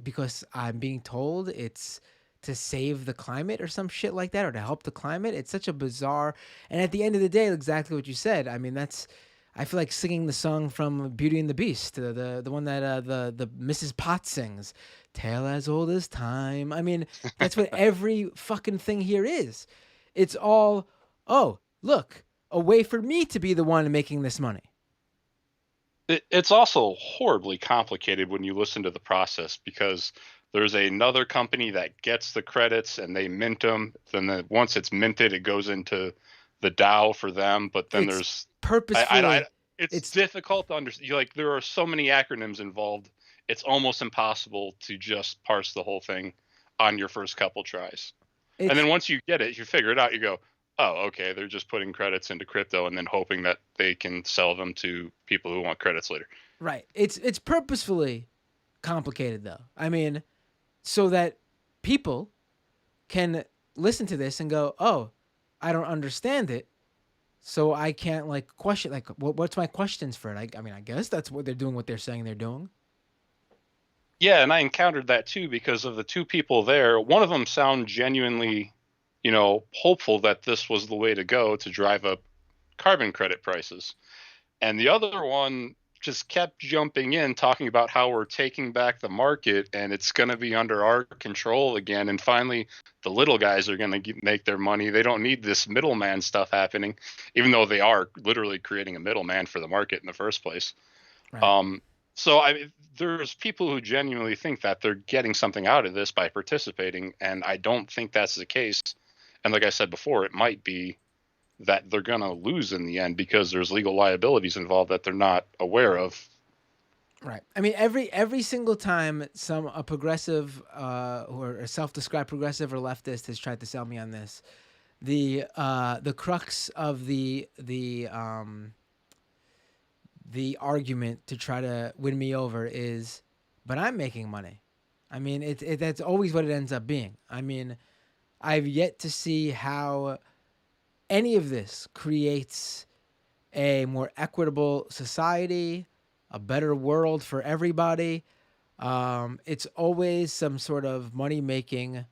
because I'm being told it's to save the climate or some shit like that, or to help the climate? It's such a bizarre. And at the end of the day, exactly what you said. I mean, I feel like singing the song from Beauty and the Beast, the one that the Mrs. Potts sings, "Tale as old as time." I mean, that's what every fucking thing here is. It's all, oh, look, a way for me to be the one making this money. It's also horribly complicated when you listen to the process, because there's another company that gets the credits and they mint them. Then once it's minted, it goes into the DAO for them. But then there's purposefully. It's difficult to understand. Like, there are so many acronyms involved. It's almost impossible to just parse the whole thing on your first couple tries. And then once you get it, you figure it out. You go, oh, okay, they're just putting credits into crypto and then hoping that they can sell them to people who want credits later. Right. It's purposefully complicated, though. I mean, so that people can listen to this and go, oh, I don't understand it, so I can't question, what's my questions for it? I mean, I guess that's what they're doing, what they're saying they're doing. Yeah, and I encountered that too, because of the two people there. One of them sounded genuinely, hopeful that this was the way to go to drive up carbon credit prices. And the other one just kept jumping in, talking about how we're taking back the market and it's going to be under our control again. And finally, the little guys are going to make their money. They don't need this middleman stuff happening, even though they are literally creating a middleman for the market in the first place. Right. So there's people who genuinely think that they're getting something out of this by participating, and I don't think that's the case. And like I said before, it might be that they're going to lose in the end because there's legal liabilities involved that they're not aware of. Right. I mean, every single time a progressive or a self-described progressive or leftist has tried to sell me on this, the crux of the argument to try to win me over is, but I'm making money. I mean, that's always what it ends up being. I mean, I've yet to see how any of this creates a more equitable society, a better world for everybody. It's always some sort of money-making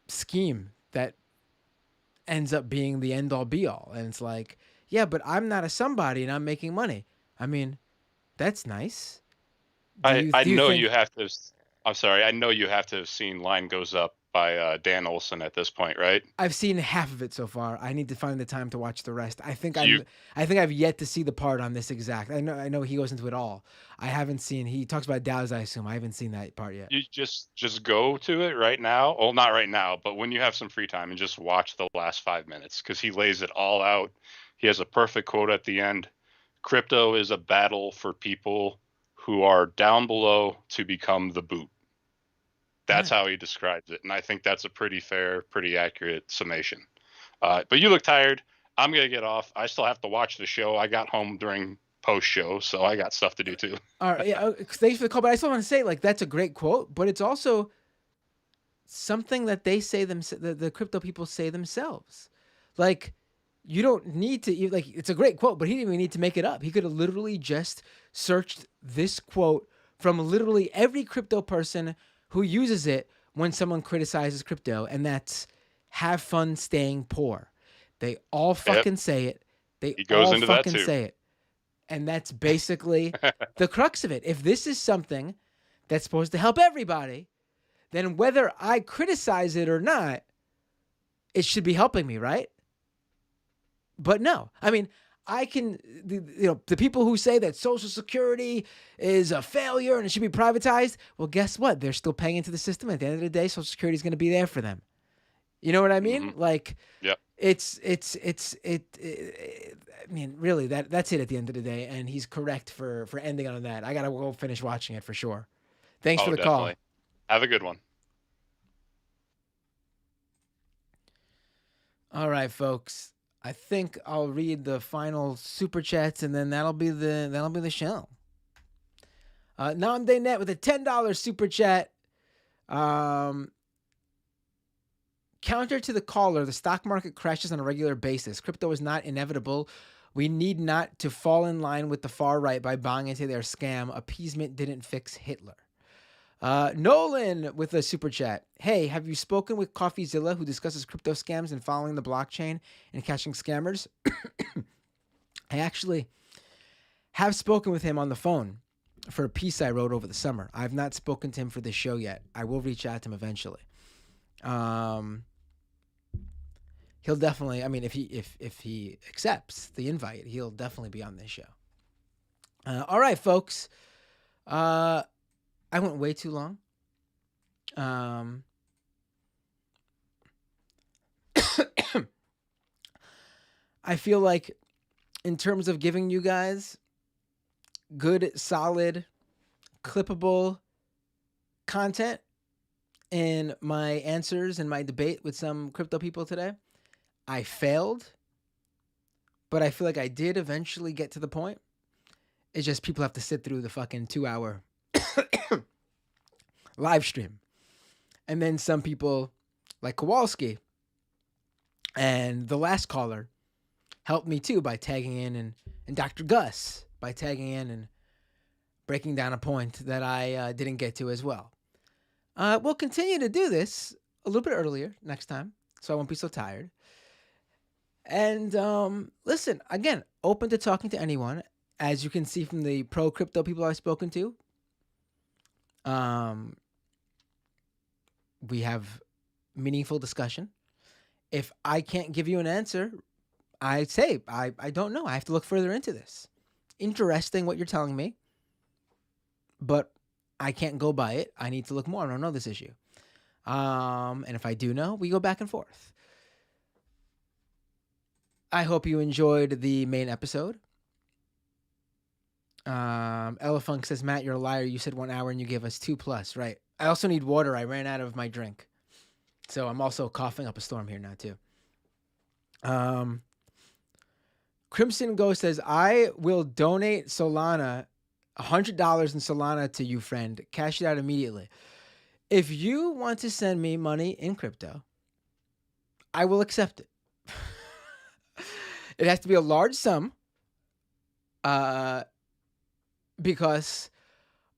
scheme that ends up being the end-all be-all. And it's like, yeah, but I'm not a somebody and I'm making money. I mean, that's nice. I know you have to have seen Line Goes Up by Dan Olson at this point, right? I've seen half of it so far. I need to find the time to watch the rest. I think I've yet to see the part on this exact. I know he goes into it all. I haven't seen. He talks about DAOs, I assume. I haven't seen that part yet. You just go to it right now. Well, not right now, but when you have some free time, and just watch the last 5 minutes, because he lays it all out. He has a perfect quote at the end. Crypto is a battle for people who are down below to become the boot. That's how he describes it. And I think that's a pretty fair, pretty accurate summation. But you look tired. I'm going to get off. I still have to watch the show. I got home during post-show, so I got stuff to do too. All right. Yeah, thanks for the call. But I still want to say, that's a great quote, but it's also something that they say the crypto people say themselves. You don't need to, like, it's a great quote, but he didn't even need to make it up. He could have literally just searched this quote from literally every crypto person who uses it when someone criticizes crypto, and that's have fun staying poor. They all fucking say it. They He goes all into that fucking too. say it. And that's basically the crux of it. If this is something that's supposed to help everybody, then whether I criticize it or not, it should be helping me, right? But no, I mean, the people who say that Social Security is a failure and it should be privatized, well, guess what? They're still paying into the system. At the end of the day, Social Security is going to be there for them. You know what I mean? Like, Yep. I mean, really, that's it at the end of the day. And he's correct for ending on that. I got to go finish watching it for sure. Thanks for the call. Have a good one. All right, folks. I think I'll read the final super chats, and then that'll be the show. NamDayNet with a $10 super chat. Counter to the caller, the stock market crashes on a regular basis. Crypto is not inevitable. We need not to fall in line with the far right by buying into their scam. Appeasement didn't fix Hitler. Nolan with a super chat. Hey, have you spoken with CoffeeZilla, who discusses crypto scams and following the blockchain and catching scammers? I actually have spoken with him on the phone for a piece I wrote over the summer. I've not spoken to him for this show yet. I will reach out to him eventually. He'll definitely, I mean, if he accepts the invite, he'll definitely be on this show. All right, folks. I went way too long. I feel like in terms of giving you guys good, solid, clippable content in my answers and my debate with some crypto people today, I failed, but I feel like I did eventually get to the point. It's just people have to sit through the fucking 2-hour live stream. And then some people like Kowalski and the last caller helped me too by tagging in, and Dr. Gus by tagging in and breaking down a point that I didn't get to as well. We'll continue to do this a little bit earlier next time, so I won't be so tired. And listen, again, open to talking to anyone. As you can see from the pro crypto people I've spoken to, we have meaningful discussion. If I can't give you an answer, I say, I don't know. I have to look further into this. Interesting what you're telling me, but I can't go by it. I need to look more. I don't know this issue. And if I do know, we go back and forth. I hope you enjoyed the main episode. Elefunk says, Matt, you're a liar. You said 1 hour and you gave us 2+, right? I also need water. I ran out of my drink. So I'm also coughing up a storm here now too. Crimson Ghost says, I will donate Solana, $100 in Solana to you, friend. Cash it out immediately. If you want to send me money in crypto, I will accept it. It has to be a large sum. Because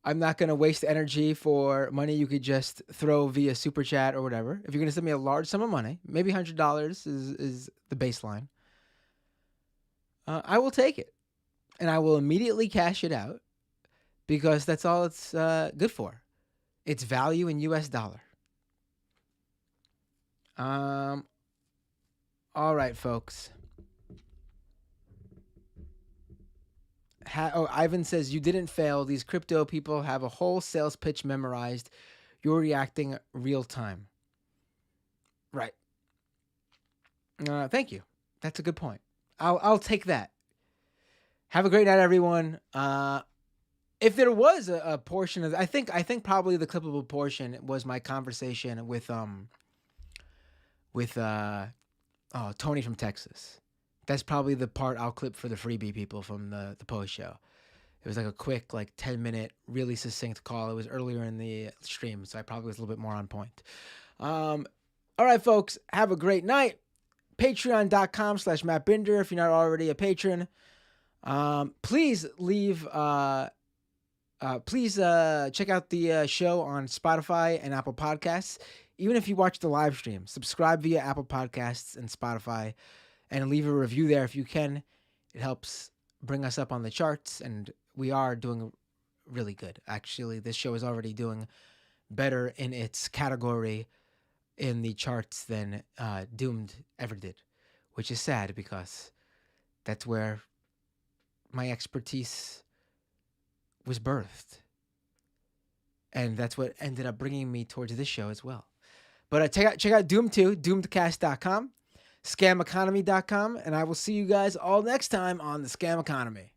I'm not going to waste energy for money you could just throw via super chat or whatever. If you're going to send me a large sum of money, maybe $100 is the baseline. I will take it, and I will immediately cash it out because that's all it's good for. Its value in US dollar. All right, folks. Ivan says, you didn't fail. These crypto people have a whole sales pitch memorized. You're reacting real time. Right. Thank you. That's a good point. I'll take that. Have a great night, everyone. If there was a portion of, I think probably the clippable portion was my conversation with Tony from Texas. That's probably the part I'll clip for the freebie people from the post show. It was like a quick, 10-minute, really succinct call. It was earlier in the stream, so I probably was a little bit more on point. All right, folks, have a great night. patreon.com/mattbinder if you're not already a patron. Please leave. Please check out the show on Spotify and Apple Podcasts. Even if you watch the live stream, subscribe via Apple Podcasts and Spotify, and leave a review there if you can. It helps bring us up on the charts, and we are doing really good. Actually, this show is already doing better in its category in the charts than Doomed ever did, which is sad because that's where my expertise was birthed. And that's what ended up bringing me towards this show as well. But check out Doom 2, doomedcast.com, scameconomy.com, and I will see you guys all next time on the Scam Economy.